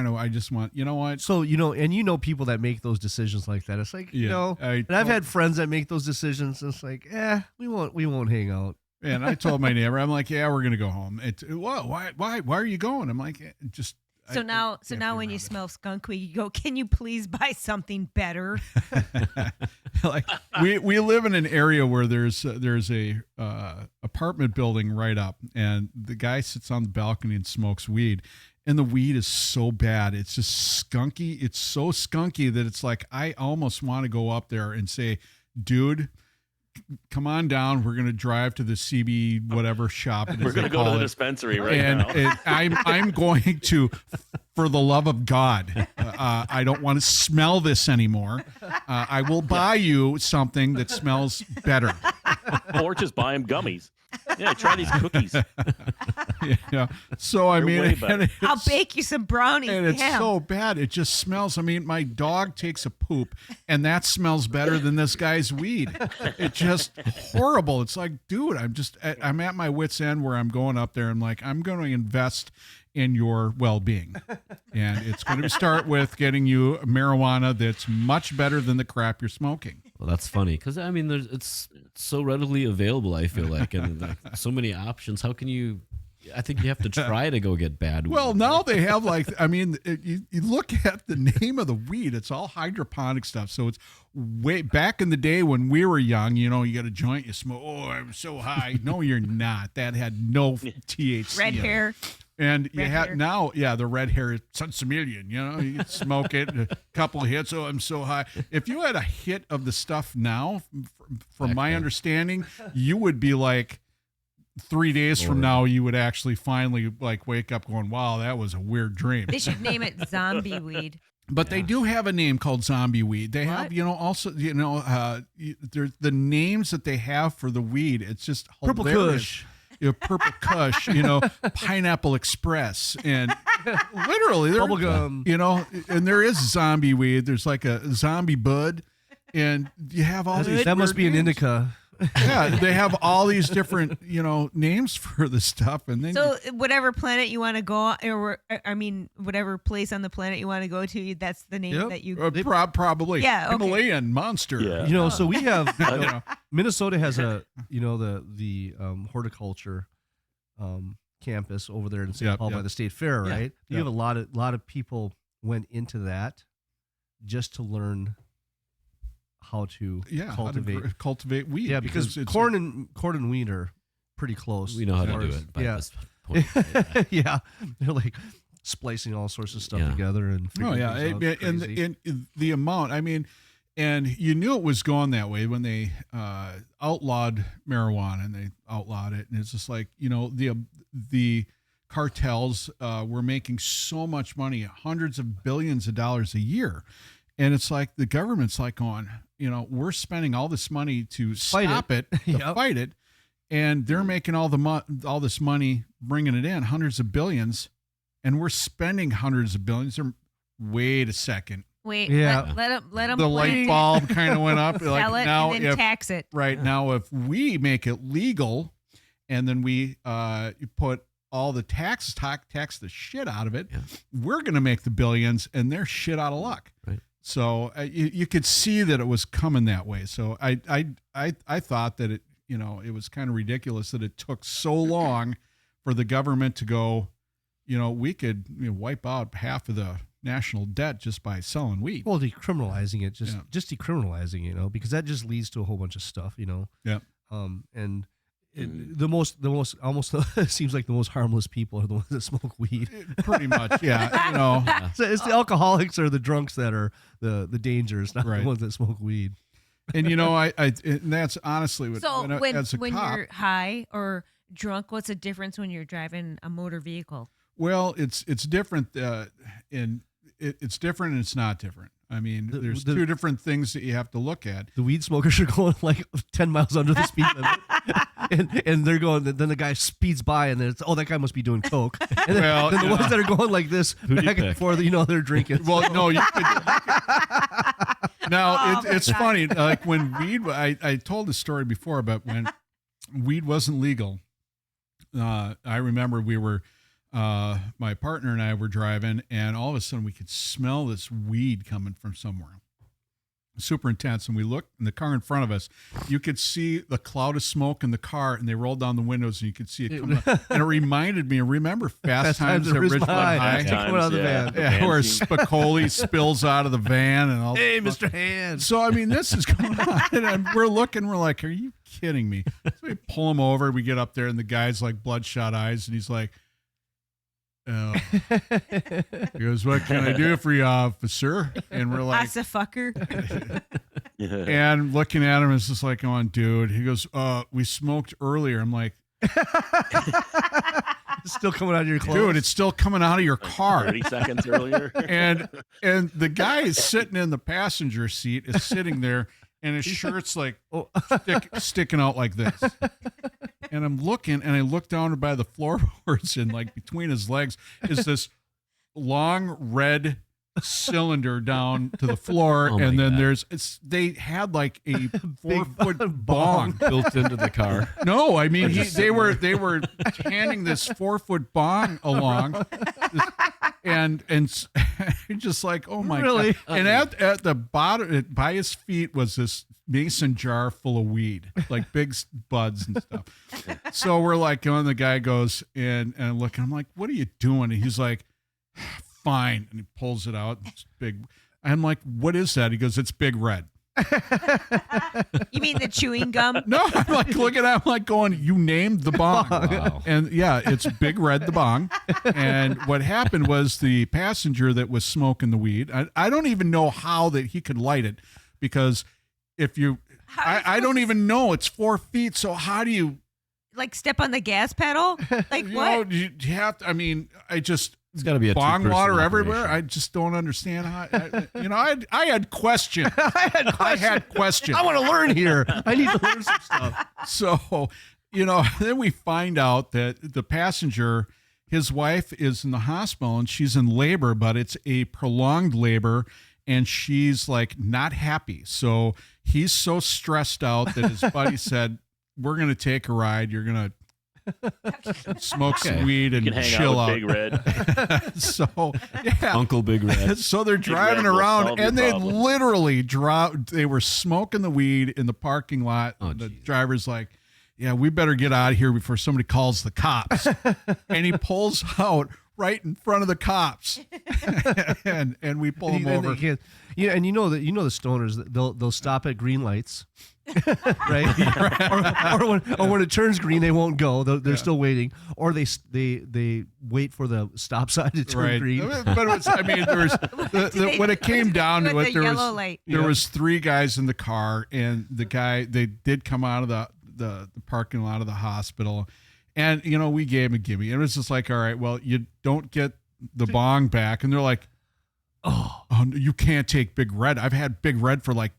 want, you know what? So and people that make those decisions like that. It's like and I've had friends that make those decisions. And it's like, we won't hang out. And I told my neighbor, I'm like, we're gonna go home. Why are you going? I'm like, just. So now when you smell skunk weed, you go, can you please buy something better? Like we live in an area where there's a apartment building right up, and the guy sits on the balcony and smokes weed, and the weed is so bad, it's just skunky. It's so skunky that it's like I almost want to go up there and say, dude, come on down. We're going to drive to the CB whatever shop. We're going to go to the dispensary now. And I'm going to, for the love of God, I don't want to smell this anymore. I will buy you something that smells better. Or just buy him gummies. Yeah, try these cookies. Yeah. So I mean, I'll bake you some brownies. And it's so bad. It just smells. I mean, my dog takes a poop, and that smells better than this guy's weed. It's just horrible. It's like, dude, I'm at my wit's end where I'm going up there. I'm like, I'm going to invest in your well-being, and it's going to start with getting you marijuana that's much better than the crap you're smoking. Well, that's funny because I mean, it's so readily available. I feel like, and like, so many options. How can you? I think you have to try to go get bad weed. Well, now they have you look at the name of the weed. It's all hydroponic stuff. So it's way back in the day when we were young. You get a joint, you smoke. Oh, I'm so high. No, you're not. That had no THC. Red hair. And you have now, the red hair, Sensimilian, you can smoke it, a couple of hits. Oh, I'm so high. If you had a hit of the stuff now, from my understanding, you would be like 3 days from now, you would actually finally wake up going, wow, that was a weird dream. They should name it zombie weed. But they do have a name called zombie weed. They have, also, there's the names that they have for the weed. It's just hilarious. Purple Kush. Purple Kush, Pineapple Express, and literally, Bubblegum. and there is zombie weed. There's like a zombie bud, and you have all these. That must be an names. indica. Yeah, they have all these different, names for the stuff, and then So whatever planet you want to go, or I mean, whatever place on the planet you want to go to, that's the name that you. probably Yeah, okay. Himalayan monster. Yeah. So we have Minnesota has a the horticulture campus over there in St. Paul by the State Fair, right? You have a lot of people went into that just to learn how to cultivate wheat. Yeah, because corn and wheat are pretty close. We know how to do it. By this point. Yeah, they're like splicing all sorts of stuff together and. And the amount. I mean, and you knew it was going that way when they outlawed marijuana, and they outlawed it, and it's just like the cartels were making so much money, hundreds of billions of dollars a year. And it's like the government's like going, we're spending all this money to stop it, to fight it, and they're making all this money, bringing it in, hundreds of billions, and we're spending hundreds of billions. Wait a second. Wait, let them. The light bulb kind of went up. Sell like it now, and then tax it. Right now, if we make it legal, and then we put all the tax the shit out of it, we're going to make the billions, and they're shit out of luck. Right. So you could see that it was coming that way. So I thought that it was kind of ridiculous that it took so long for the government to go, we could wipe out half of the national debt just by selling weed. Well, decriminalizing it, just decriminalizing, because that just leads to a whole bunch of stuff, Yeah. And the most almost seems like the most harmless people are the ones that smoke weed. Pretty much, yeah. So it's the alcoholics or the drunks that are the dangers, not the ones that smoke weed. And and that's honestly what. So when cop, you're high or drunk, what's the difference when you're driving a motor vehicle? Well, it's different. It's different and it's not different. I mean, there's two different things that you have to look at. The weed smokers are going like 10 miles under the speed limit, and they're going. Then the guy speeds by, and then it's that guy must be doing coke. And then the ones that are going like this back and forth, they're drinking. Well, no, you could. Now it's funny. Like when weed, I told the story before, but when weed wasn't legal, I remember we were. My partner and I were driving, and all of a sudden we could smell this weed coming from somewhere. Super intense. And we looked in the car in front of us. You could see the cloud of smoke in the car, and they rolled down the windows, and you could see it coming up. And it reminded me, remember Fast Times at Ridgemont High? Coming out of the van. Yeah, where Spicoli spills out of the van and all. Hey, Mr. Hand. So, I mean, this is going on. And we're looking, we're like, are you kidding me? So we pull him over. We get up there, and the guy's like bloodshot eyes, and he's like, he goes, what can I do for you, officer? And we're like, That's a fucker. And looking at him, it's just like going, dude. He goes, we smoked earlier. I'm like, it's still coming out of your clothes. Dude, it's still coming out of your car. 30 seconds earlier. and the guy is sitting in the passenger seat, is sitting there, and his shirt's like sticking out like this. And I'm looking, and I look down by the floorboards, and like between his legs is this long red cylinder down to the floor, and then they had like a 4-foot bong built into the car. No, I mean they were handing this 4-foot bong along, and just like, oh my God. And at the bottom by his feet was this mason jar full of weed, like big buds and stuff. So we're like going, the guy goes and I'm looking, I'm like, what are you doing? And he's like, fine. And he pulls it out. It's big. I'm like, what is that? He goes, it's Big Red. You mean the chewing gum? No, I'm like looking at him like going, you named the bong. Wow. And yeah, it's Big Red the bong. And what happened was the passenger that was smoking the weed, I don't even know how that he could light it, because if you, I don't even know, it's 4 feet. So how do you like step on the gas pedal? Like you what? know, you have to, I mean, It's got to be a bong two-person water operation. everywhere. I just don't understand how. I had questions. I had questions. I want to learn here. I need to learn some stuff. So, then we find out that the passenger, his wife is in the hospital and she's in labor, but it's a prolonged labor and she's like not happy. So he's so stressed out that his buddy said, we're going to take a ride. You're going to smoke some weed and You can hang chill out out. with Big Red. So, yeah. Uncle Big Red. So they're driving Red will around solve your and they problem. literally they were smoking the weed in the parking lot. Oh, the geez. driver's like, yeah, we better get out of here before somebody calls the cops. And he pulls out right in front of the cops. and we pull him over. Yeah, and you know the stoners, they'll stop at green lights. Right? or when it turns green, they won't go. They're still waiting, or they wait for the stop sign to turn green. But it was, I mean, there was when it came down to it, there was 3 guys in the car, and they did come out of the parking lot of the hospital, and we gave him a gimme. And it was just like, all right, well, you don't get the bong back, and they're like, oh, you can't take Big Red. I've had Big Red for like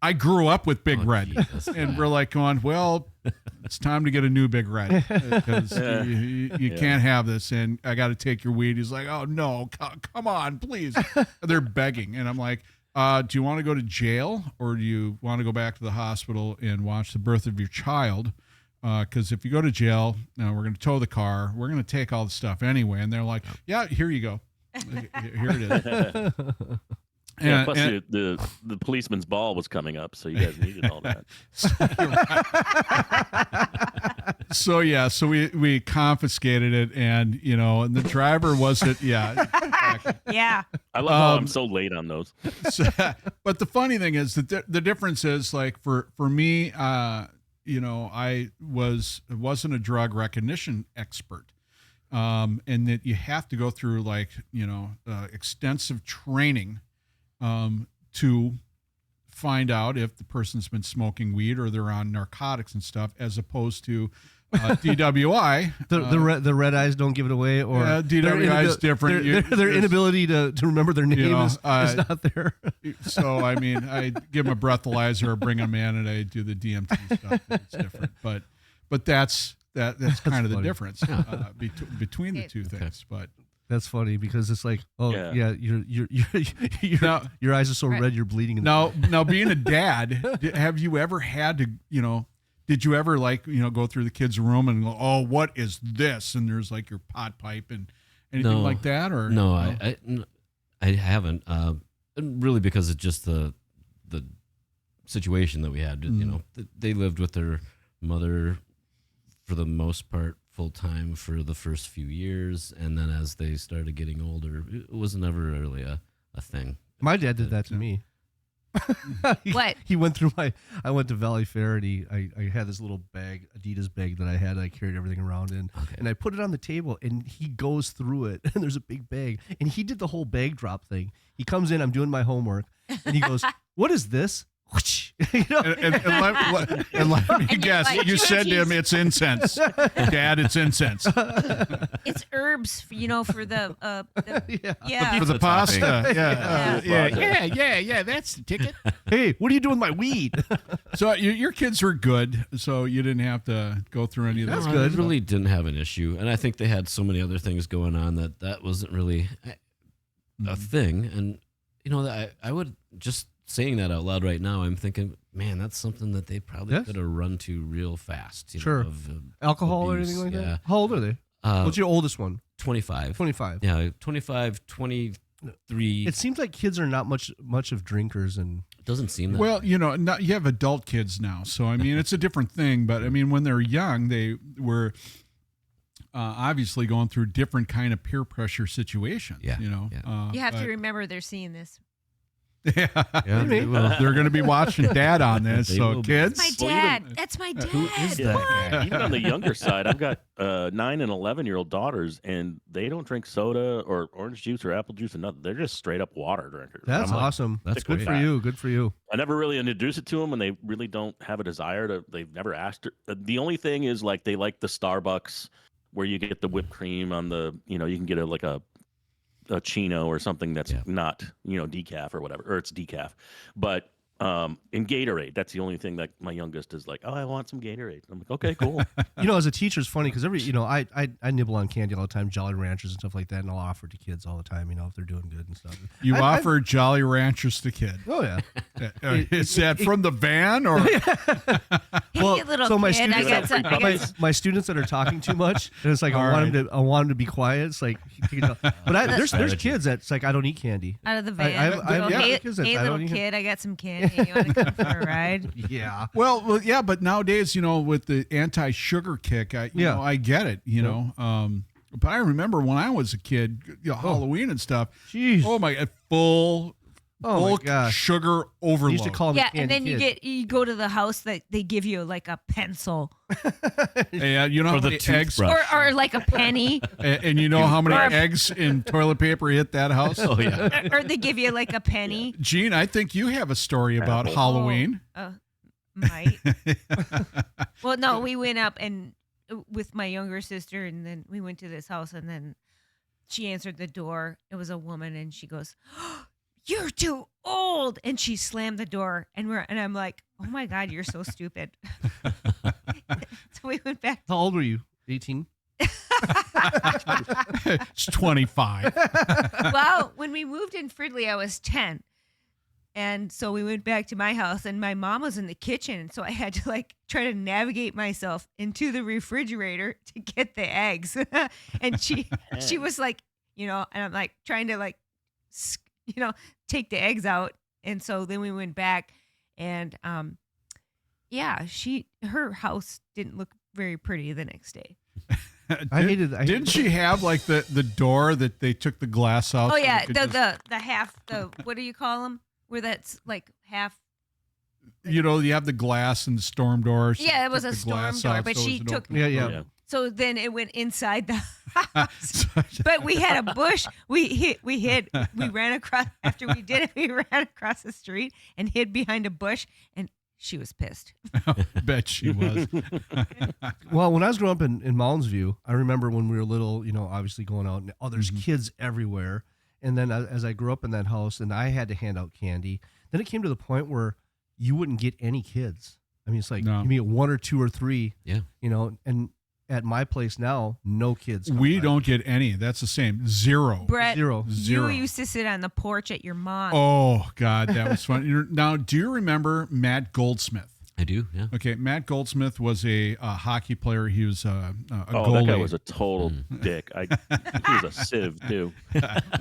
I grew up with Big Red. Jesus. And we're like going, well, it's time to get a new Big Red because you can't have this. And I got to take your weed. He's like, oh, no, come on, please. They're begging. And I'm like, do you want to go to jail or do you want to go back to the hospital and watch the birth of your child? Because if you go to jail, we're going to tow the car. We're going to take all the stuff anyway. And they're like, yeah, here you go. Here it is. Yeah, plus the policeman's ball was coming up, so you guys needed all that. So we confiscated it, and and the driver wasn't. Yeah, exactly. Yeah. I love how I'm so late on those. But the funny thing is that the difference is like for me, I wasn't a drug recognition expert. And that you have to go through like extensive training to find out if the person's been smoking weed or they're on narcotics and stuff, as opposed to DWI. The red eyes don't give it away, or DWI is different. Their inability to remember their name is not there. So I mean, I give them a breathalyzer or bring them in, and I do the DMT stuff. It's different, but that's kind of the difference between the two things. But that's funny because it's like, your eyes are so red you're bleeding. Now being a dad, have you ever had to did you ever go through the kids' room and go, oh, what is this? And there's like your pot pipe and anything like that, or no? I haven't really, because it's just the situation that we had. They lived with their mother for the most part full time for the first few years, and then as they started getting older, it was never really a thing. My dad did that to me. What? He went through I went to Valley Fair, and I had this little bag, Adidas bag that I had. I carried everything around in, and I put it on the table, and he goes through it, and there's a big bag, and he did the whole bag drop thing. He comes in, I'm doing my homework, and he goes, "What is this?" and let me guess, you said to him, "It's incense, Dad. It's incense. It's herbs, for the for the pasta. Yeah. That's the ticket." Hey, what are you doing with my weed? So your kids were good, so you didn't have to go through any of that. That's good. I really didn't have an issue, and I think they had so many other things going on that wasn't really a thing. And I would just. Saying that out loud right now, I'm thinking, man, that's something that they probably could have run to real fast. Sure. Alcohol or anything like that? How old are they? What's your oldest one? 25. 25. Yeah, 25, 23. It seems like kids are not much of drinkers. And it doesn't seem that well, way. you have adult kids now. So, I mean, it's a different thing. But, I mean, when they're young, they were obviously going through different kind of peer pressure situations. Yeah. You have to remember they're seeing this. Yeah, they're going to be watching Dad on this. So kids, that's my dad. That's my dad. Who is that guy? Even on the younger side, I've got 9 and 11-year-old daughters, and they don't drink soda or orange juice or apple juice or nothing. They're just straight up water drinkers. That's awesome. That's good for you. Good for you. I never really introduced it to them, and they really don't have a desire to. They've never asked her. The only thing is like they like the Starbucks where you get the whipped cream on the. You can get a chino or something that's not decaf or whatever, or it's decaf, but In Gatorade. That's the only thing that my youngest is like, oh, I want some Gatorade. I'm like, okay, cool. As a teacher, it's funny because I nibble on candy all the time, Jolly Ranchers and stuff like that, and I'll offer it to kids all the time, if they're doing good and stuff. You offer Jolly Ranchers to kids. Oh yeah. Is that from the van or? Hey, little my kid, students, my students that are talking too much, and it's like I want them to be quiet. It's like, but there's kids that's like I don't eat candy. out of the van. I Go, have hey, kids that hey I little don't even- kid, I got some candy. You want to come for a ride? Yeah. Well, yeah, but nowadays, with the anti-sugar kick, I get it, but I remember when I was a kid, Halloween and stuff. Jeez. Oh my God, full my gosh. sugar overload. I used to call them Yeah, the and candy then kid. you go to the house that they give you like a pencil Yeah, you know Or how the many eggs, toothbrush. or like a penny, and you know how many Or a- eggs in toilet paper hit that house. Oh yeah. or they give you like a penny. Gene, I think you have a story about Apple. Halloween. Might. Well, no, we went up and with my younger sister, and then we went to this house, and then she answered the door. It was a woman, and she goes, "You're too old," and she slammed the door, and I'm like, "Oh my God, you're so stupid." So we went back. How old were you? 18. It's 25. Well, when we moved in Fridley, I was 10. And so we went back to my house, and my mom was in the kitchen. So I had to like try to navigate myself into the refrigerator to get the eggs. And she was like, and I'm like trying to like, take the eggs out. And so then we went back, and her house didn't look very pretty the next day. Didn't she have like the door that they took the glass out? Oh so yeah, you could the half, what do you call them? Where that's like half. you have the glass and the storm door. She Yeah, it was took a the storm glass door, out but so it she was an took. open- Yeah. So then it went inside the house. But we had a bush. We ran across after we did it. We ran across the street and hid behind a bush, and she was pissed. Bet she was. Well, when I was growing up in Mounds View, I remember when we were little, obviously going out, and there's kids everywhere. And then as I grew up in that house, and I had to hand out candy, then it came to the point where you wouldn't get any kids. I mean, it's like No. you get one or two or three. Yeah. And at my place now, no kids. come We by. don't get any. That's the same. Zero. Brett, Zero. Zero. you used to sit on the porch at your mom. Oh God, that was fun. Now, do you remember Matt Goldsmith? I do. Yeah. Okay, Matt Goldsmith was a hockey player. He was a Oh, goalie. that guy was a total dick. He was a sieve too. No,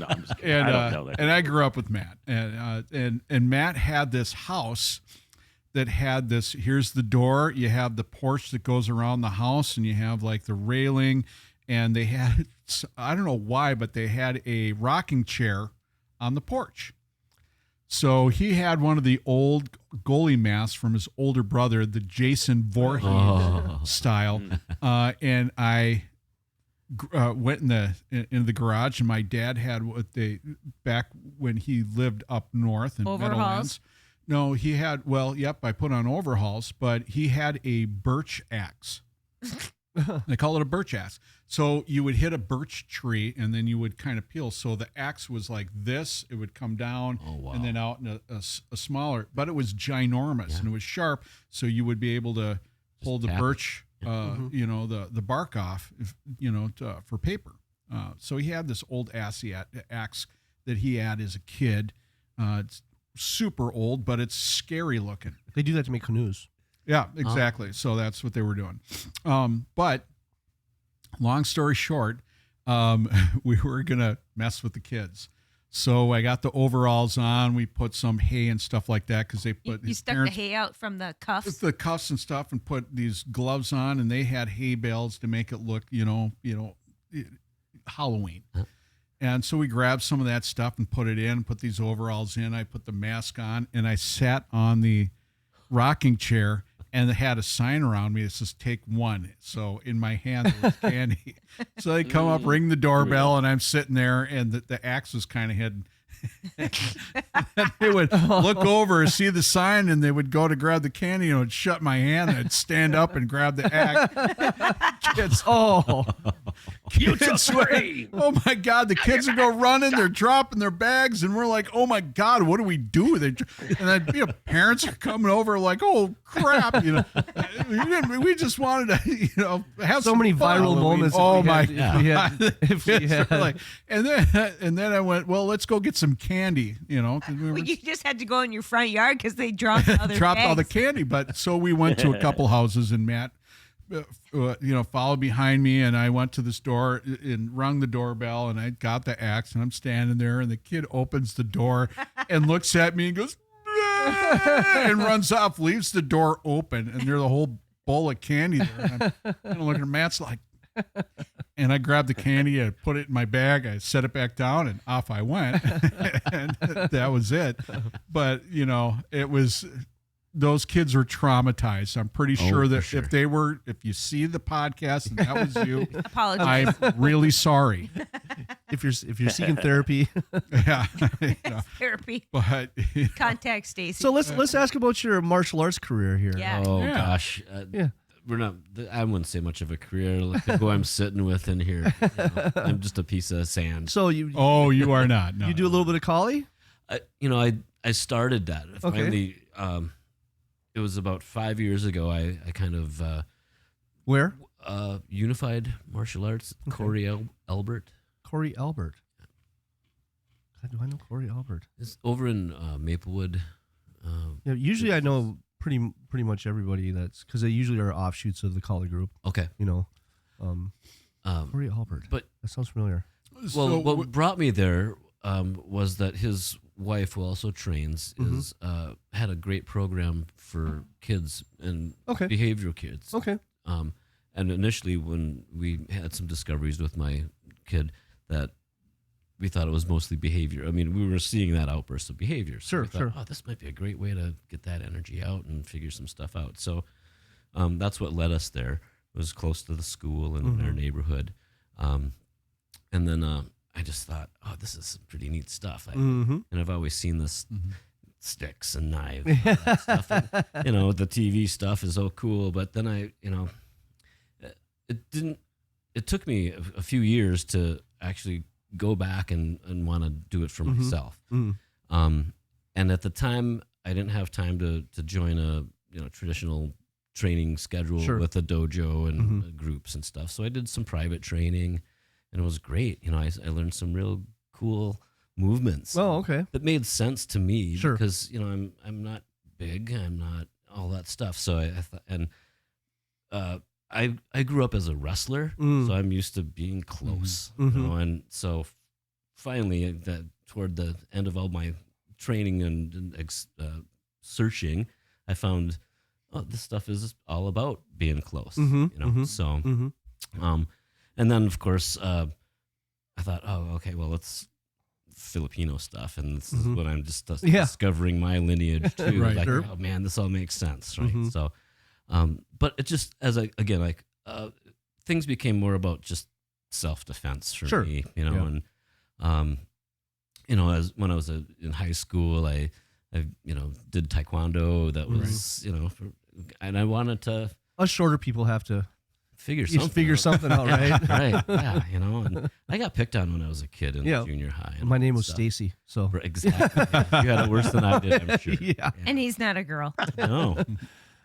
I'm just kidding. and I don't know that. and I grew up with Matt, and Matt had this house that had this. Here's the door. You have the porch that goes around the house, and you have like the railing, and they had, I don't know why, but they had a rocking chair on the porch. So he had one of the old goalie masks from his older brother, the Jason Voorhees style, and I went in the garage, and my dad had what they back when he lived up north in Overalls? Meadowlands. No, he had I put on overhauls, but he had a birch axe. They call it a birch axe. So you would hit a birch tree, and then you would kind of peel. So the axe was like this; it would come down, and then out in a smaller. But it was ginormous, and it was sharp. So you would be able to pull the tap it. birch, the bark off, for paper. So he had this old axe that he had as a kid. It's super old, but it's scary looking. They do that to make canoes. Yeah, exactly. So that's what they were doing. But long story short, we were going to mess with the kids. So I got the overalls on. We put some hay and stuff like that because they put You his stuck parents, the hay out from the cuffs. the cuffs and stuff, and put these gloves on, and they had hay bales to make it look, Halloween. Huh. And so we grabbed some of that stuff and put it in, put these overalls in. I put the mask on, and I sat on the rocking chair, and it had a sign around me that says "Take one." So in my hand there was candy. So they come up, ring the doorbell, and I'm sitting there, and the axe was kind of hidden. They would look over, see the sign, and they would go to grab the candy, and it would shut my hand, and I'd stand up and grab the axe. kids. Oh my God, the kids would go running, they're dropping their bags, and we're like, oh my God, what do we do? And then parents are coming over like, oh crap, we just wanted to, have so many fun. viral moments. Oh my God. If we had. Like, and then I went, well, let's go get some candy, 'cause we were You just had to go in your front yard because they dropped all their dropped all the bags. candy. But so we went to a couple houses, and Matt, followed behind me, and I went to this door and rung the doorbell, and I got the axe, and I'm standing there, and the kid opens the door and looks at me and goes, and runs off, leaves the door open, and there's a whole bowl of candy there. And I'm kind of looking at Matt's like, and I grabbed the candy, I put it in my bag, I set it back down, and off I went. And that was it. But, it was, those kids were traumatized. I'm pretty sure that sure. if you see the podcast and that was you, Apologize. I'm really sorry. If you're seeking therapy. Yeah. Therapy. But Contact Stacy. So let's ask about your martial arts career here. Yeah. Oh Yeah. gosh. Yeah. We're not. I wouldn't say much of a career. Look at who I'm sitting with in here. I'm just a piece of sand. So you you are not. No, you do a little bit of collie? I started that. Okay. Finally, it was about 5 years ago. I kind of Where? unified martial arts. Okay. Corey Albert. Corey Albert. God, do I know Corey Albert? It's over in Maplewood. Yeah, usually I know pretty much everybody because they usually are offshoots of the collie group. Okay. Corey Albert. But That sounds familiar. well, So what brought me there was that his wife, who also trains, is had a great program for kids and Okay. behavioral kids. Okay. And initially, when we had some discoveries with my kid, that we thought it was mostly behavior. I mean, we were seeing that outburst of behavior. So Sure, we thought, sure. oh, this might be a great way to get that energy out and figure some stuff out. So that's what led us there. It was close to the school and in our neighborhood. And then I just thought, oh, this is some pretty neat stuff. Mm-hmm. And I've always seen this sticks and knives and all that stuff. And, the TV stuff is so cool. But then it took me a few years to actually go back and want to do it for myself. Mm-hmm. And at the time, I didn't have time to join a traditional training schedule Sure. with a dojo and groups and stuff. So I did some private training, and it was great. I learned some real cool movements. Oh, okay. That made sense to me Sure. because I'm not big, I'm not all that stuff. So I thought, and I grew up as a wrestler, so I'm used to being close, and so finally, toward the end of all my training and searching, I found, oh, this stuff is all about being close, So, and then of course, I thought, oh, okay, well, it's Filipino stuff, and this is when I'm just discovering my lineage too. Right. Like, Sure. oh man, this all makes sense, right? So. But it just things became more about just self-defense for Sure. me, Yeah. and as when I was in high school, I did taekwondo. That was and I wanted to Us shorter people have to figure you figure something out, right? right? Yeah, and I got picked on when I was a kid in junior high. and My all name that was stuff. Stacy, so Exactly. You had it worse than I did, I'm sure. yeah. And he's not a girl. No.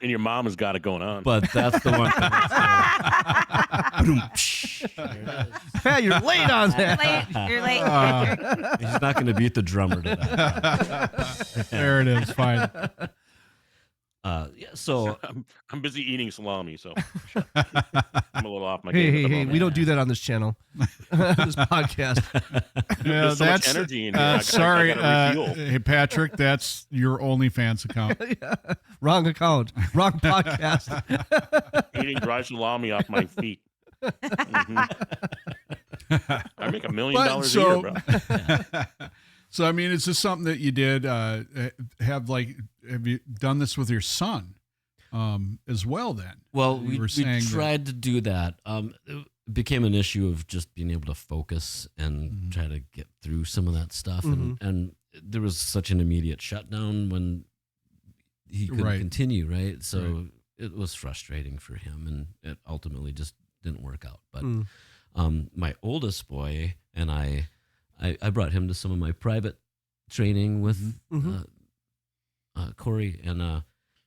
And your mom has got it going on. But that's the one thing. Yeah, you're late on that. You're late. He's not going to beat the drummer to that. there it is. Fine. So I'm busy eating salami, so I'm a little off my Hey, game. hey, at the hey! moment. We don't do that on this channel, this podcast. There's so much energy in here. Sorry, I gotta refuel. hey Patrick, that's your OnlyFans account. Wrong account, wrong podcast. Eating dry salami off my feet. Mhm. I make $1 million a year, bro. So I mean, is this something that you did? Have you done this with your son as well? Then, Well, You we were saying that- tried to do that. It became an issue of just being able to focus and try to get through some of that stuff. And there was such an immediate shutdown when he couldn't Right. continue, right? So it was frustrating for him, and it ultimately just didn't work out. But My oldest boy and I brought him to some of my private training with Corey, and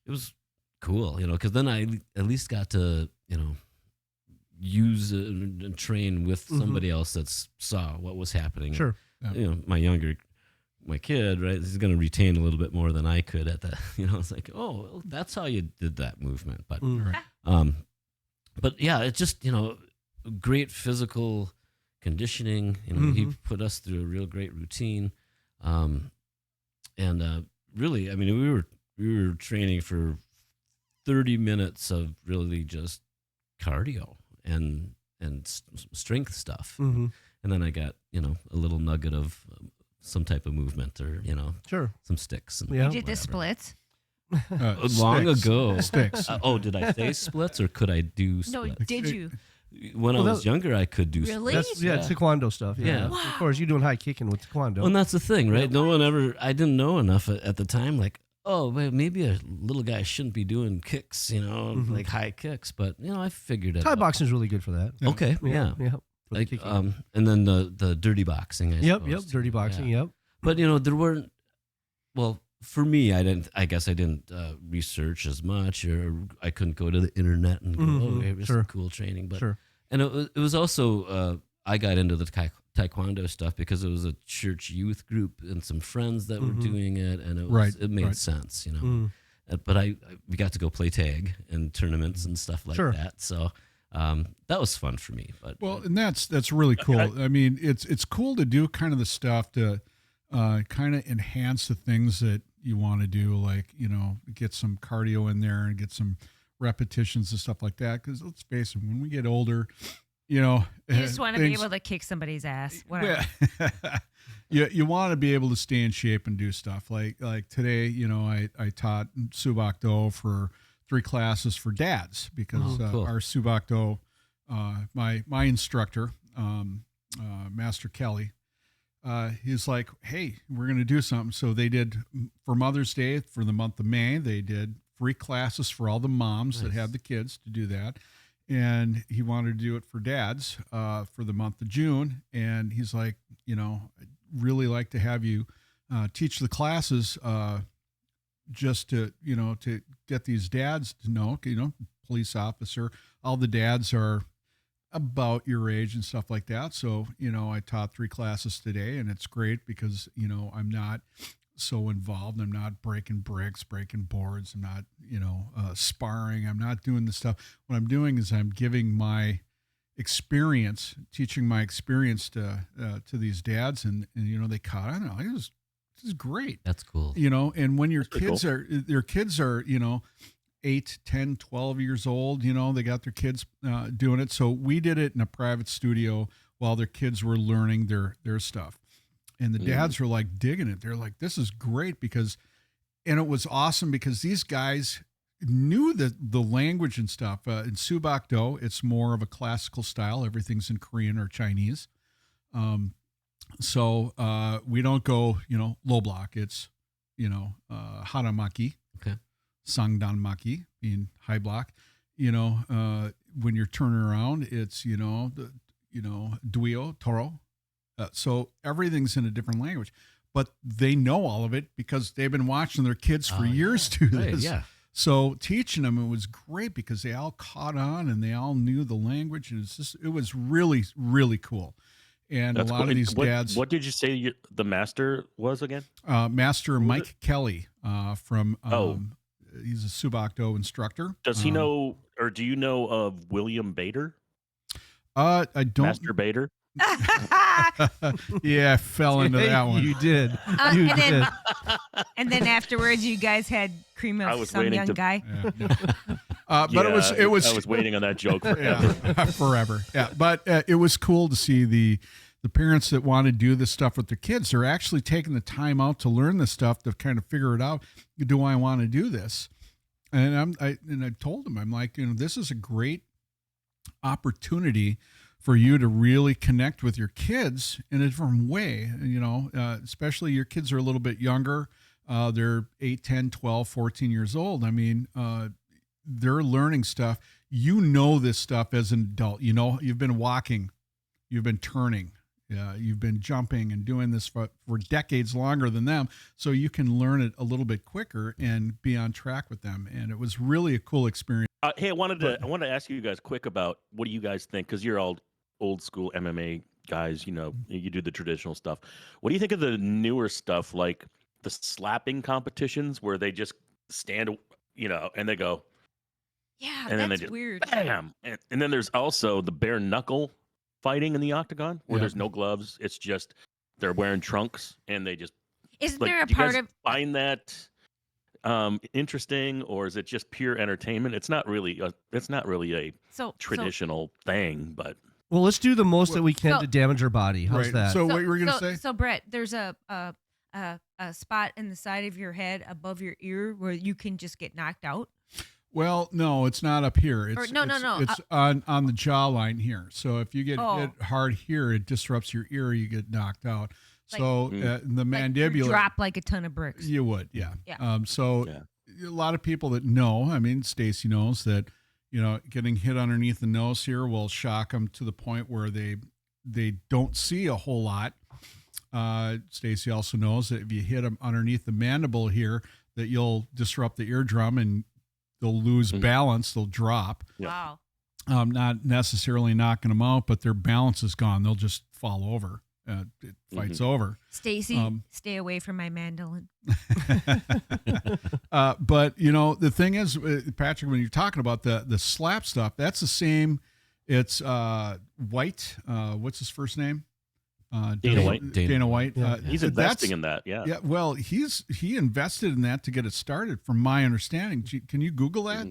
it was cool, because then I at least got to, use and train with somebody else that saw what was happening. Sure. My kid, right, he's going to retain a little bit more than I could at that. It's like, oh, well, that's how you did that movement. But, but yeah, it's just, great physical conditioning. He put us through a real great routine. And really, I mean, we were training for 30 minutes of really just cardio and strength stuff. And then I got, a little nugget of some type of movement or, sure, some sticks. And You did the splits? long Sticks. ago. Sticks. Did I say splits or could I do No, splits? did you? When I was younger, I could do Really? splits. That's taekwondo stuff. Yeah. Yeah. Of course, you're doing high kicking with taekwondo. Well, and that's the thing, right? I didn't know enough at the time. Like, oh, well, maybe a little guy shouldn't be doing kicks, like high kicks. But, I figured it Thai out. boxing is really good for that. Okay, yeah. Yeah. For the Like, kicking. and then the dirty boxing, I Yep. suppose. Dirty boxing. Yeah. Yep. But, there weren't, well, for me, I guess I didn't research as much, or I couldn't go to the internet and go, here's some cool training. But, Sure. And it was also, I got into the taekwondo stuff because it was a church youth group and some friends that were doing it, and it made sense, But we got to go play tag and tournaments and stuff like that, so that was fun for me. But and that's really cool. I mean, it's cool to do kind of the stuff to kind of enhance the things that you want to do, like get some cardio in there and get some repetitions and stuff like that. Because let's face it, when we get older, you just want to be able to kick somebody's ass. Whatever. You want to be able to stay in shape and do stuff like today. I taught Subak Do for 3 classes for dads because cool. our Subak Do, my instructor, Master Kelly, he's like, hey, we're going to do something. So they did for Mother's Day for the month of May. They did free classes for all the moms that have the kids to do that. And he wanted to do it for dads for the month of June. And he's like, I'd really like to have you teach the classes just to get these dads to know, police officer, all the dads are about your age and stuff like that. So, I taught 3 classes today, and it's great because, I'm not so involved. I'm not breaking bricks, breaking boards. I'm not, sparring. I'm not doing the stuff. What I'm doing is I'm giving my experience, teaching my experience to these dads, and they caught on. This is great. that's cool. And when your That's pretty kids are, 8, 10, 12 years old, they got their kids doing it. So we did it in a private studio while their kids were learning their stuff. And the dads were like digging it. They're like, this is great and it was awesome because these guys knew the language and stuff. In Subak Do, it's more of a classical style. Everything's in Korean or Chinese. So we don't go, low block. It's, haramaki. Okay. Sangdanmaki, being high block. When you're turning around, it's, duyo, toro. So everything's in a different language. But they know all of it because they've been watching their kids for years do this. Yeah. So teaching them, it was great because they all caught on and they all knew the language. And it was really, really cool. And That's a lot cool. of these dads. What did you say the master was again? Master Mike Kelly from. He's a Subak Do instructor. Does he know, or do you know of William Bader? I don't. Master Bader? Yeah, I fell into that one. You did. and then and then afterwards, you guys had cream I of was some waiting young to- guy. But it was. I was waiting on that joke forever. Yeah, forever. Yeah, but it was cool to see the parents that want to do this stuff with their kids. They're actually taking the time out to learn this stuff to kind of figure it out. Do I want to do this? And I told them, I'm like, this is a great opportunity for you to really connect with your kids in a different way. Especially your kids are a little bit younger. They're 8, 10, 12, 14 years old. I mean, they're learning stuff. This stuff as an adult. You've been walking you've been turning. You've been jumping and doing this for decades longer than them, so you can learn it a little bit quicker and be on track with them. And it was really a cool experience. Hey, I wanted to ask you guys quick about what do you guys think, because you're all old school MMA guys. You do the traditional stuff. What do you think of the newer stuff, like the slapping competitions where they just stand, and they go, Yeah, and then they that's just weird. bam, and then there's also the bare knuckle fighting in the octagon where Yeah. there's no gloves. It's just they're wearing trunks and they just Isn't like. there a Do you part guys of find that interesting, or is it just pure entertainment? It's not really a so traditional thing, but Well, let's do the most that we can So- to damage our body. How's Right. that? So what you were gonna say? So Brett, there's a spot in the side of your head above your ear where you can just get knocked out. Well, no, it's not up here. It's no. It's on the jawline here. So if you get Oh. hit hard here, it disrupts your ear. You get knocked out. Like- So the Like, you mandibular, drop like a ton of bricks. you would, yeah. Yeah. So Yeah. a lot of people that know, I mean, Stacy knows that, getting hit underneath the nose here will shock them to the point where they don't see a whole lot. Stacy also knows that if you hit them underneath the mandible here, that you'll disrupt the eardrum and they'll lose balance. They'll drop. Yeah. Wow. Not necessarily knocking them out, but their balance is gone. They'll just fall over. Fight's over. Stacy, stay away from my mandolin. But the thing is, Patrick, when you're talking about the slap stuff, that's the same. It's White. What's his first name? Dana White. Dana White. Yeah. He's investing in that. Yeah. Yeah. Well, he invested in that to get it started, from my understanding. Can you Google that?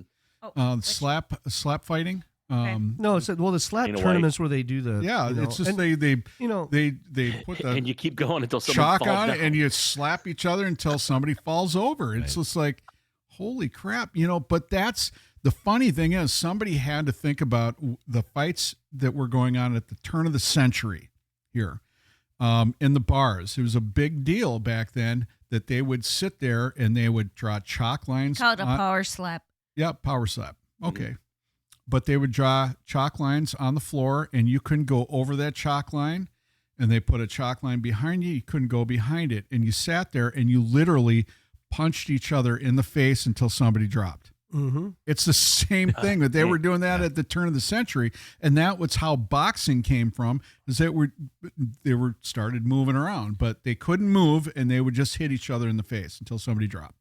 Oh, Slap fighting. No, it's the slap Dana White. tournaments where they do the Yeah, it's just and, they put the And you keep going until someone chalk falls on down. it and you slap each other until somebody falls over. It's Right. just like, holy crap, But that's the funny thing is, somebody had to think about the fights that were going on at the turn of the century here in the bars. It was a big deal back then that they would sit there and they would draw chalk lines. call it a power slap. Yeah, power slap. Okay. But they would draw chalk lines on the floor and you couldn't go over that chalk line. And they put a chalk line behind you. You couldn't go behind it. And you sat there and you literally punched each other in the face until somebody dropped. Mm-hmm. It's the same thing that they were doing that at the turn of the century. And that was how boxing came from, is that they were started moving around, but they couldn't move and they would just hit each other in the face until somebody dropped.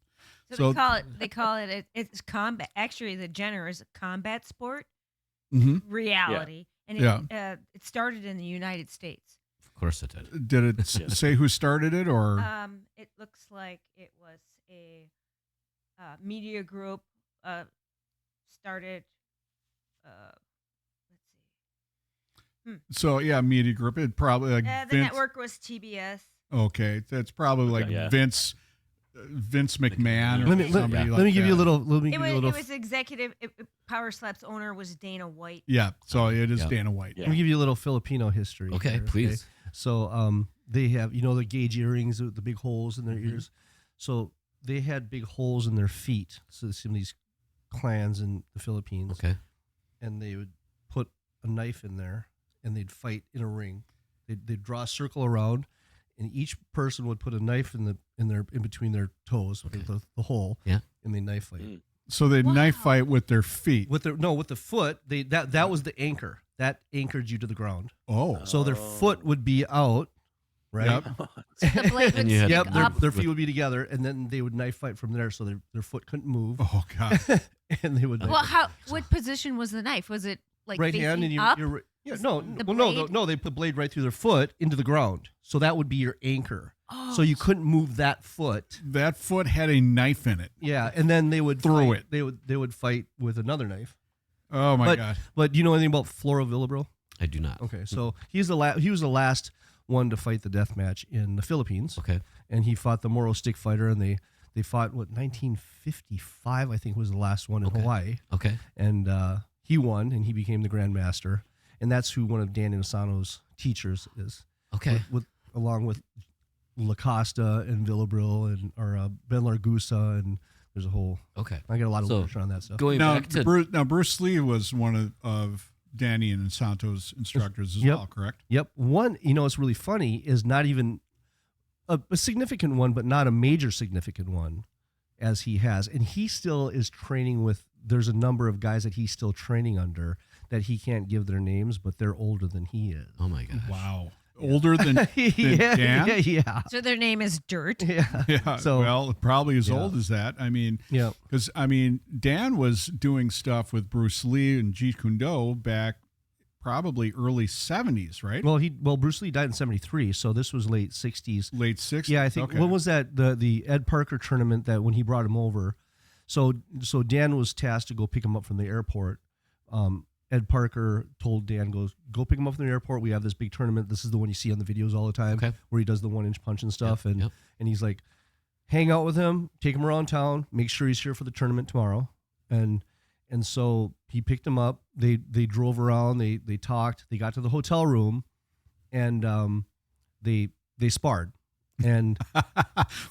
So they call it it's combat. Actually, the genre is a combat sport reality, and it started in the United States. Of course it did. Did it say who started it, or? It looks like it was a media group started. Let's see. So yeah, media group. It probably like The Vince. network was TBS. Okay, that's probably like yeah. Vince McMahon or Let me somebody like let me give you a that. little. Let me It give you a little. was executive. Power Slap's owner was Dana White. Yeah, so it is Yeah. Dana White. Yeah. Let me give you a little Filipino history. Okay, here, please. So they have the gauge earrings with the big holes in their ears. So they had big holes in their feet. So some of these clans in the Philippines. Okay. And they would put a knife in there and they'd fight in a ring. They'd draw a circle around, and each person would put a knife in between their toes, Okay. the hole. Yeah. And they knife fight. So they Wow. knife fight with their feet. With the foot, that was the anchor. That anchored you to the ground. Oh, So their foot would be out, right? Yep. The blade would And you had- stick Yep, up. their feet would be together, and then they would knife fight from there. So their foot couldn't move, oh God. and they would. knife Well, fight. what position was the knife? Was it like right facing hand, and up? you're yeah, Is no, the well, no, blade- no, they put the blade right through their foot into the ground. So that would be your anchor. Oh, So you couldn't move that foot. That foot had a knife in it. Yeah, and then they would Through fight, it. They would fight with another knife. Oh my God. But do you know anything about Floro Villabro? I do not. Okay, so he was the last one to fight the death match in the Philippines. Okay. And he fought the Moro stick fighter, and they fought 1955, I think, was the last one in Okay. Hawaii, Okay. and he won, and he became the Grand Master, and that's who one of Dan Inosanto's teachers is. Okay. Along with Lacosta and Villabril and Ben Largusa, and there's a whole. Okay. I got a lot of So, literature on that stuff. Going Now back to Bruce Lee was one of Danny and Santo's instructors as Yep. well, correct? Yep. One, it's really funny, is not even a significant one, but not a major significant one as he has. And he still is training with, there's a number of guys that he's still training under that he can't give their names, but they're older than he is. Oh my gosh. Wow. Older than Dan? Yeah. So their name is Dirt. Yeah. Yeah, So- well, probably as Yeah. old as that. I mean, Yeah. because Dan was doing stuff with Bruce Lee and Jeet Kune Do back probably early 70s, right? Well, Bruce Lee died in 73, so this was late 60s. Late 60s. Yeah, I think Okay. what was that the Ed Parker tournament that when he brought him over. So Dan was tasked to go pick him up from the airport. Ed Parker told Dan, go pick him up from the airport. We have this big tournament. This is the one you see on the videos all the time, Okay. where he does the 1-inch punch and stuff. Yep, yep. And he's like, hang out with him, take him around town, make sure he's here for the tournament tomorrow. And so he picked him up. They drove around. They talked. They got to the hotel room, and they sparred. And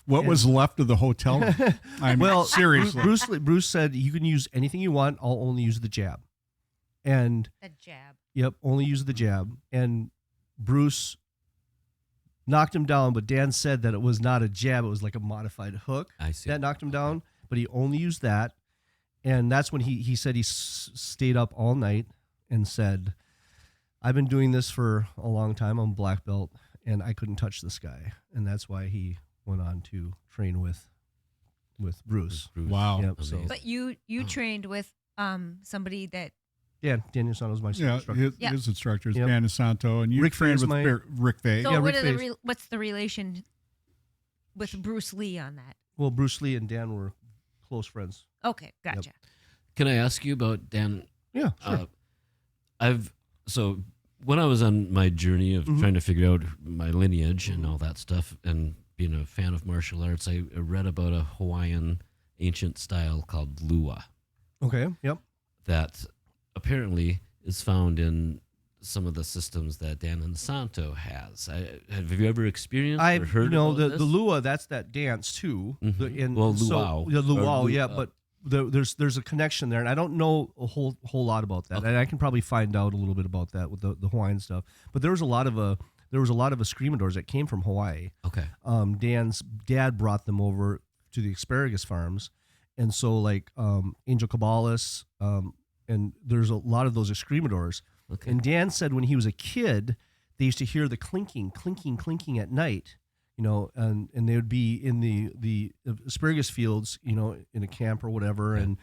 What was left of the hotel room? I mean, well, seriously. Bruce said, you can use anything you want. I'll only use the jab. And A jab. yep, only use the jab. And Bruce knocked him down, but Dan said that it was not a jab. It was like a modified hook I see. that knocked him down, but he only used that. And that's when he said he stayed up all night and said, I've been doing this for a long time. I'm black belt, and I couldn't touch this guy. And that's why he went on to train with Bruce. Wow. Yep, so- Amazing. But you trained with somebody that Yeah, Daniel San was my Yeah, instructor. his instructor is Yep. Dan Santo, and you Rick trained Faye's with my- Rick Faye. so Yeah, what Rick are Faye's- what's the relation with Bruce Lee on that? Well, Bruce Lee and Dan were close friends. Okay, gotcha. Can I ask you about Dan? Yeah, sure. So when I was on my journey of Mhm. trying to figure out my lineage and all that stuff, and being a fan of martial arts, I read about a Hawaiian ancient style called lua Okay. Yep. that apparently is found in some of the systems that Dan and Santo has. Have you ever experienced or I've heard about the this? lua. That's that dance too. Mhm. Well, luau. Yeah, luau. Or Yeah, lu- but there's a connection there, and I don't know a whole lot about that, Okay. and I can probably find out a little bit about that with the Hawaiian stuff. But there was a lot of escrimadors that came from Hawaii. Okay. Dan's dad brought them over to the asparagus farms, and so like Angel Caballas, and there's a lot of those escrimadors. Okay. And Dan said when he was a kid, they used to hear the clinking at night, and they would be in the asparagus fields, in a camp or whatever, Yeah.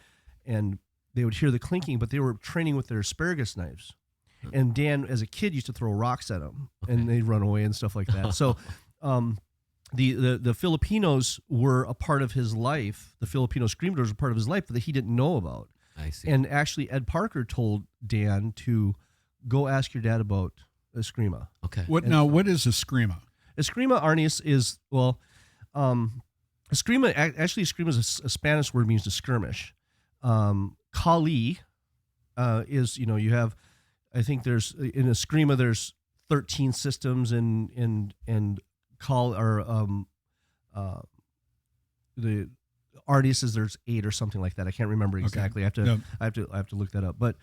and they would hear the clinking, but they were training with their asparagus knives. And Dan, as a kid, used to throw rocks at them, and Okay. they'd run away and stuff like that. So, the Filipinos were a part of his life. The Filipino screamadors were part of his life, but that he didn't know about. I see. And actually, Ed Parker told Dan to go ask your dad about Eskrima. Okay. What is a screama? Eskrima, Arnis, is, Eskrima, actually, Eskrima is a Spanish word, means to skirmish. Kali is, you have, I think there's, in Eskrima, there's 13 systems, and call, or the Arnis is there's 8 or something like that. I can't remember exactly. Yep. I have to look that up. But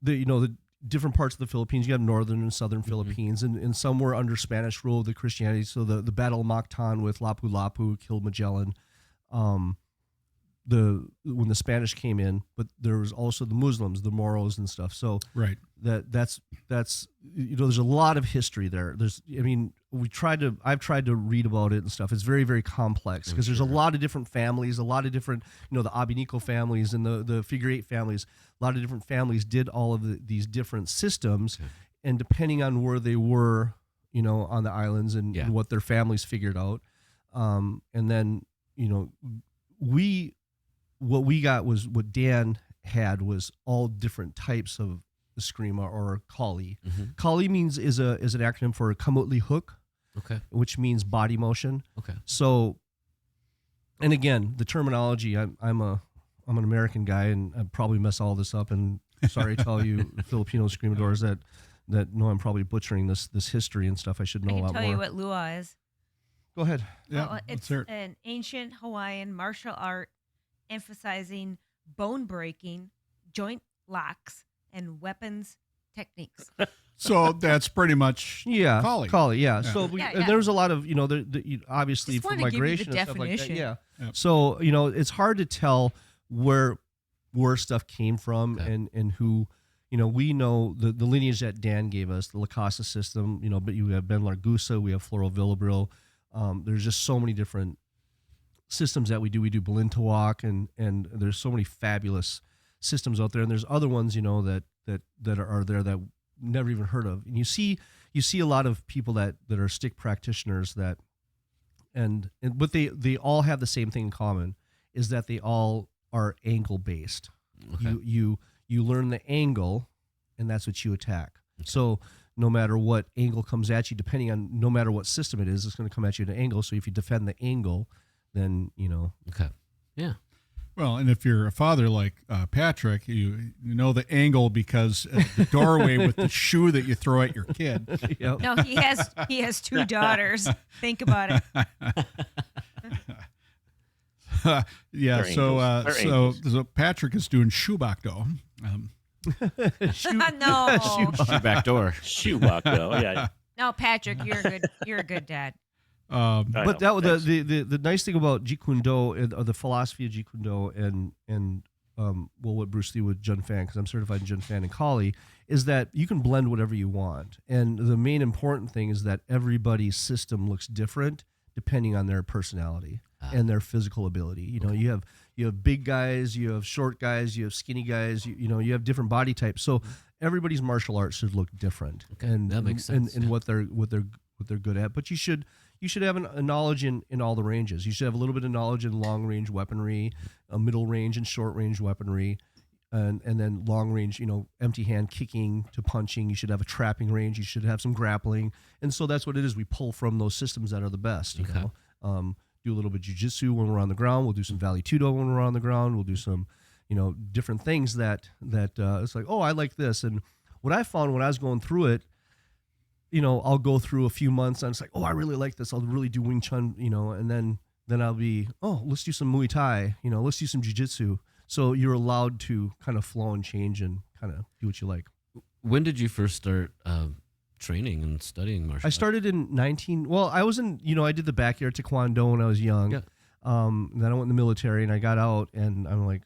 the different parts of the Philippines, you have northern and southern Philippines, and some were under Spanish rule, the Christianity. So the Battle of Mactan with Lapu-Lapu killed Magellan. When the Spanish came in, but there was also the Muslims, the Moros and stuff. So Right. that's there's a lot of history there. I've tried to read about it and stuff. It's very, very complex because there's a lot of different families, a lot of different, the Abinico families and the figure 8 families. A lot of different families did all of these different systems, and depending on where they were, on the islands and what their families figured out, and then what we got was what Dan had was all different types of Eskrima or Kali. Kali is an acronym for Kamutli Hook, Okay. which means body motion. Okay. So, and again, the terminology, I'm an American guy, and I probably mess all this up, and sorry to all you Filipino screamadors that know I'm probably butchering this history and stuff. I should know I a can lot tell more. you what lua is. Go ahead. Yeah. Well, let's it's hear it. an ancient Hawaiian martial art emphasizing bone breaking, joint locks, and weapons techniques. So that's pretty much Yeah, Collie. Yeah. Yeah. So Yeah, and yeah. there's a lot of obviously Just for wanted to give you migration the and stuff like that. definition. Yeah. Yep. So it's hard to tell where stuff came from Okay. and who. We know the lineage that Dan gave us, the La Casa system. But you have Ben Largusa, we have Floro Villabril. There's just so many different systems that we do. We do Balintawak, and there's so many fabulous systems out there. And there's other ones, that are there that never even heard of. And you see a lot of people that are stick practitioners that, but they all have the same thing in common, is that they all are angle based. Okay. You learn the angle, and that's what you attack. So no matter what angle comes at you, no matter what system it is, it's going to come at you at an angle. So if you defend the angle, then Okay. Yeah. Well, and if you're a father like Patrick, you know the angle because the doorway with the shoe that you throw at your kid. Yep. No, he has 2 daughters. Think about it. Yeah, They're so angels. They're angels. so Patrick is doing shubakdo. No. Shoot back door. Shoebako. Yeah. No, Patrick, you're a good dad. I But know. that the nice thing about Jeet Kune Do or the philosophy of Jeet Kune Do and what Bruce Lee with Jun Fan, because I'm certified in Jun Fan and Kali, is that you can blend whatever you want. And the main important thing is that everybody's system looks different depending on their personality and their physical ability. You have big guys, you have short guys, you have skinny guys, you have different body types. So everybody's martial arts should look different. Okay, And that makes sense, and yeah. what they're good at. But you should have a knowledge in all the ranges. You should have a little bit of knowledge in long range weaponry, a middle range and short range weaponry, and then long range, empty hand kicking to punching. You should have a trapping range. You should have some grappling. And so that's what it is. We pull from those systems that are the best. Okay. Do a little bit of jiu-jitsu when we're on the ground. We'll do some Valley Tudo when we're on the ground. We'll do some, different things that it's like, oh, I like this. And what I found when I was going through it, I'll go through a few months and it's like, oh, I really like this. I'll really do Wing Chun, and then I'll be, oh, let's do some Muay Thai, let's do some jiu-jitsu. So you're allowed to kind of flow and change and kind of do what you like. When did you first start training and studying martial I started in I was in, I did the backyard taekwondo when I was young. Yeah. Then I went in the military and I got out and I'm like,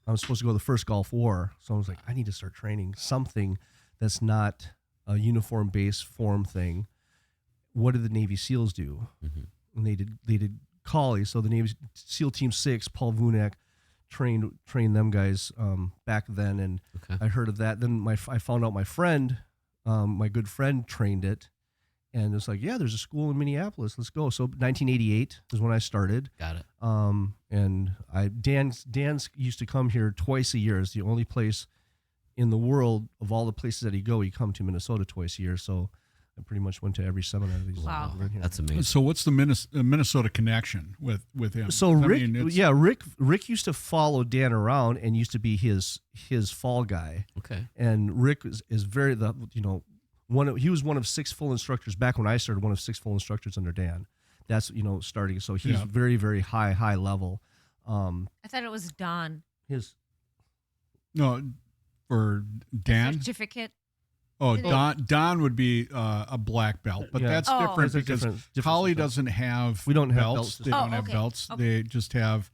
I was supposed to go to the first Gulf War. So I was like, I need to start training something that's not a uniform-based form thing. What did the Navy SEALs do? Mm-hmm. And they did Kali. So the Navy SEAL Team 6, Paul Vunak, trained them guys back then. And Okay. I heard of that. Then I found out my friend, my good friend, trained it. And it's like, yeah, there's a school in Minneapolis. Let's go. So 1988 is when I started. Got it. And Dan's used to come here twice a year. It's the only place in the world of all the places that he come to Minnesota twice a year. So I pretty much went to every seminar that he's Wow. ever here. That's amazing. So what's the Minnesota connection with him? So I Rick, mean, it's- Rick used to follow Dan around and used to be his fall guy. Okay. And Rick is very he was one of 6 full instructors back when I started. One of 6 full instructors under Dan. That's starting. So he's Yeah. very, very high level. I thought it was Don. His no, for Dan. Certificate. Oh, Isn't Don would be a black belt, but Yeah. that's Oh. different It's a because different Kali system. doesn't have We don't have belts. belts. They don't have okay. belts. Okay. They just have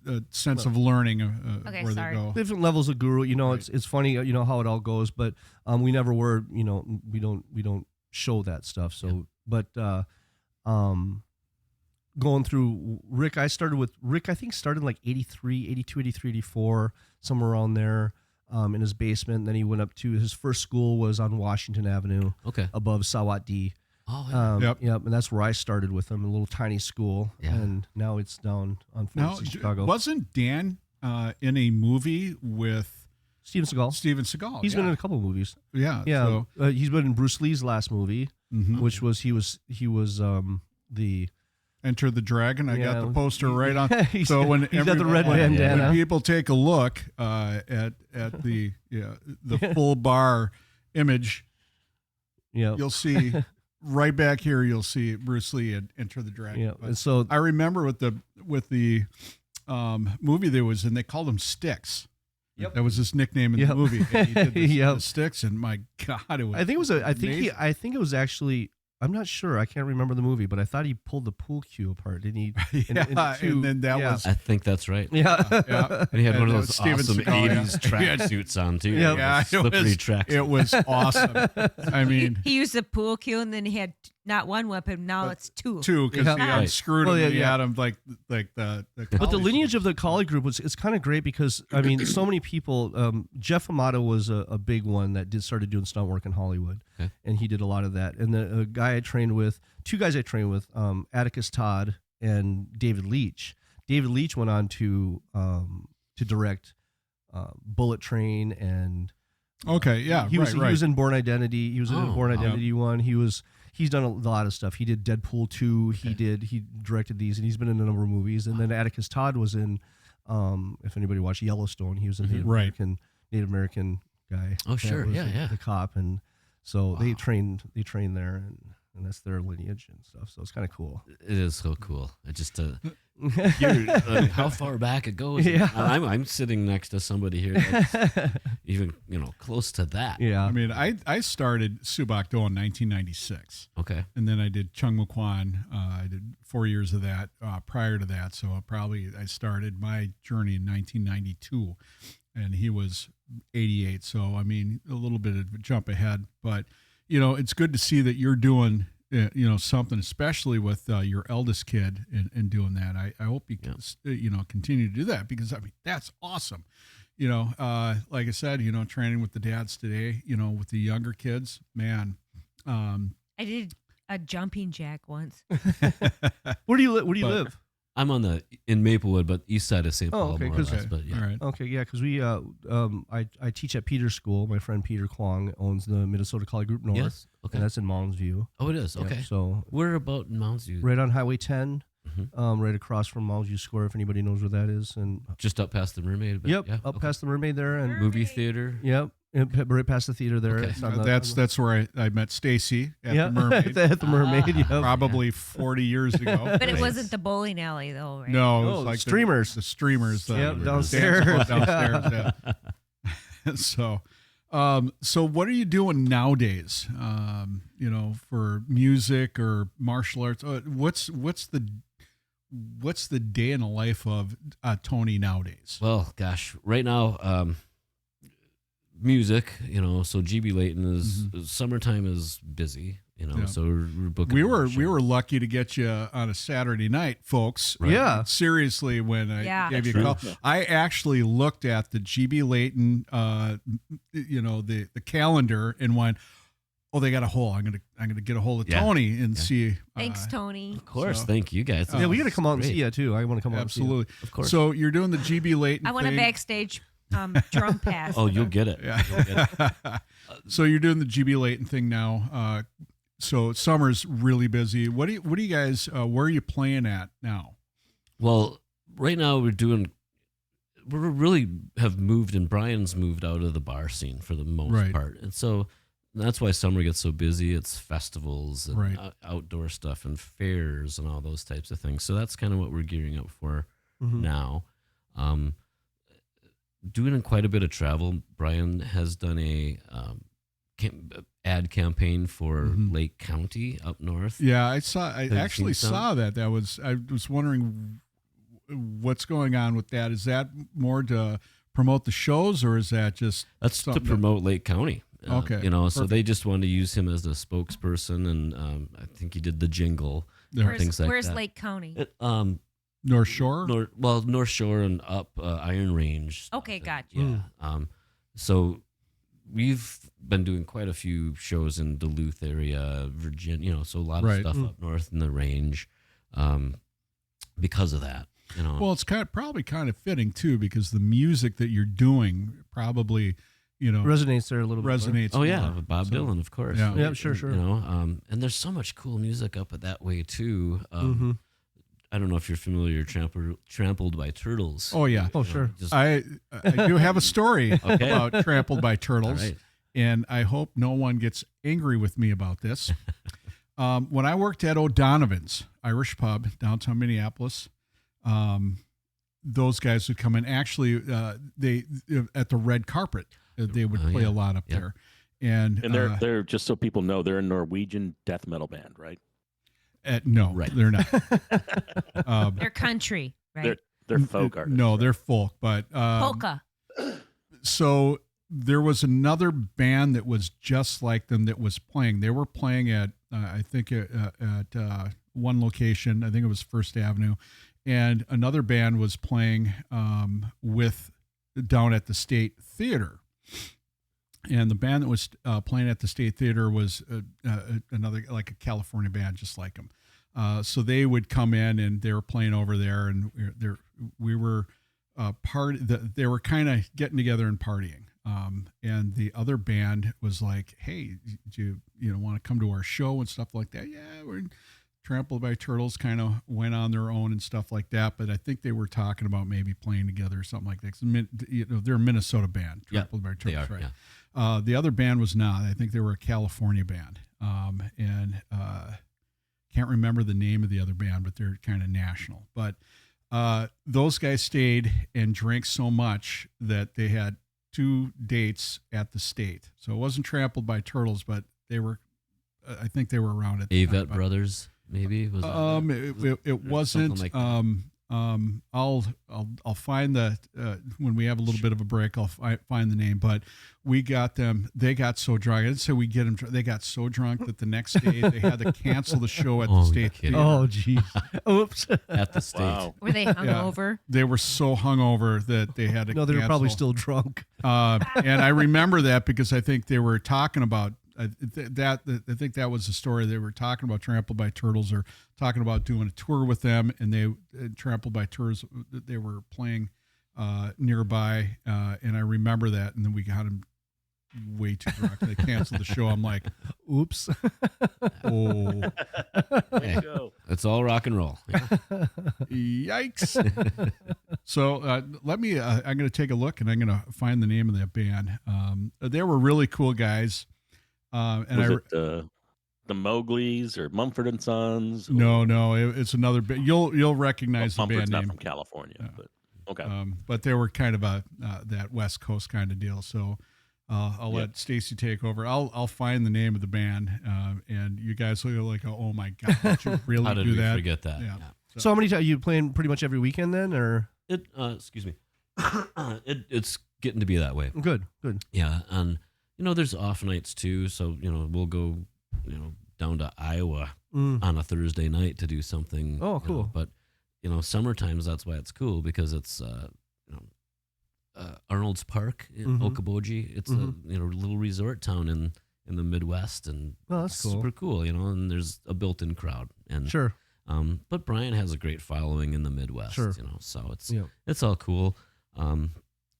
a sense of learning Okay, where sorry. they go. different levels of guru. Right. It's funny, how it all goes, but we never were, we don't show that stuff. So, but going through Rick, I started with Rick. I think started in like 83, 82, 83, 84, somewhere around there. In his basement. Then he went up to his first school was on Washington Avenue Okay. above Sawat D. Oh, yeah. Yep. And that's where I started with him, a little tiny school. Yeah. And now it's down on Now, 46 Chicago. wasn't Dan in a movie with Steven Seagal. Steven Seagal? He's yeah. been in a couple of movies. Yeah. Yeah, So, he's been in Bruce Lee's last movie, mhm. which was he was the Enter the Dragon. I got the poster right on. He's- So when he's got the red when bandana. people take a look at the full bar image, Yeah, you'll see right back here. You'll see Bruce Lee at Enter the Dragon. yeah. But And so I remember with the movie there was, and they called them sticks. Yep. That was his nickname in Yep. the movie. And he did this, Yep. the sticks, and my God, it was. I think it was amazing. I think it was actually. I'm not sure. I can't remember the movie, but I thought he pulled the pool cue apart. Didn't he? Yeah, and then that was. I think that's right. Yeah. Yeah. And he had And one of it those was Steven awesome Seagal, yeah. 80s tracksuits on, too. Yeah. Yeah, Slippery tracks. it was awesome. I mean, He used the pool cue, and then he had not one weapon. Now it's two. because Yeah. he Right. unscrewed Well, him yeah, and he yeah. had him like the But the college lineage group. of the Collie group it's kind of great because I mean so many people. Jeff Amato was a big one that started doing stunt work in Hollywood, Okay. and he did a lot of that. And the guy I trained with, two guys I trained with, Atticus Todd and David Leach. David Leach went on to direct Bullet Train and Okay, yeah, he was right. he was in Born Identity. He was in Oh, Born wow. Identity one. He's done a lot of stuff. He did Deadpool 2. He directed these, and he's been in a number of movies. And then Atticus Todd was in, if anybody watched Yellowstone, he was a Native Right. American guy. Oh, that sure. was Yeah. the cop, and so they Wow. trained there, and that's their lineage and stuff. So it's kind of cool. It is so cool. It just hear how far back it goes. Yeah. I'm sitting next to somebody here that's even close to that. Yeah. I mean, I started Subak Do in 1996, Okay. and then I did Chung Mukwan. I did 4 years of that prior to that. So I started my journey in 1992, and he was 88. So I mean, a little bit of a jump ahead, but it's good to see that you're doing something, especially with your eldest kid and doing that. I hope you continue to do that, because I mean that's awesome. Like I said, training with the dads today, with the younger kids, man. I did a jumping jack once. Where do you live? I'm in Maplewood, but east side of St. Oh, Paul, okay, more or 'cause- less. But yeah. All right. Okay, yeah, because we I teach at Peter's school. My friend Peter Kwong owns the Minnesota Collie Group North. Yes. Okay. And that's in Mounds View. Oh, it is. Yeah, Okay. so We're about in Mounds View, right on Highway 10, Mhm. right across from Mounds View Square, if anybody knows where that is. And just up past the Mermaid. But yep, yeah, up okay. past the Mermaid there, and movie theater. yep, right past the theater there. Okay. It's on the- That's where I met Stacy at yeah, the Mermaid, at the Mermaid. Yep. probably 40 years ago. But it wasn't the bowling alley, though, right? No, it Oh, was like streamers. The streamers. Yep, the downstairs. dance club downstairs. Yeah. So what are you doing nowadays? For music or martial arts. What's the day in the life of Tony nowadays? Well, gosh, right now, music. So GB Leighton is summertime is busy. Yeah. So we're booking. We more were shows. lucky to get you on a Saturday night, folks. Right. Yeah. Seriously, when I Yeah. gave you a That's call, I actually looked at the GB Leighton, the calendar, and went, "Oh, they got a hole. I'm gonna get a hold of Yeah. Tony and Yeah. see." Thanks, Tony. Of course, So- thank you guys. Yeah, we got to come out and Great. see you too. I want to come out. Absolutely. Of course. So you're doing the GB Leighton. I want a thing. backstage drum pass. Oh, you'll get it. Yeah. You'll get it. So you're doing the GB Leighton thing now. So summer's really busy. What do you guys? Where are you playing at now? Well, right now we really have moved, and Brian's moved out of the bar scene for the most Right. part, and so that's why summer gets so busy. It's festivals and Right. outdoor stuff and fairs and all those types of things. So that's kind of what we're gearing up for now. Doing quite a bit of travel. Brian has done a ad campaign for Mhm. Lake County up north. Yeah, I you actually seen some? saw that. I was wondering what's going on with that. Is that more to promote the shows, or is that just That's to something promote Lake County. Okay, So perfect. they just wanted to use him as the spokesperson, and I think he did the jingle. There. things like Where's that. Lake County? North Shore? North Shore and up Iron Range. stuff. Okay, gotcha. Yeah. So we've been doing quite a few shows in Duluth area, Virginia. So a lot of Right. stuff up north in the range, because of that. Well, it's probably kind of fitting too, because the music that you're doing probably, Resonates there a little bit. resonates. Oh yeah, more. with Bob So- Dylan, of course. Yeah. Yeah, sure. And there's so much cool music up that way too. Mhm. I don't know if you're familiar, Trampled by Turtles. Oh yeah. Oh, sure. Just, I do have a story Okay. about Trampled by all Turtles, right. and I hope no one gets angry with me about this. When I worked at O'Donovan's Irish Pub downtown Minneapolis, those guys would come in. Actually, they at the red carpet they would play a lot up there, and they're just so people know, they're a Norwegian death metal band, right? No, Right. they're not. They're country, right? They're folk artists. No, right? they're folk, but Polka. So there was another band that was just like them that was playing. They were playing at I think at one location. I think it was First Avenue, and another band was playing with down at the State Theater. And the band that was playing at the State Theater was another, like a California band, just like them. So they would come in and they were playing over there, and we were they were kind of getting together and partying. And the other band was like, "Hey, do you want to come to our show and stuff like that?" Yeah, we're Trampled by Turtles kind of went on their own and stuff like that. But I think they were talking about maybe playing together or something like that. 'Cause, they're a Minnesota band, Trampled by Turtles, they are, right? yeah. The other band was not. I think they were a California band. And can't remember the name of the other band, but they're kind of national. But those guys stayed and drank so much that they had 2 dates at the State. So it wasn't Trampled by Turtles, but they were, I think they were around at the time. Avett Brothers, maybe? Was It wasn't. Like that? I'll find the when we have a little bit of a break. I'll find the name. But we got them. They got so drunk. I didn't say we get them. They got so drunk that the next day they had to cancel the show at the State Theater. Oh, geez. Oops. At the State. Wow. Were they hungover? They were so hungover that they had to. No, they were probably cancel. still drunk. And I remember that because I think they were talking about. I think that was the story. They were talking about Trampled by Turtles, or talking about doing a tour with them, and they Trampled by Turtles. They were playing nearby, and I remember that. And then we got them way too drunk. They canceled the show. I'm like, Oops. oh, Hey, it's all rock and roll. yikes! So let me. I'm going to take a look, and I'm going to find the name of that band. They were really cool guys. And Was it the Mowgli's or Mumford and Sons? No, it's another band. You'll recognize the Mumford's band not name. from California, but okay. But they were kind of a that West Coast kind of deal. So I'll let Stacy take over. I'll find the name of the band, and you guys will like, oh my god, did you really How did do we that? forget that? Yeah. So how many times you playing pretty much every weekend then, or? Excuse me. It's getting to be that way. Good. Yeah, and there's off nights too. So we'll go, down to Iowa on a Thursday night to do something. Oh, cool. But summertimes, that's why it's cool, because it's Arnold's Park in Okoboji. It's a little resort town in the Midwest, and that's it's cool. super cool. And there's a built-in crowd. And Sure. but Brian has a great following in the Midwest. Sure. So it's all cool. And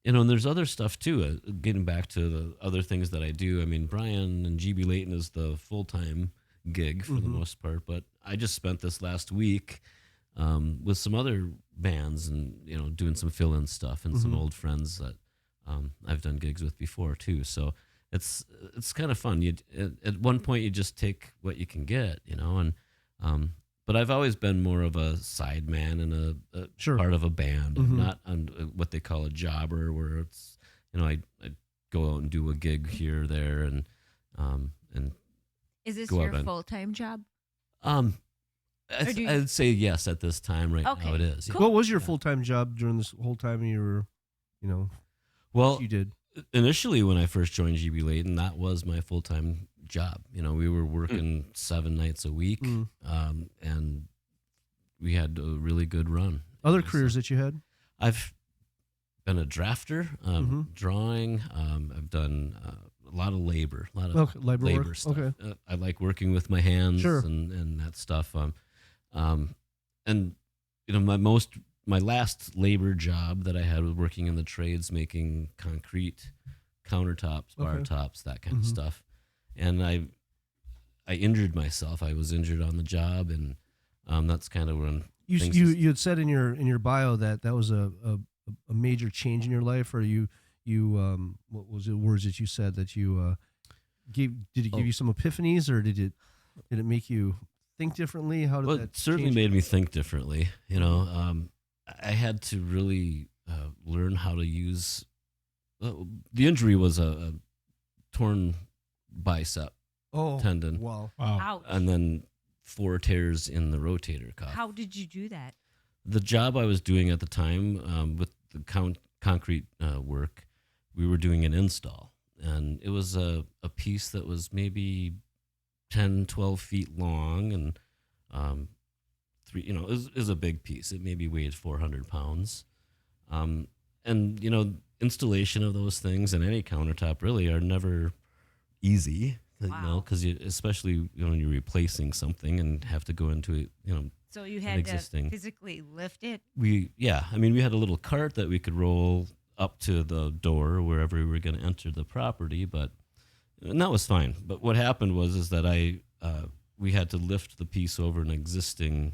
there's other stuff too. Getting back to the other things that I do. I mean, Brian and GB Leighton is the full-time gig for the most part. But I just spent this last week with some other bands, and doing some fill-in stuff, and some old friends that I've done gigs with before too. So it's kind of fun. At one point you just take what you can get, and but I've always been more of a side man and a Sure. part of a band, and not on what they call a jobber, where it's I go out and do a gig here or there, and Is this go out your on- full-time job? do you- I'd say yes at this time right Okay, now. It is. Yeah. cool. What was your full-time job during this whole time you were, Well, you did? initially when I first joined GB Leighton, that was my full-time job. We were working 7 nights a week, and we had a really good run. Other careers that you had? I've been a drafter, drawing. I've done a lot of labor, labor labor work. stuff. Okay. I like working with my hands, Sure. and that stuff. And my last labor job that I had was working in the trades, making concrete countertops, bar Okay. tops, that kind of stuff. And I injured myself. I was injured on the job, and that's kind of when You had said in your bio that was a major change in your life, or you what was the words that you said that you did it give you some epiphanies, or did it make you think differently? How did Well, that it certainly change? made me think differently. I had to really learn how to use. The injury was a torn bicep tendon, Wow. Ouch. and then 4 tears in the rotator cuff. How did you do that? The job I was doing at the time with the concrete work, we were doing an install, and it was a piece that was maybe 10, 12 feet long, and it was a big piece. It maybe weighed 400 pounds. And, installation of those things and any countertop really are never easy, Wow. because especially when you're replacing something and have to go into it, So you had to existing. physically lift it? we had a little cart that we could roll up to the door or wherever we were going to enter the property, and that was fine. But what happened is that we had to lift the piece over an existing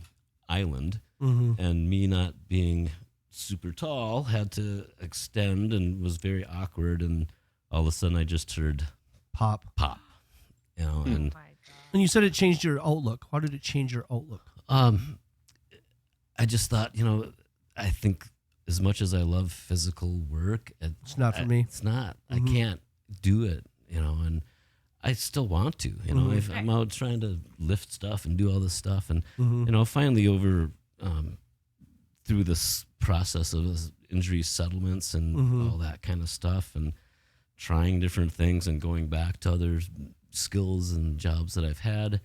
island, and me not being super tall had to extend and was very awkward, and all of a sudden I just heard Pop. and Oh my God. And you said it changed your outlook. How did it change your outlook? I just thought, I think as much as I love physical work, It's not for me. It's not. I can't do it, and I still want to, if I'm out trying to lift stuff and do all this stuff. And, finally over through this process of this injury settlements and all that kind of stuff and trying different things and going back to other skills and jobs that I've had,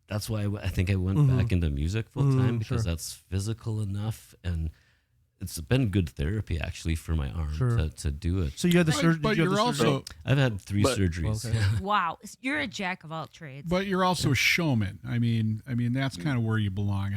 that's why I think I went back into music full time, because that's physical enough, and it's been good therapy actually for my arm to do it. So you had the surgery. But you're also, I've had 3 surgeries. Okay. Wow. You're a jack of all trades. but you're also a showman. I mean, that's kind of where you belong.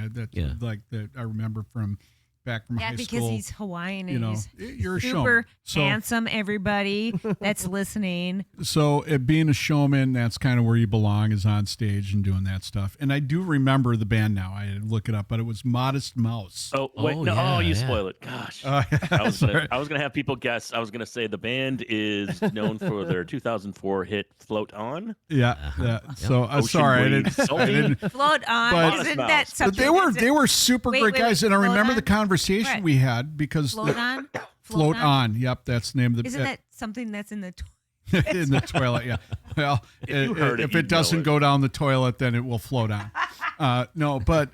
Like that, I remember from back from high because school. he's Hawaiian and he's you're a super showman. So, handsome, everybody that's listening. so being a showman, that's kind of where you belong, is on stage and doing that stuff. And I do remember the band now. I had to look it up, but it was Modest Mouse. Oh wait, Oh, no! yeah, Oh, you yeah. spoil it. Gosh, Sorry. I was gonna have people guess. I was gonna say the band is known for their 2004 hit "Float On." Yeah. So Ocean sorry, I waves, didn't. salty. Float on. But- Isn't Mouse. that But something? But they were super Wait, great wait, guys, wait, and I float remember on? the conversation Right. we had because Float on? float on. Yep, that's the name of the. Isn't that something that's in the toilet? in the toilet? Yeah. Well, If you heard it, if you'd it doesn't know it. go down the toilet, then it will float on. No, but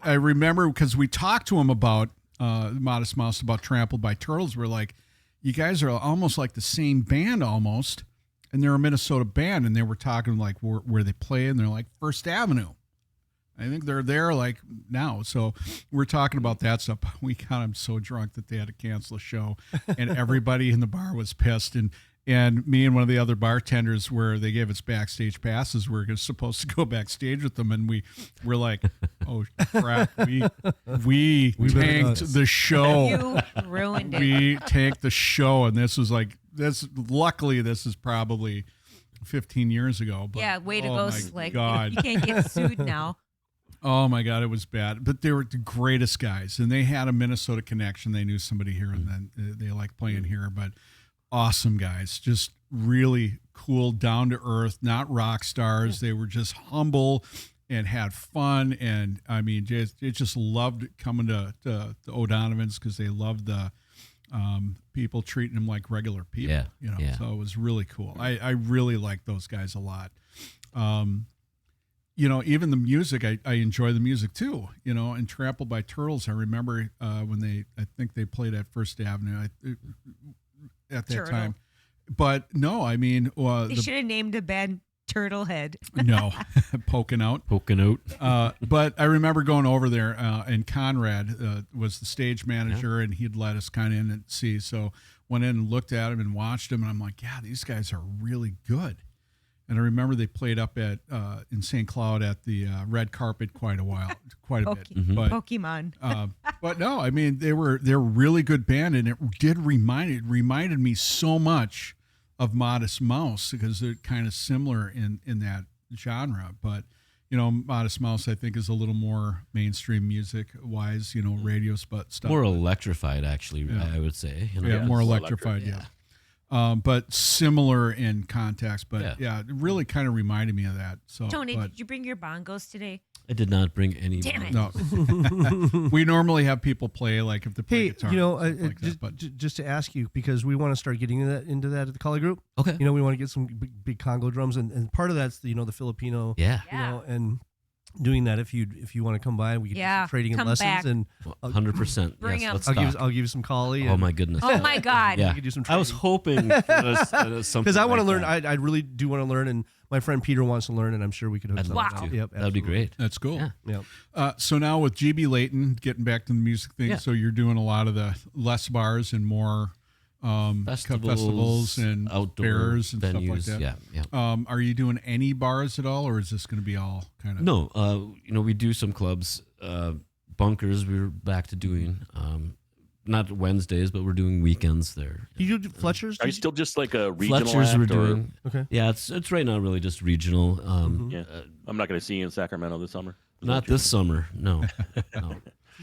I remember because we talked to him about Modest Mouse, about Trampled by Turtles. We're like, you guys are almost like the same band almost, and they're a Minnesota band, and they were talking like where they play, and they're like First Avenue. I think they're there like now. So we're talking about that stuff. We got them so drunk that they had to cancel the show, and everybody in the bar was pissed. And me and one of the other bartenders, where they gave us backstage passes, we're supposed to go backstage with them, and we're like, oh crap, we tanked the show. You ruined it. We tanked the show, and this was like this. Luckily, this is probably 15 years ago. But, Yeah, way to oh go, my Slick. God. You can't get sued now. Oh my God, it was bad. But they were the greatest guys, and they had a Minnesota connection. They knew somebody here, and then they liked playing here. But awesome guys, just really cool, down to earth, not rock stars. They were just humble and had fun, and I mean, just loved coming to the O'Donovans because they loved the people treating them like regular people. Yeah. So it was really cool. I really liked those guys a lot. Even the music, I enjoy the music too, and Trampled by Turtles. I remember when I think they played at First Avenue at that Turtle. time. But no, I mean, They should have named a band Turtlehead. no, poking out. But I remember going over there, and Conrad was the stage manager, and he'd let us kind of in and see. So went in and looked at him and watched him, and I'm like, yeah, these guys are really good. And I remember they played up at in St. Cloud at the red carpet quite a bit. But Pokemon. but no, I mean they're a really good band, and it reminded me so much of Modest Mouse because they're kind of similar in that genre. But Modest Mouse I think is a little more mainstream music wise, radio stuff. More electrified, actually, Yeah. I would say. Yeah, more electrified. electric, Yeah. But similar in context. But yeah, it really kind of reminded me of that. So Tony, but did you bring your bongos today? I did not bring any. Damn it. No. We normally have people play like if they play Hey, guitar. you know, and stuff like that, but just to ask you, because we want to start getting into that at the Collie Group. Okay. You know, we want to get some big Congo drums, and part of that's the Filipino. Yeah. You know, and doing that if you want to come by, we could do some trading and come lessons, back. and 100%. Bring yes, 'em. let's I'll talk. give you some Collie. Oh my goodness. Oh my God. Yeah. We could do some. I was trading. hoping something Because I want to like learn. that. I really do want to learn, and my friend Peter wants to learn, and I'm sure we could hook I'd something love up. to. Yep, That'd be absolutely. great. that's cool. Yeah. Yep. So now with GB Leighton, getting back to the music thing, Yeah. so you're doing a lot of the less bars and more festivals and outdoor fairs and venues. stuff like that. Yeah. Are you doing any bars at all, or is this going to be all kind of? No, we do some clubs. Bunkers, we're back to doing. Not Wednesdays, but we're doing weekends there. You do Fletcher's? Are you still just like a regional Fletcher's act, we're or- doing. Okay. Yeah, it's right now really just regional. Yeah, I'm not going to see you in Sacramento this summer. Is that Not what you're this summer. No. No.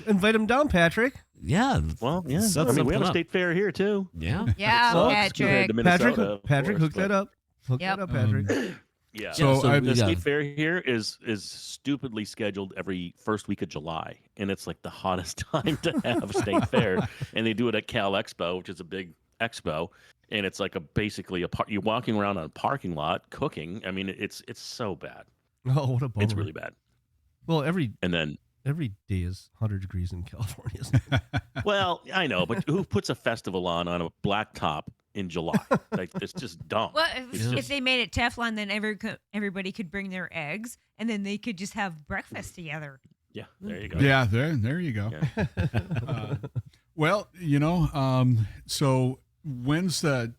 Invite him down, Patrick. Yeah. saying? Well, yeah. set I mean, we have something a up. state fair here too. Yeah. Yeah, So, Patrick. compared to Minnesota, Patrick, of Patrick, course, hook that but- up. Hook Yep. that up, Patrick. Yeah. So So I- The yeah. state fair here is stupidly scheduled every first week of July, and it's like the hottest time to have a state fair. And they do it at Cal Expo, which is a big expo, and it's like basically you're walking around on a parking lot cooking. I mean, it's so bad. Oh, what a bummer. It's really bad. Well, every And then, day is 100 degrees in California. Isn't it? well, I know, but who puts a festival on a blacktop in July? Like, it's just dumb. Well, It's if just- they made it Teflon, then everybody could bring their eggs, and then they could just have breakfast together. Yeah, there you go. Yeah, there you go. Yeah. Well, so when's the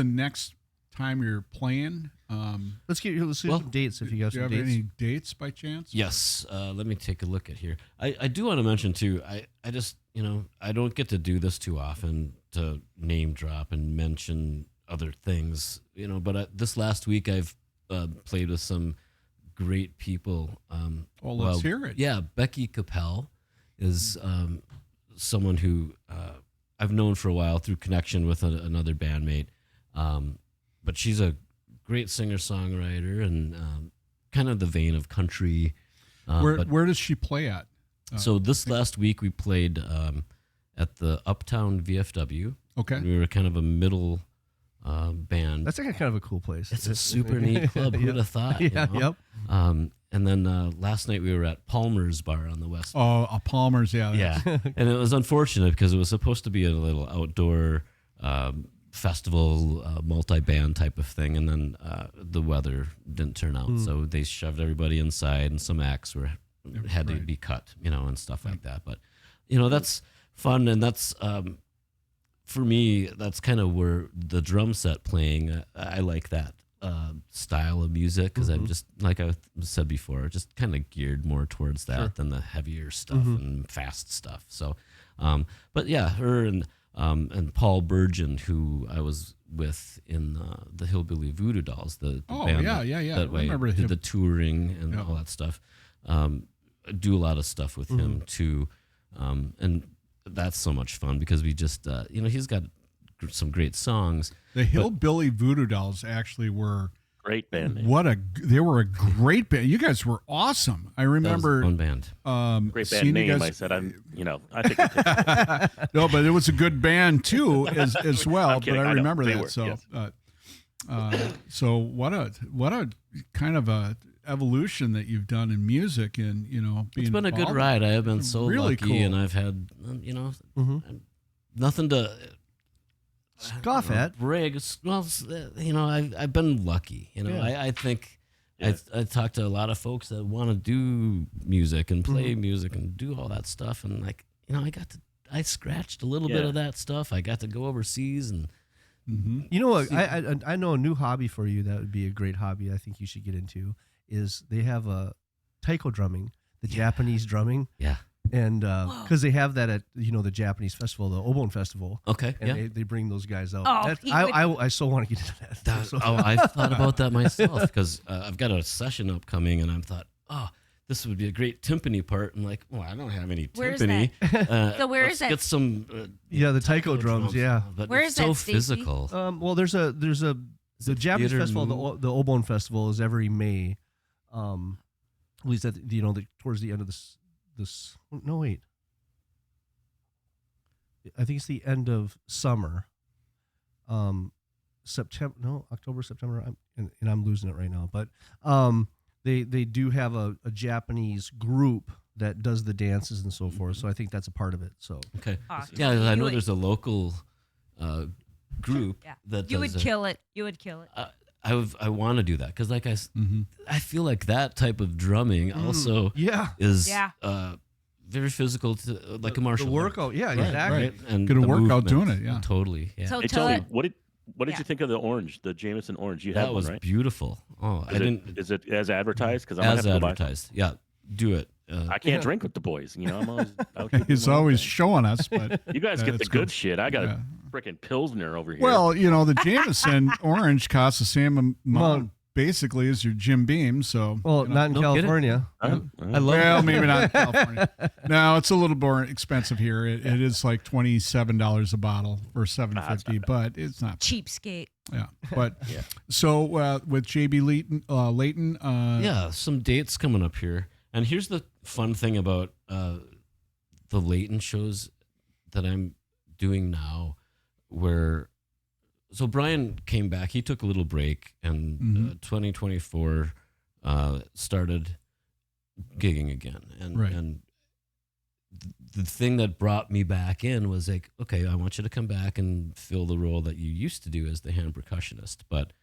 next time you're playing? Let's do Well, some dates if you got Do you some have dates. any dates by chance? Yes. Let me take a look at here. I do want to mention too. I just I don't get to do this too often to name drop and mention other things. But this last week I've played with some great people. Well, let's hear it. Yeah, Becky Capel is someone who I've known for a while through connection with another bandmate. But she's a great singer-songwriter and kind of the vein of country. Where does she play at? So this last week we played at the Uptown VFW. Okay. We were kind of a middle band. That's like kind of a cool place. It's a super neat club. Who would have thought? Yeah, yep. And then last night we were at Palmer's Bar on the West. Oh, Palmer's, yeah. Yeah, and it was unfortunate because it was supposed to be a little outdoor festival, multi-band type of thing, and then the weather didn't turn out, so they shoved everybody inside, and some acts had to be cut, and stuff like that. But that's fun, and that's for me. That's kind of where the drum set playing. I like that style of music because I'm just like I said before, just kind of geared more towards that than the heavier stuff and fast stuff. So, but yeah, her and Paul Burgeon, who I was with in the Hillbilly Voodoo Dolls, the band yeah. that I way remember did him. the touring and Yeah. all that stuff. I do a lot of stuff with him too, and that's so much fun because we just he's got some great songs. The Hillbilly Voodoo Dolls actually were Great band name. they were a great band. You guys were awesome. I That was a remember fun band. Great seeing band you name. guys- I said, I think I'll take it. No, but it was a good band too, as well. I'm kidding. But I I know. remember They that. were, So, yes. so what a kind of a evolution that you've done in music, and being It's been a good involved. ride. I have been so Really lucky, cool. and I've had nothing to Scoff at. brag. Well, I've been lucky. Yeah. I think Yeah. I talk to a lot of folks that want to do music and play music and do all that stuff, and I scratched a little bit Yeah. of that stuff. I got to go overseas and. You know what? I know a new hobby for you that would be a great hobby. I think you should get into is they have a taiko drumming, the Japanese drumming, Yeah. and because they have that at the Japanese festival, the Obon Festival, Okay. and Yeah. they bring those guys out. Oh, That- he I so want to get into that. I've thought about that myself because I've got a session upcoming, and I've thought, this would be a great timpani part. I'm like, I don't have any Where's timpani. So where let's is that? Get some. Yeah, the taiko drums. Yeah. but Where it's is so that, Stacy? physical. Well, there's a the it Japanese Theater festival, Moon? the Obon Festival is every May. at least towards the end of this. No, wait. I think it's the end of summer. October, September. I'm losing it right now. But they do have a Japanese group that does the dances and so forth. So I think that's a part of it. So Okay. Awesome. Yeah, I know would- there's a local group Yeah. that You does would it. kill it. You would kill it. I want to do that because, like Mm-hmm. I feel like that type of drumming also yeah, is Yeah. very physical, like a martial the art. workout. Yeah, Right, exactly. Right, and Get a the workout movement. doing it, yeah. Totally. Yeah, So Hey, tell Tony, it. what did Yeah. you think of the orange, the Jameson orange? You that had was one, right? beautiful. Oh, I didn't Is it as advertised? Because I might have as to go buy. advertised. Yeah, do it. I can't drink with the boys. You know, I'm always out here doing He's my own always thing. showing us, but You guys get the it's good cool. shit. I got Yeah. a freaking Pilsner over here. well, the Jameson orange costs the same amount basically as your Jim Beam. So Well, not in Don't get it. California. I I love. well, maybe not in California. No, it's a little more expensive here. It is like $27 a bottle or $7.50, but it's not. Cheapskate. Yeah, but Yeah. so with JB Leighton, Yeah, some dates coming up here. And here's the fun thing about the Leighton shows that I'm doing now, where so Brian came back. He took a little break, and Mhm. 2024 started gigging again. And Right. and the thing that brought me back in was like, okay, I want you to come back and fill the role that you used to do as the hand percussionist. But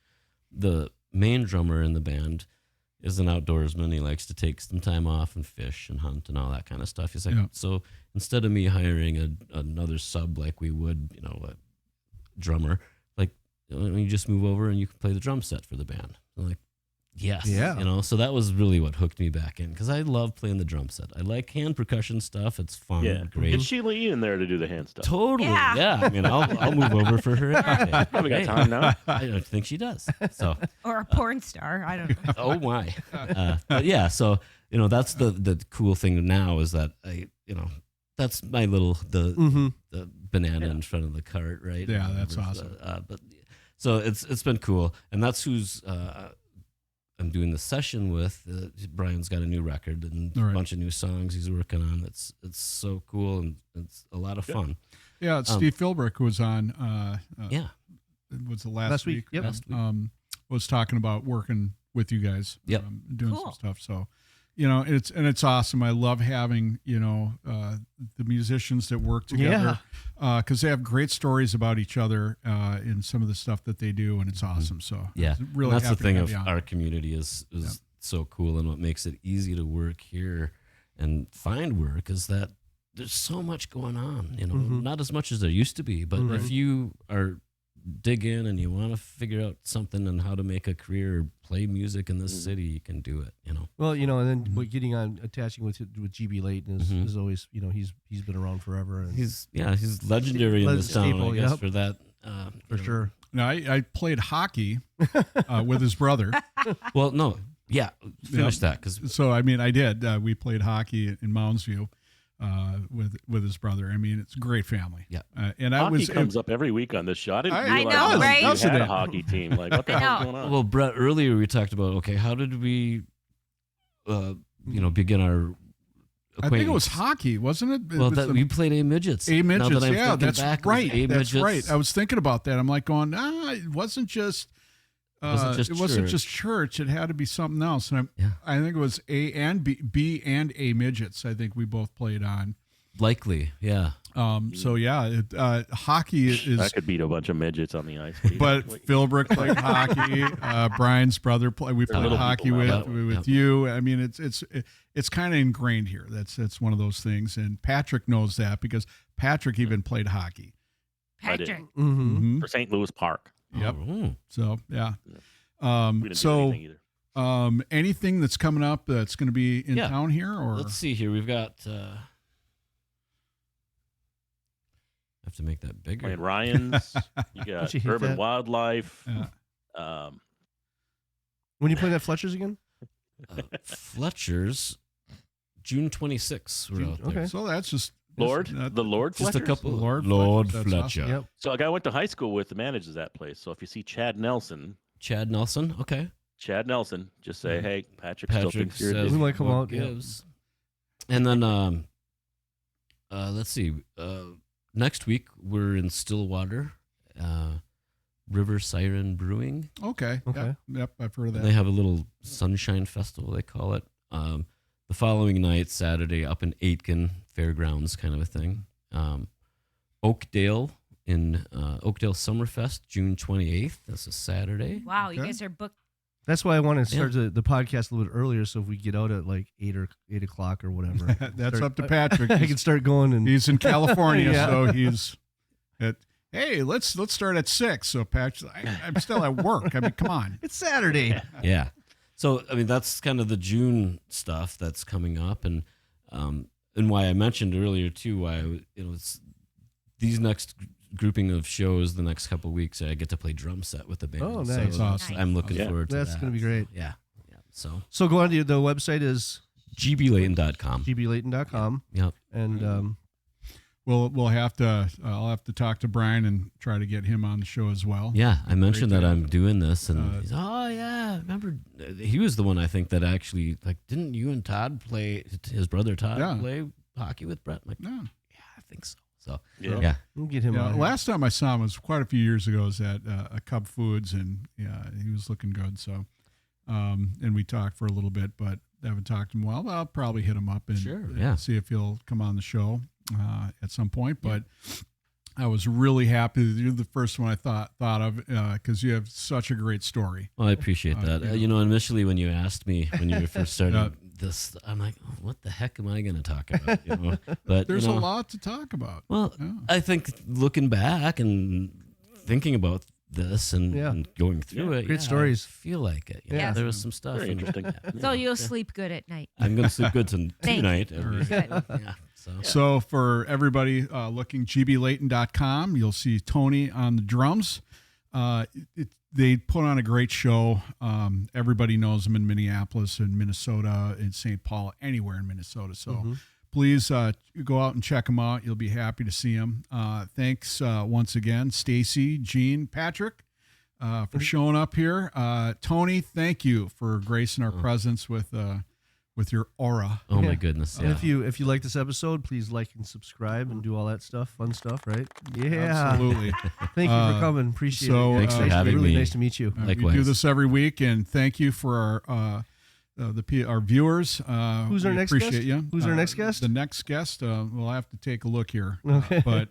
the main drummer in the band is an outdoorsman. He likes to take some time off and fish and hunt and all that kind of stuff. He's like, Yeah. so instead of me hiring another sub like we would, a drummer, like, you just move over and you can play the drum set for the band. I'm like, yes. Yeah. So that was really what hooked me back in because I love playing the drum set. I like hand percussion stuff. It's fun. Yeah. Great. Get Sheila E in there to do the hand stuff. Totally. Yeah. Yeah. I mean, I'll move over for her. any day. Probably got Hey, time now. I don't think she does. So, Or a porn star. I don't know. oh my. But yeah, so that's the cool thing now is that that's my little Mm-hmm. the banana in front of the cart, right? Yeah, that's Whatever. awesome. But so it's been cool, and that's who's I'm doing the session with. Brian's got a new record and All right. a bunch of new songs he's working on. It's so cool and it's a lot of fun. yeah, Steve Philbrick was on. Yeah, It was the last Last week, week. yep. Last week. Was talking about working with you guys. Yep. Doing Cool. some stuff. So, it's awesome. I love having the musicians that work together because they have great stories about each other in some of the stuff that they do, and it's awesome. So Yeah, really and that's the happy to thing have of you on. our community is so cool, and what makes it easy to work here and find work is that there's so much going on. Not as much as there used to be, but if you are dig in and you want to figure out something and how to make a career or play music in this city, you can do it. Well, and then but getting on attaching with GB Leighton is always he's been around forever. And He's legendary in this town, Staple, I guess, yep. for that. for sure. Now, I played hockey with his brother. Well, no, yeah, finish that because So, I did. We played hockey in Mounds View with his brother. It's a great family. Yeah. And I Hockey was comes up every week on this show. I didn't I realize know, right? you had a It. hockey team. Like, what the I hell's know. going on? well, Brett, earlier we talked about how did we, begin our. I think it was acquaintance? hockey, wasn't it? It Well, was that the- we played A midgets. A midgets, Now that I'm yeah, thinking that's back, it was right. A That's midgets. right. I was thinking about that. I'm like going, it wasn't just. Wasn't just just church. It had to be something else. And Yeah. I think it was A and B and A midgets. I think we both played on. Likely, yeah. So yeah, hockey is. I could beat a bunch of midgets on the ice. But Philbrick played hockey. Brian's brother we played little hockey people with now. with you. It's kind of ingrained here. That's one of those things, and Patrick knows that because Patrick even played hockey. I did. Patrick. Mm-hmm. for St. Louis Park. Yep. Oh, So yeah. We didn't do anything either. Anything that's coming up that's going to be in Yeah. town here, or let's see here. We've got. Have to make that bigger. Playing Ryan's. You got you hate Urban that? Wildlife. Yeah. When you play that Fletcher's again? Fletcher's, June 26th. We're out there. Okay. so that's just Lord, that- the Lord Just a Fletchers? couple. Lord Lord Fletcher, that's Fletcher. Yep. So a guy I went to high school with manages that place. So if you see Chad Nelson, Chad Nelson. Okay. Chad Nelson. Just say, hey, Patrick still Patrick thinks you're a says We might come what out, yeah. gives. And then let's see. Next week we're in Stillwater, River Siren Brewing. Okay. Okay. Yep. I've heard of that. They have a little sunshine festival, they call it. The following night, Saturday, up in Aitken Fairgrounds, kind of a thing. Oakdale in Oakdale Summerfest, June 28th. That's a Saturday. Wow, you Okay. guys are booked. That's why I want to start the podcast a little bit earlier, so if we get out at like 8 o'clock or whatever, That's start- up to Patrick. I can start going and He's in California, Yeah. so he's at. Hey, let's start at 6. So Patrick, I'm still at work. I mean, come on. it's Saturday. Yeah. So I mean that's kind of the June stuff that's coming up, and why I mentioned earlier too why it's these next grouping of shows the next couple of weeks I get to play drum set with the band. Oh, So nice. Awesome. I'm looking Yeah. forward to That's that. gonna be great. Yeah. So So go on to the website is gblayton.com. gblayton.com Yep. and We'll have to. I'll have to talk to Brian and try to get him on the show as well. Yeah, I mentioned Great that to- I'm doing this, and Uh, he's, oh yeah, remember he was the one I think that actually didn't you and Todd play his brother Todd Yeah. play hockey with Brett? I'm like, Yeah. yeah, I think so. So Yeah. yeah, we'll get him Yeah, on. here. last time I saw him was quite a few years ago. Was at a Cub Foods, and yeah, he was looking good. So, and we talked for a little bit, but I haven't talked to him well. I'll probably hit him up and Sure, yeah. see if he'll come on the show at some point. But I was really happy that you're the first one I thought of because you have such a great story. well, I appreciate that. Initially when you asked me when you were first starting this, I'm like, oh, what the heck am I going to talk about? But There's a lot to talk about. Well, Yeah. I think looking back and thinking about this and going through it, Great stories. I feel like it. Yeah. There was some stuff. Very and- interesting. yeah. So you'll sleep good at night. I'm going to sleep good Thanks. tonight. At least. Good. Yeah. So for everybody looking, gblayton.com, you'll see Tony on the drums. They put on a great show. Everybody knows them in Minneapolis and Minnesota and St. Paul, anywhere in Minnesota. So please go out and check them out. You'll be happy to see them. Thanks once again, Stacy, Gene, Patrick, for showing up here. Tony, thank you for gracing our presence with your aura. Oh my Yeah. goodness. And Yeah. if you like this episode, please like and subscribe and do all that stuff, fun stuff, right? Yeah, Absolutely. Thank you for coming. Appreciate so, it. Thanks for Nice to- having really me. nice to meet you. We Likewise. do this every week, and thank you for our viewers. Who's our we next appreciate guest? you. Who's our next guest? The next guest, we'll have to take a look here. Okay. But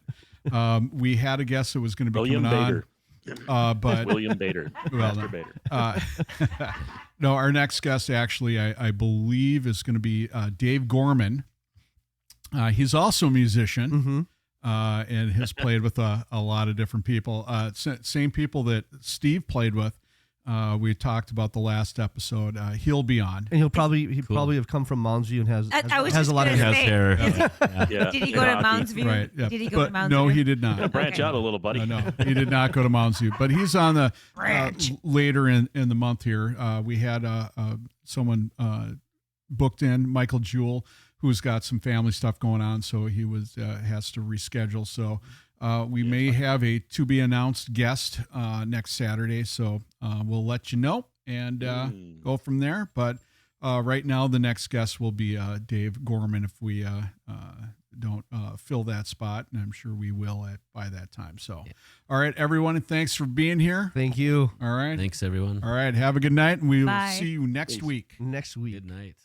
we had a guest that was going to be William coming Bader. on. But William Bader. Well, Master Bader. no, our next guest actually, I believe, is going to be Dave Gorman. He's also a musician. Mm-hmm. And has played with a lot of different people. Same people that Steve played with. We talked about the last episode. He'll be on. And he'll probably have come from Moundsview and has I was has just a lot of gonna Has say, hair. Yeah. Did he go to Hockey. Moundsview? Right. Yeah. Did he go But to Moundsview? no, he did not. Yeah, branch out a little, buddy. No, he did not go to Moundsview. But he's on the Branch. later in the month here. We had someone booked in, Michael Jewell, who's got some family stuff going on, so he has to reschedule. So we may have a to be announced guest next Saturday. So we'll let you know and go from there. But right now, the next guest will be Dave Gorman if we don't fill that spot, and I'm sure we will by that time. So, all right, everyone, and thanks for being here. Thank you. All right. Thanks, everyone. All right. Have a good night, and we will Bye. see you next Peace. week. Next week. Good night.